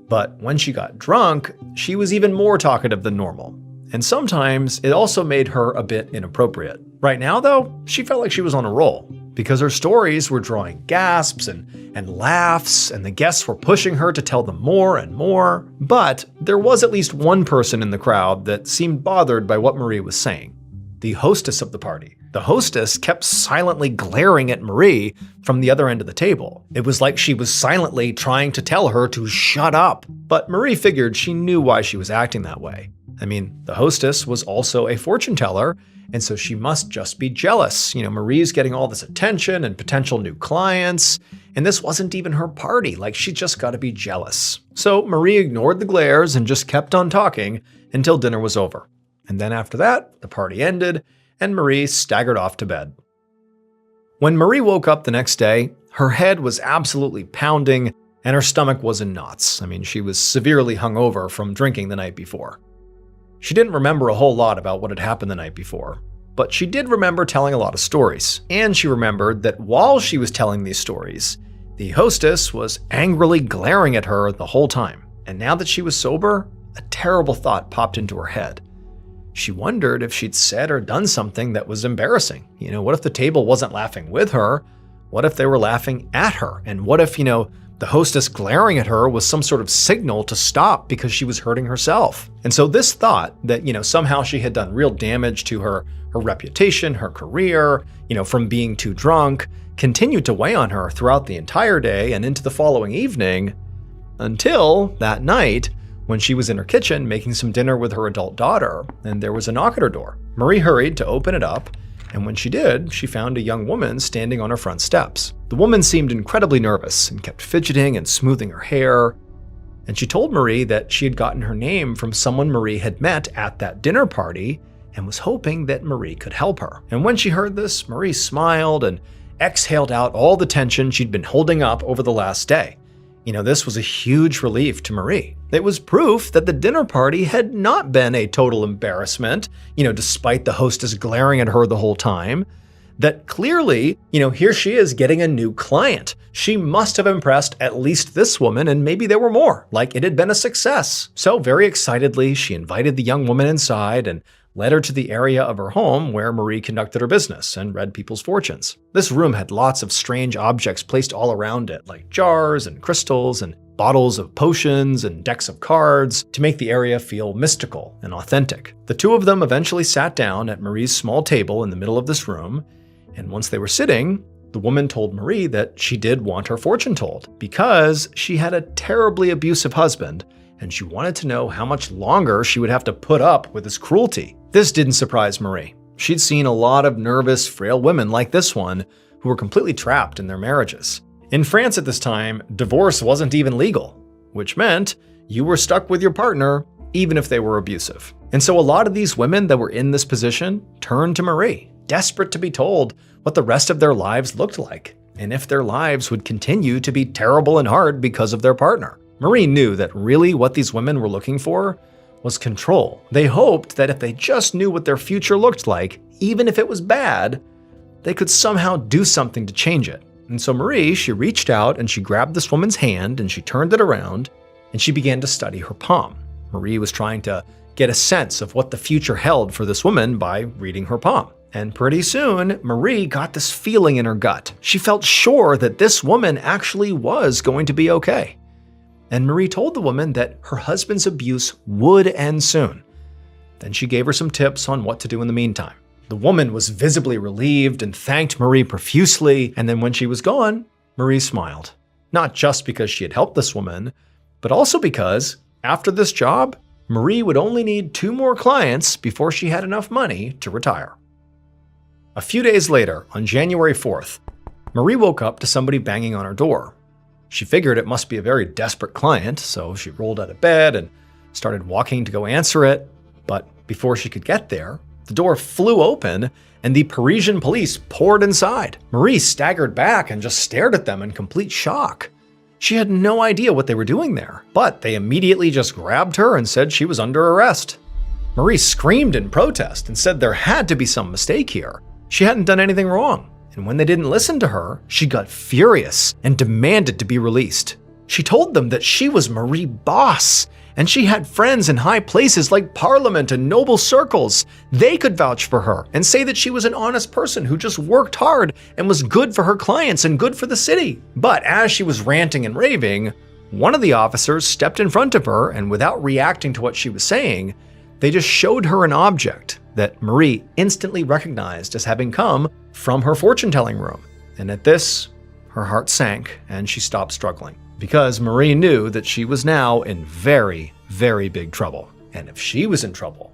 B: But when she got drunk, she was even more talkative than normal. And sometimes it also made her a bit inappropriate. Right now, though, she felt like she was on a roll, because her stories were drawing gasps and laughs, and the guests were pushing her to tell them more and more. But there was at least one person in the crowd that seemed bothered by what Marie was saying: the hostess of the party. The hostess kept silently glaring at Marie from the other end of the table. It was like she was silently trying to tell her to shut up. But Marie figured she knew why she was acting that way. I mean, the hostess was also a fortune teller, and so she must just be jealous. Marie's getting all this attention and potential new clients, and this wasn't even her party. Like, she just got to be jealous. So Marie ignored the glares and just kept on talking until dinner was over. And then after that, the party ended, and Marie staggered off to bed. When Marie woke up the next day, her head was absolutely pounding, and her stomach was in knots. I mean, she was severely hungover from drinking the night before. She didn't remember a whole lot about what had happened the night before, but she did remember telling a lot of stories. And she remembered that while she was telling these stories, the hostess was angrily glaring at her the whole time. And now that she was sober, a terrible thought popped into her head. She wondered if she'd said or done something that was embarrassing. What if the table wasn't laughing with her? What if they were laughing at her? And what if, the hostess glaring at her was some sort of signal to stop because she was hurting herself? And so this thought that, somehow she had done real damage to her reputation, her career, from being too drunk, continued to weigh on her throughout the entire day and into the following evening, until that night when she was in her kitchen making some dinner with her adult daughter, and there was a knock at her door. Marie hurried to open it up, and when she did, she found a young woman standing on her front steps. The woman seemed incredibly nervous and kept fidgeting and smoothing her hair. And she told Marie that she had gotten her name from someone Marie had met at that dinner party and was hoping that Marie could help her. And when she heard this, Marie smiled and exhaled out all the tension she'd been holding up over the last day. This was a huge relief to Marie. It was proof that the dinner party had not been a total embarrassment, despite the hostess glaring at her the whole time. That clearly, here she is getting a new client. She must have impressed at least this woman, and maybe there were more, like it had been a success. So very excitedly, she invited the young woman inside and led her to the area of her home where Marie conducted her business and read people's fortunes. This room had lots of strange objects placed all around it, like jars and crystals and bottles of potions and decks of cards to make the area feel mystical and authentic. The two of them eventually sat down at Marie's small table in the middle of this room, and once they were sitting, the woman told Marie that she did want her fortune told because she had a terribly abusive husband, and she wanted to know how much longer she would have to put up with his cruelty. This didn't surprise Marie. She'd seen a lot of nervous, frail women like this one who were completely trapped in their marriages. In France at this time, divorce wasn't even legal, which meant you were stuck with your partner even if they were abusive. And so a lot of these women that were in this position turned to Marie, desperate to be told what the rest of their lives looked like, and if their lives would continue to be terrible and hard because of their partner. Marie knew that really what these women were looking for was control. They hoped that if they just knew what their future looked like, even if it was bad, they could somehow do something to change it. And so Marie, she reached out and she grabbed this woman's hand and she turned it around and she began to study her palm. Marie was trying to get a sense of what the future held for this woman by reading her palm. And pretty soon, Marie got this feeling in her gut. She felt sure that this woman actually was going to be okay. And Marie told the woman that her husband's abuse would end soon. Then she gave her some tips on what to do in the meantime. The woman was visibly relieved and thanked Marie profusely, and then when she was gone, Marie smiled. Not just because she had helped this woman, but also because, after this job, Marie would only need 2 more clients before she had enough money to retire. A few days later, on January 4th, Marie woke up to somebody banging on her door. She figured it must be a very desperate client, so she rolled out of bed and started walking to go answer it. But before she could get there, the door flew open and the Parisian police poured inside. Marie staggered back and just stared at them in complete shock. She had no idea what they were doing there, but they immediately just grabbed her and said she was under arrest. Marie screamed in protest and said there had to be some mistake here. She hadn't done anything wrong. And when they didn't listen to her, she got furious and demanded to be released. She told them that she was Marie Boss, and she had friends in high places like Parliament and noble circles. They could vouch for her and say that she was an honest person who just worked hard and was good for her clients and good for the city. But as she was ranting and raving, one of the officers stepped in front of her, and without reacting to what she was saying, they just showed her an object that Marie instantly recognized as having come from her fortune-telling room. And at this, her heart sank and she stopped struggling, because Marie knew that she was now in very, very big trouble. And if she was in trouble,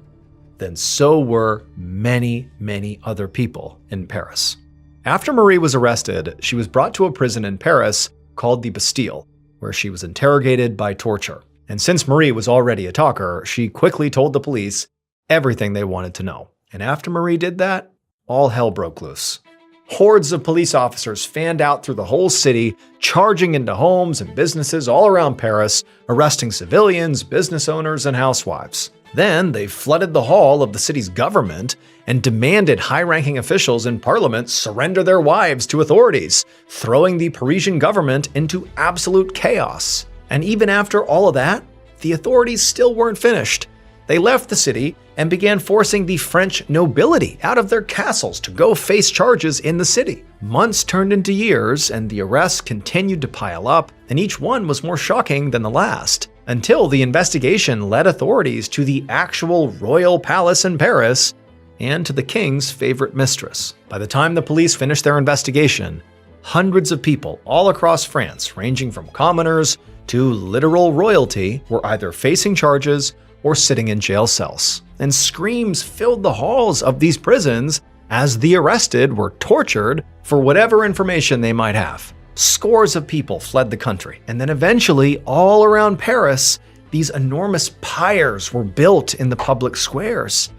B: then so were many, many other people in Paris. After Marie was arrested, she was brought to a prison in Paris called the Bastille, where she was interrogated by torture. And since Marie was already a talker, she quickly told the police everything they wanted to know. And after Marie did that, all hell broke loose. Hordes of police officers fanned out through the whole city, charging into homes and businesses all around Paris, arresting civilians, business owners, and housewives. Then they flooded the hall of the city's government and demanded high-ranking officials in parliament surrender their wives to authorities, throwing the Parisian government into absolute chaos. And even after all of that, the authorities still weren't finished. They left the city and began forcing the French nobility out of their castles to go face charges in the city. Months turned into years, and the arrests continued to pile up, and each one was more shocking than the last, until the investigation led authorities to the actual royal palace in Paris and to the king's favorite mistress. By the time the police finished their investigation, hundreds of people all across France, ranging from commoners to literal royalty, were either facing charges or sitting in jail cells. And screams filled the halls of these prisons as the arrested were tortured for whatever information they might have. Scores of people fled the country, and then eventually, all around Paris, these enormous pyres were built in the public squares.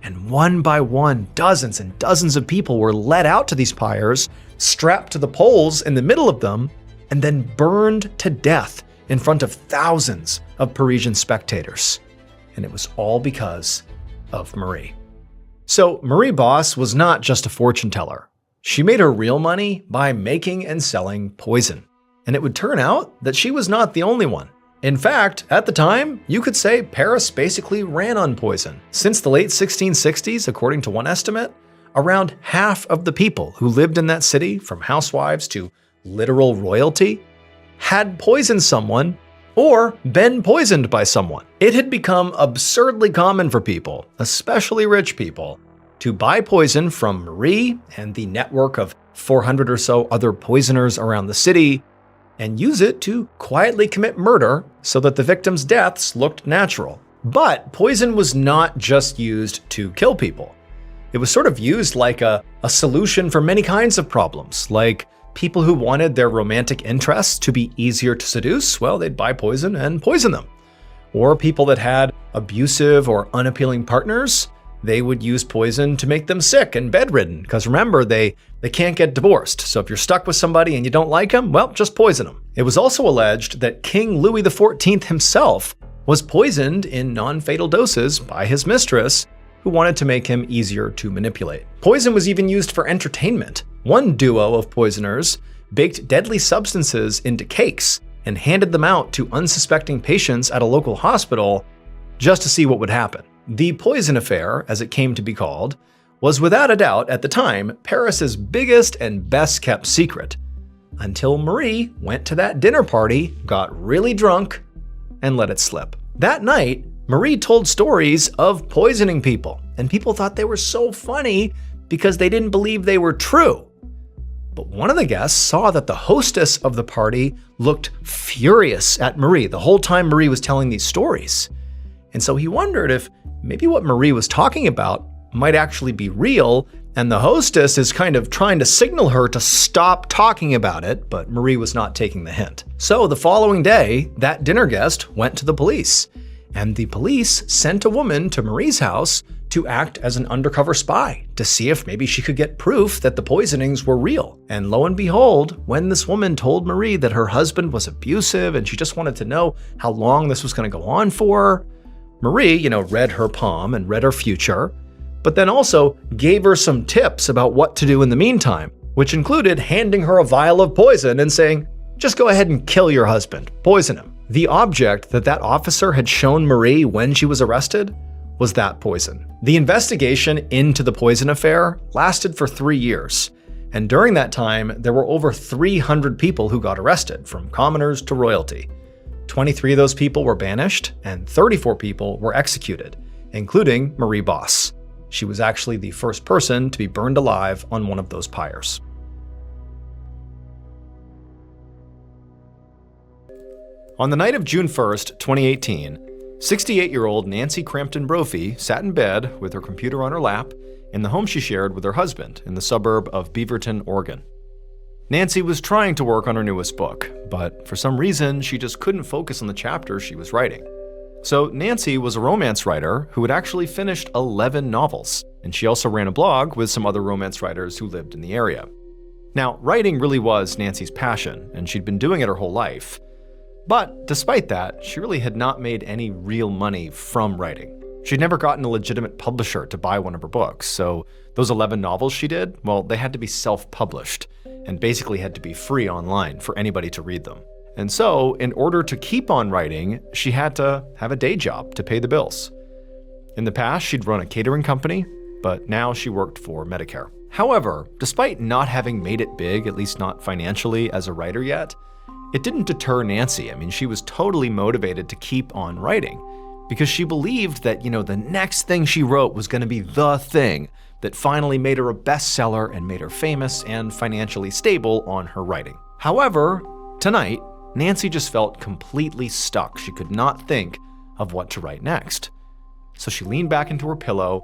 B: And one by one, dozens and dozens of people were led out to these pyres, strapped to the poles in the middle of them, and then burned to death in front of thousands of Parisian spectators. And it was all because of Marie. So Marie Boss was not just a fortune teller. She made her real money by making and selling poison. And it would turn out that she was not the only one. In fact, at the time, you could say Paris basically ran on poison. Since the late 1660s, according to one estimate, around half of the people who lived in that city, from housewives to literal royalty, had poisoned someone or been poisoned by someone. It had become absurdly common for people, especially rich people, to buy poison from Marie and the network of 400 or so other poisoners around the city and use it to quietly commit murder so that the victims' deaths looked natural. But poison was not just used to kill people. It was sort of used like a solution for many kinds of problems, like people who wanted their romantic interests to be easier to seduce, well, they'd buy poison and poison them. Or people that had abusive or unappealing partners, they would use poison to make them sick and bedridden, because remember, they can't get divorced. So if you're stuck with somebody and you don't like them, well, just poison them. It was also alleged that King Louis XIV himself was poisoned in non-fatal doses by his mistress, who wanted to make him easier to manipulate. Poison was even used for entertainment. One duo of poisoners baked deadly substances into cakes and handed them out to unsuspecting patients at a local hospital just to see what would happen. The poison affair, as it came to be called, was without a doubt at the time Paris's biggest and best kept secret, until Marie went to that dinner party, got really drunk, and let it slip. That night, Marie told stories of poisoning people, and people thought they were so funny because they didn't believe they were true. But one of the guests saw that the hostess of the party looked furious at Marie the whole time Marie was telling these stories. And so he wondered if maybe what Marie was talking about might actually be real, and the hostess is kind of trying to signal her to stop talking about it, but Marie was not taking the hint. So the following day, that dinner guest went to the police, and the police sent a woman to Marie's house to act as an undercover spy to see if maybe she could get proof that the poisonings were real. And lo and behold, when this woman told Marie that her husband was abusive and she just wanted to know how long this was going to go on for, Marie, read her palm and read her future, but then also gave her some tips about what to do in the meantime, which included handing her a vial of poison and saying, just go ahead and kill your husband, poison him. The object that officer had shown Marie when she was arrested was that poison. The investigation into the poison affair lasted for 3 years, and during that time, there were over 300 people who got arrested, from commoners to royalty. 23 of those people were banished, and 34 people were executed, including Marie Boss. She was actually the first person to be burned alive on one of those pyres. On the night of June 1st, 2018, 68-year-old Nancy Crampton Brophy sat in bed with her computer on her lap in the home she shared with her husband in the suburb of Beaverton, Oregon. Nancy was trying to work on her newest book, but for some reason, she just couldn't focus on the chapters she was writing. So Nancy was a romance writer who had actually finished 11 novels, and she also ran a blog with some other romance writers who lived in the area. Now, writing really was Nancy's passion, and she'd been doing it her whole life. But despite that, she really had not made any real money from writing. She'd never gotten a legitimate publisher to buy one of her books, so those 11 novels she did, well, they had to be self-published, and basically had to be free online for anybody to read them. And so, in order to keep on writing, she had to have a day job to pay the bills. In the past, she'd run a catering company, but now she worked for Medicare. However, despite not having made it big, at least not financially as a writer yet, it didn't deter Nancy. She was totally motivated to keep on writing because she believed that, the next thing she wrote was going to be the thing that finally made her a bestseller and made her famous and financially stable on her writing. However, tonight, Nancy just felt completely stuck. She could not think of what to write next. So she leaned back into her pillow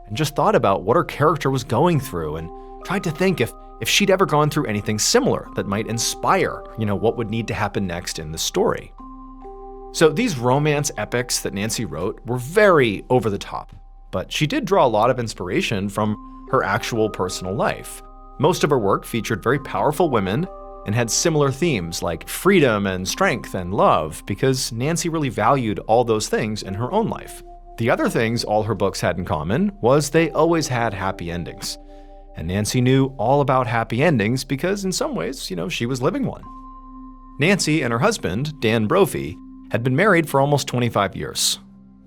B: and just thought about what her character was going through and tried to think if she'd ever gone through anything similar that might inspire, what would need to happen next in the story. So these romance epics that Nancy wrote were very over the top, but she did draw a lot of inspiration from her actual personal life. Most of her work featured very powerful women and had similar themes like freedom and strength and love, because Nancy really valued all those things in her own life. The other things all her books had in common was they always had happy endings. And Nancy knew all about happy endings because in some ways, she was living one. Nancy and her husband, Dan Brophy, had been married for almost 25 years.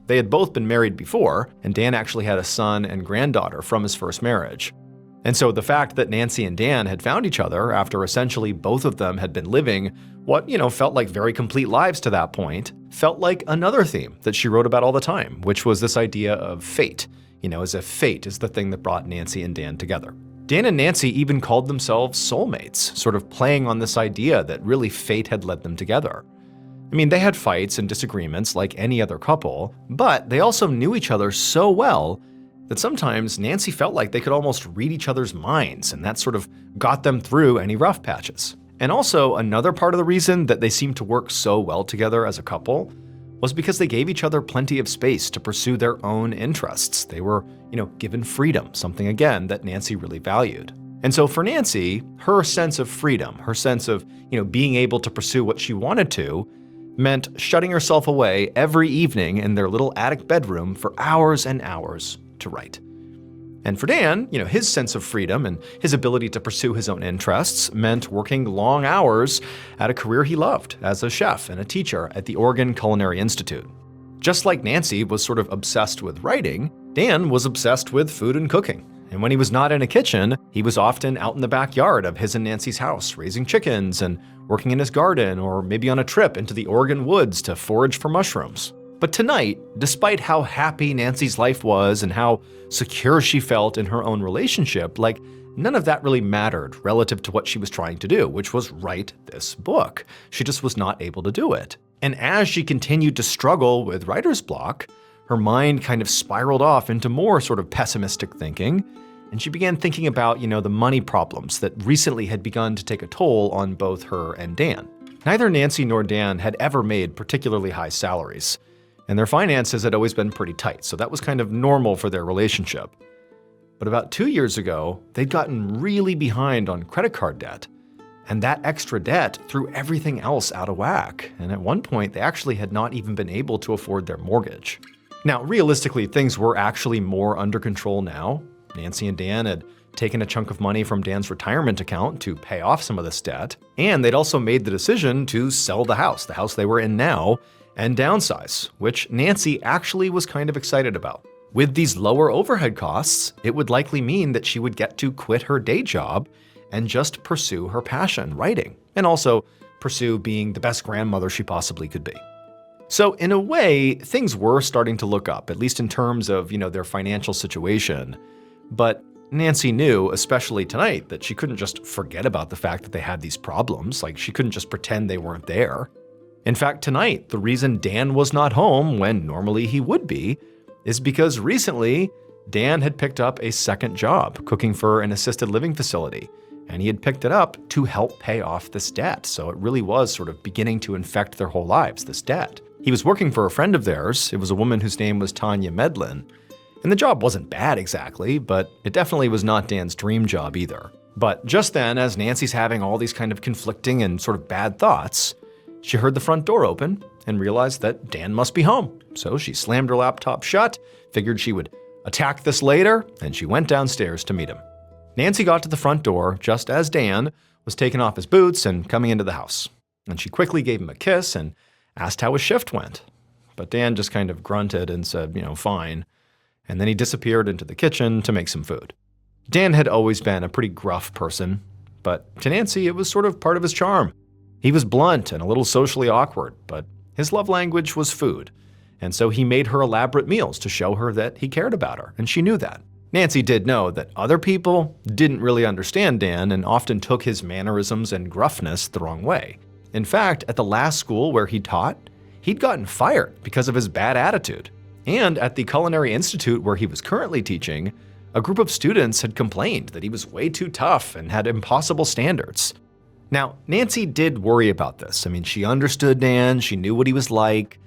B: They had both been married before, and Dan actually had a son and granddaughter from his first marriage. And so the fact that Nancy and Dan had found each other after essentially both of them had been living what, felt like very complete lives to that point, felt like another theme that she wrote about all the time, which was this idea of fate. As if fate is the thing that brought Nancy and Dan together. Dan and Nancy even called themselves soulmates, sort of playing on this idea that really fate had led them together. They had fights and disagreements like any other couple, but they also knew each other so well that sometimes Nancy felt like they could almost read each other's minds, and that sort of got them through any rough patches. And also, another part of the reason that they seemed to work so well together as a couple was because they gave each other plenty of space to pursue their own interests. They were, given freedom, something again that Nancy really valued. And so for Nancy, her sense of freedom, her sense of, being able to pursue what she wanted to, meant shutting herself away every evening in their little attic bedroom for hours and hours to write. And for Dan, his sense of freedom and his ability to pursue his own interests meant working long hours at a career he loved as a chef and a teacher at the Oregon Culinary Institute. Just like Nancy was sort of obsessed with writing, Dan was obsessed with food and cooking. And when he was not in a kitchen, he was often out in the backyard of his and Nancy's house, raising chickens and working in his garden, or maybe on a trip into the Oregon woods to forage for mushrooms. But tonight, despite how happy Nancy's life was and how secure she felt in her own relationship, none of that really mattered relative to what she was trying to do, which was write this book. She just was not able to do it. And as she continued to struggle with writer's block, her mind kind of spiraled off into more sort of pessimistic thinking, and she began thinking about, the money problems that recently had begun to take a toll on both her and Dan. Neither Nancy nor Dan had ever made particularly high salaries, and their finances had always been pretty tight, so that was kind of normal for their relationship. But about 2 years ago, they'd gotten really behind on credit card debt, and that extra debt threw everything else out of whack, and at one point they actually had not even been able to afford their mortgage. Now, realistically, things were actually more under control now. Nancy and Dan had taken a chunk of money from Dan's retirement account to pay off some of this debt, and they'd also made the decision to sell the house they were in now, and downsize, which Nancy actually was kind of excited about. With these lower overhead costs, it would likely mean that she would get to quit her day job and just pursue her passion, writing, and also pursue being the best grandmother she possibly could be. So in a way, things were starting to look up, at least in terms of, their financial situation. But Nancy knew, especially tonight, that she couldn't just forget about the fact that they had these problems. She couldn't just pretend they weren't there. In fact, tonight, the reason Dan was not home when normally he would be is because recently Dan had picked up a second job cooking for an assisted living facility, and he had picked it up to help pay off this debt. So it really was sort of beginning to infect their whole lives, this debt. He was working for a friend of theirs. It was a woman whose name was Mrballen. And the job wasn't bad exactly, but it definitely was not Dan's dream job either. But just then, as Nancy's having all these kind of conflicting and sort of bad thoughts, she heard the front door open and realized that Dan must be home. So she slammed her laptop shut, figured she would attack this later, and she went downstairs to meet him. Nancy got to the front door just as Dan was taking off his boots and coming into the house. And she quickly gave him a kiss and asked how his shift went. But Dan just kind of grunted and said, fine. And then he disappeared into the kitchen to make some food. Dan had always been a pretty gruff person, but to Nancy, it was sort of part of his charm. He was blunt and a little socially awkward, but his love language was food. And so he made her elaborate meals to show her that he cared about her, and she knew that. Nancy did know that other people didn't really understand Dan and often took his mannerisms and gruffness the wrong way. In fact, at the last school where he taught, he'd gotten fired because of his bad attitude. And at the Culinary Institute where he was currently teaching, a group of students had complained that he was way too tough and had impossible standards. Now, Nancy did worry about this. She understood Dan, she knew what he was like.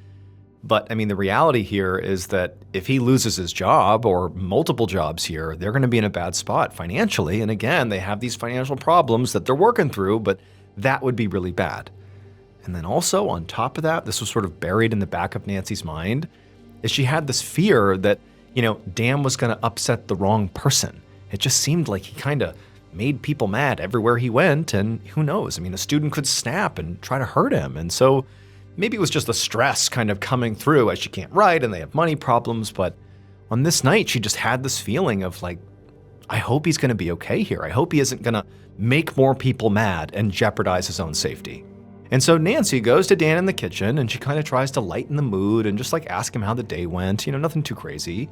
B: But the reality here is that if he loses his job or multiple jobs here, they're going to be in a bad spot financially. And again, they have these financial problems that they're working through, but that would be really bad. And then also on top of that, this was sort of buried in the back of Nancy's mind, is she had this fear that, Dan was going to upset the wrong person. It just seemed like he kind of made people mad everywhere he went, and who knows? A student could snap and try to hurt him. And so maybe it was just the stress kind of coming through as she can't write and they have money problems. But on this night, she just had this feeling of I hope he's going to be okay here. I hope he isn't going to make more people mad and jeopardize his own safety. And so Nancy goes to Dan in the kitchen and she kind of tries to lighten the mood and just ask him how the day went, nothing too crazy.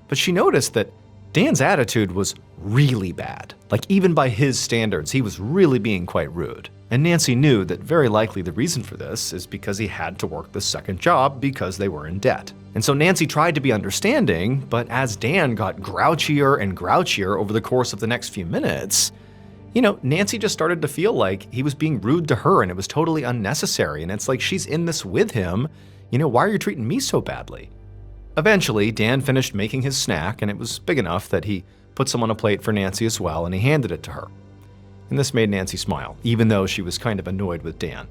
B: But she noticed that Dan's attitude was really bad. Like, even by his standards, he was really being quite rude. And Nancy knew that very likely the reason for this is because he had to work the second job because they were in debt. And so Nancy tried to be understanding, but as Dan got grouchier and grouchier over the course of the next few minutes, Nancy just started to feel like he was being rude to her and it was totally unnecessary. And it's like, she's in this with him. Why are you treating me so badly? Eventually, Dan finished making his snack, and it was big enough that he put some on a plate for Nancy as well, and he handed it to her. And this made Nancy smile, even though she was kind of annoyed with Dan,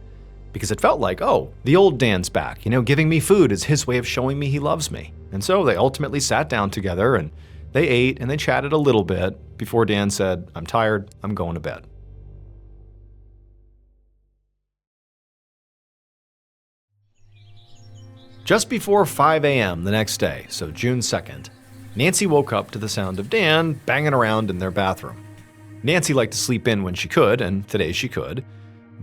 B: because it felt like, oh, the old Dan's back. Giving me food is his way of showing me he loves me. And so they ultimately sat down together, and they ate, and they chatted a little bit before Dan said, "I'm tired, I'm going to bed." Just before 5 a.m. the next day, so June 2nd, Nancy woke up to the sound of Dan banging around in their bathroom. Nancy liked to sleep in when she could, and today she could.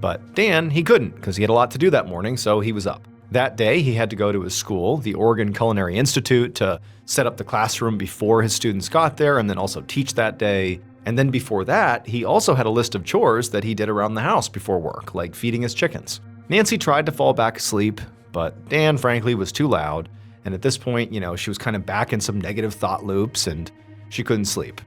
B: But Dan, he couldn't, because he had a lot to do that morning, so he was up. That day, he had to go to his school, the Oregon Culinary Institute, to set up the classroom before his students got there, and then also teach that day. And then before that, he also had a list of chores that he did around the house before work, like feeding his chickens. Nancy tried to fall back asleep, but Dan, frankly, was too loud, and at this point, she was kind of back in some negative thought loops, and she couldn't sleep.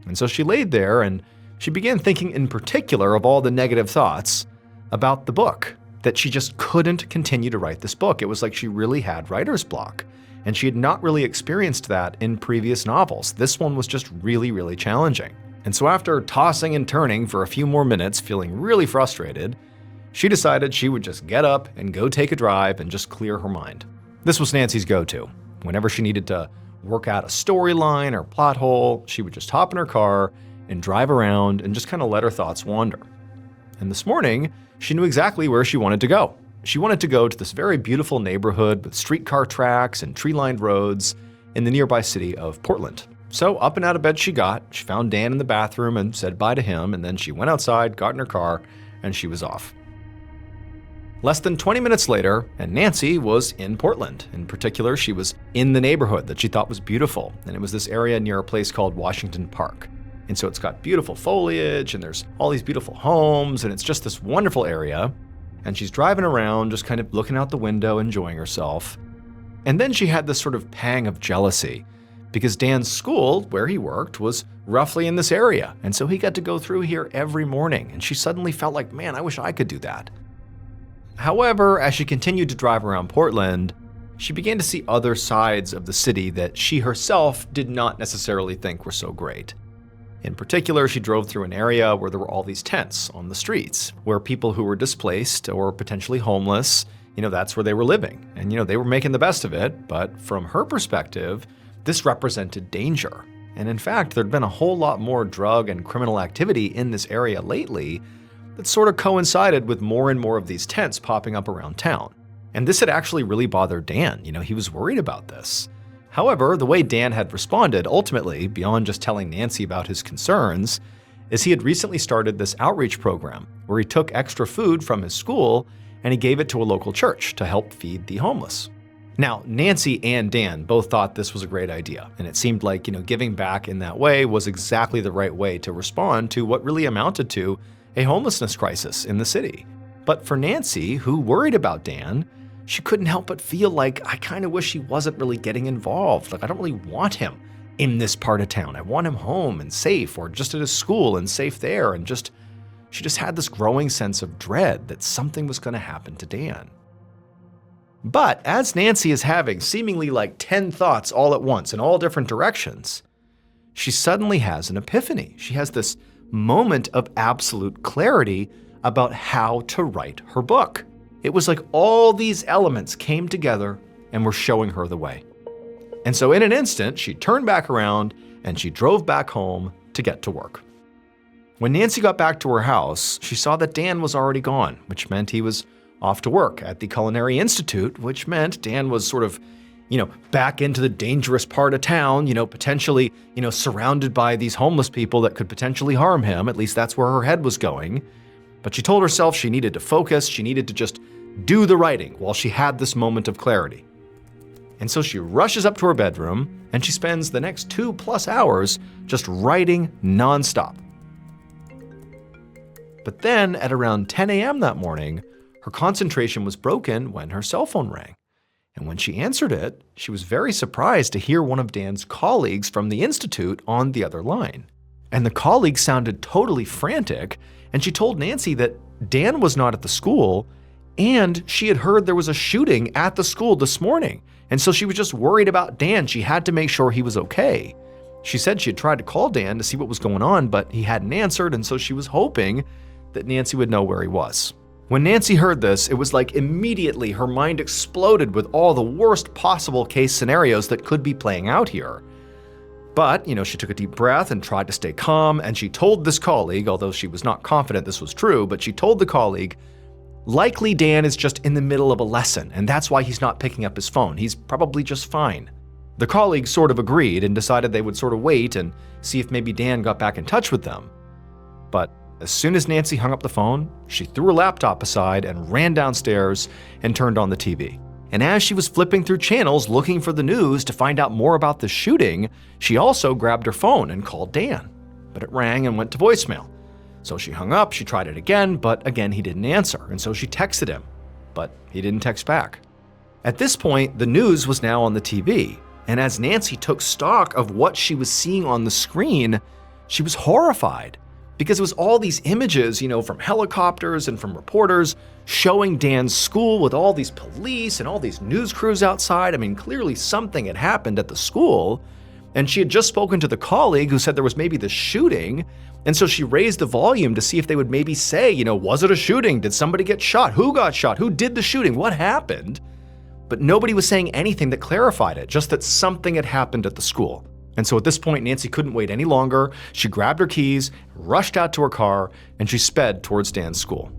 B: And so she laid there, and she began thinking in particular of all the negative thoughts about the book, that she just couldn't continue to write this book. It was like she really had writer's block, and she had not really experienced that in previous novels. This one was just really, really challenging. And so after tossing and turning for a few more minutes, feeling really frustrated, she decided she would just get up and go take a drive and just clear her mind. This was Nancy's go-to. Whenever she needed to work out a storyline or plot hole, she would just hop in her car and drive around and just kind of let her thoughts wander. And this morning, she knew exactly where she wanted to go. She wanted to go to this very beautiful neighborhood with streetcar tracks and tree-lined roads in the nearby city of Portland. So up and out of bed she got. She found Dan in the bathroom and said bye to him, and then she went outside, got in her car, and she was off. Less than 20 minutes later, and Nancy was in Portland. In particular, she was in the neighborhood that she thought was beautiful, and it was this area near a place called Washington Park. And so it's got beautiful foliage, and there's all these beautiful homes, and it's just this wonderful area. And she's driving around, just kind of looking out the window, enjoying herself. And then she had this sort of pang of jealousy, because Dan's school, where he worked, was roughly in this area. And so he got to go through here every morning, and she suddenly felt like, man, I wish I could do that. However, as she continued to drive around Portland, she began to see other sides of the city that she herself did not necessarily think were so great. In particular, she drove through an area where there were all these tents on the streets, where people who were displaced or potentially homeless, that's where they were living. And, they were making the best of it, but from her perspective, this represented danger. And in fact, there'd been a whole lot more drug and criminal activity in this area lately that sort of coincided with more and more of these tents popping up around town. And this had actually really bothered Dan. He was worried about this. However, the way Dan had responded, ultimately, beyond just telling Nancy about his concerns, is he had recently started this outreach program where he took extra food from his school and he gave it to a local church to help feed the homeless. Now, Nancy and Dan both thought this was a great idea, and it seemed like, giving back in that way was exactly the right way to respond to what really amounted to a homelessness crisis in the city. But for Nancy, who worried about Dan, she couldn't help but feel like, I kind of wish he wasn't really getting involved. Like, I don't really want him in this part of town. I want him home and safe, or just at his school and safe there. And she just had this growing sense of dread that something was going to happen to Dan. But as Nancy is having seemingly like 10 thoughts all at once in all different directions, she suddenly has an epiphany. She has this moment of absolute clarity about how to write her book. It was like all these elements came together and were showing her the way. And so in an instant, she turned back around and she drove back home to get to work. When Nancy got back to her house, she saw that Dan was already gone, which meant he was off to work at the Culinary Institute, which meant Dan was sort of, back into the dangerous part of town, potentially, surrounded by these homeless people that could potentially harm him. At least that's where her head was going. But she told herself she needed to focus. She needed to just do the writing while she had this moment of clarity. And so she rushes up to her bedroom and she spends the next 2+ hours just writing nonstop. But then at around 10 a.m. that morning, her concentration was broken when her cell phone rang. And when she answered it, she was very surprised to hear one of Dan's colleagues from the Institute on the other line. And the colleague sounded totally frantic, and she told Nancy that Dan was not at the school, and she had heard there was a shooting at the school this morning. And so she was just worried about Dan. She had to make sure he was okay. She said she had tried to call Dan to see what was going on, but he hadn't answered, and so she was hoping that Nancy would know where he was. When Nancy heard this, it was like immediately her mind exploded with all the worst possible case scenarios that could be playing out here. But, she took a deep breath and tried to stay calm, and she told this colleague, although she was not confident this was true, but she told the colleague, likely Dan is just in the middle of a lesson, and that's why he's not picking up his phone. He's probably just fine. The colleague sort of agreed and decided they would sort of wait and see if maybe Dan got back in touch with them. But as soon as Nancy hung up the phone, she threw her laptop aside and ran downstairs and turned on the TV. And as she was flipping through channels looking for the news to find out more about the shooting, she also grabbed her phone and called Dan. But it rang and went to voicemail. So she hung up, she tried it again, but again he didn't answer, and so she texted him, but he didn't text back. At this point, the news was now on the TV, and as Nancy took stock of what she was seeing on the screen, she was horrified. Because it was all these images, from helicopters and from reporters showing Dan's school with all these police and all these news crews outside. I mean, clearly something had happened at the school. And she had just spoken to the colleague who said there was maybe the shooting. And so she raised the volume to see if they would maybe say, was it a shooting? Did somebody get shot? Who got shot? Who did the shooting? What happened? But nobody was saying anything that clarified it, just that something had happened at the school. And so at this point, Nancy couldn't wait any longer. She grabbed her keys, rushed out to her car, and she sped towards Dan's school.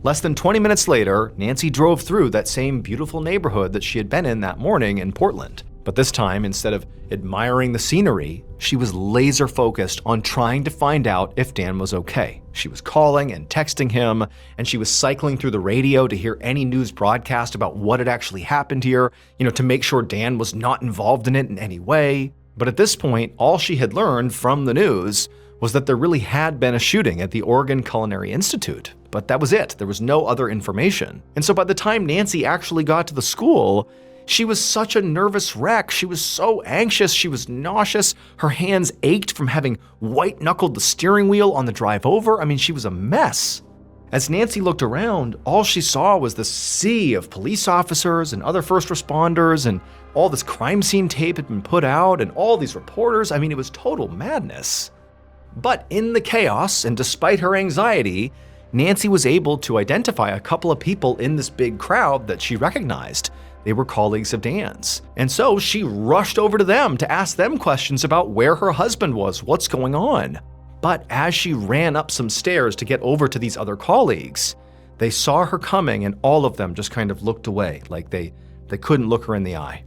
B: Less than 20 minutes later, Nancy drove through that same beautiful neighborhood that she had been in that morning in Portland. But this time, instead of admiring the scenery, she was laser focused on trying to find out if Dan was okay. She was calling and texting him, and she was cycling through the radio to hear any news broadcast about what had actually happened here, to make sure Dan was not involved in it in any way. But at this point, all she had learned from the news was that there really had been a shooting at the Oregon Culinary Institute. But that was it. There was no other information. And so by the time Nancy actually got to the school, she was such a nervous wreck. She was so anxious. She was nauseous. Her hands ached from having white-knuckled the steering wheel on the drive over. I mean, she was a mess. As Nancy looked around, all she saw was the sea of police officers and other first responders, and all this crime scene tape had been put out, and all these reporters. I mean, it was total madness. But in the chaos, and despite her anxiety, Nancy was able to identify a couple of people in this big crowd that she recognized. They were colleagues of Dan's. And so she rushed over to them to ask them questions about where her husband was, what's going on. But as she ran up some stairs to get over to these other colleagues, they saw her coming, and all of them just kind of looked away, like they couldn't look her in the eye.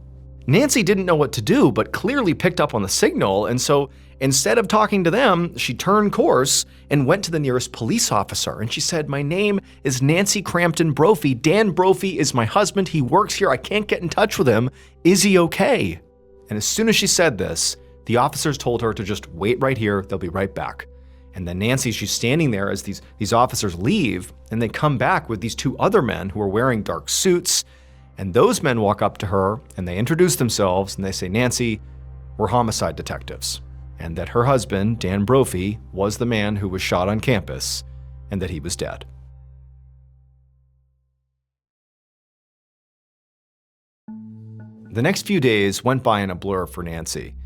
B: Nancy didn't know what to do, but clearly picked up on the signal, and so instead of talking to them, she turned course and went to the nearest police officer, and she said, "My name is Nancy Crampton Brophy. Dan Brophy is my husband. He works here. I can't get in touch with him. Is he okay?" And as soon as she said this, the officers told her to just wait right here. They'll be right back. And then Nancy, she's standing there as these officers leave, and they come back with these two other men who are wearing dark suits. And those men walk up to her and they introduce themselves and they say, "Nancy, we're homicide detectives," and that her husband, Dan Brophy, was the man who was shot on campus and that he was dead. The next few days went by in a blur for Nancy.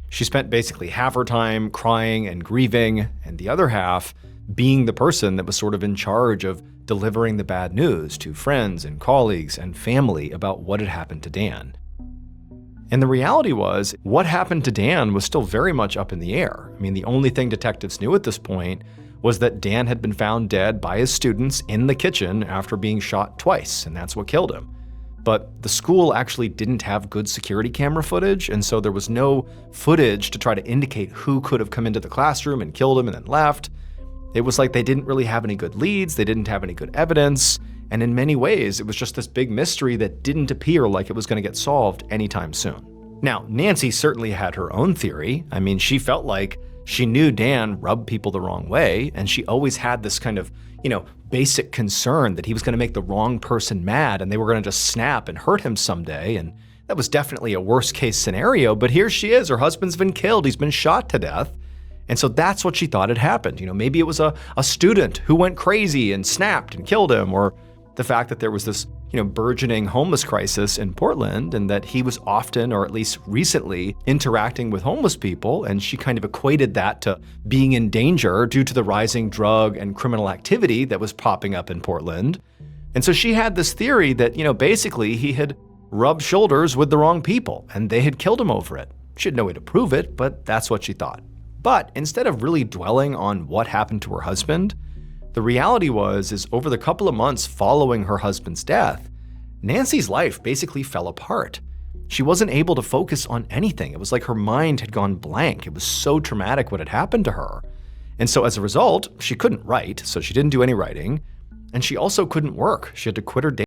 B: She spent basically half her time crying and grieving, and the other half being the person that was sort of in charge of delivering the bad news to friends and colleagues and family about what had happened to Dan. And the reality was, what happened to Dan was still very much up in the air. I mean, the only thing detectives knew at this point was that Dan had been found dead by his students in the kitchen after being shot twice, and that's what killed him. But the school actually didn't have good security camera footage, and so there was no footage to try to indicate who could have come into the classroom and killed him and then left. It was like they didn't really have any good leads, they didn't have any good evidence,
A: And in many ways, it was just this big mystery that didn't appear like it was going to get solved anytime soon. Now, Nancy certainly had her own theory. I mean, she felt like she knew Dan rubbed people the wrong way, and she always had this kind of, basic concern that he was going to make the wrong person mad and they were going to just snap and hurt him someday. And that was definitely a worst case scenario, but here she is. Her husband's been killed. He's been shot to death. And so that's what she thought had happened. Maybe it was a student who went crazy and snapped and killed him, or the fact that there was this, burgeoning homeless crisis in Portland and that he was often, or at least recently, interacting with homeless people. And she kind of equated that to being in danger due to the rising drug and criminal activity that was popping up in Portland. And so she had this theory that, basically he had rubbed shoulders with the wrong people and they had killed him over it. She had no way to prove it, but that's what she thought. But instead of really dwelling on what happened to her husband, the reality is over the couple of months following her husband's death, Nancy's life basically fell apart. She wasn't able to focus on anything. It was like her mind had gone blank. It was so traumatic what had happened to her. And so as a result, she couldn't write, so she didn't do any writing. And she also couldn't work. She had to quit her day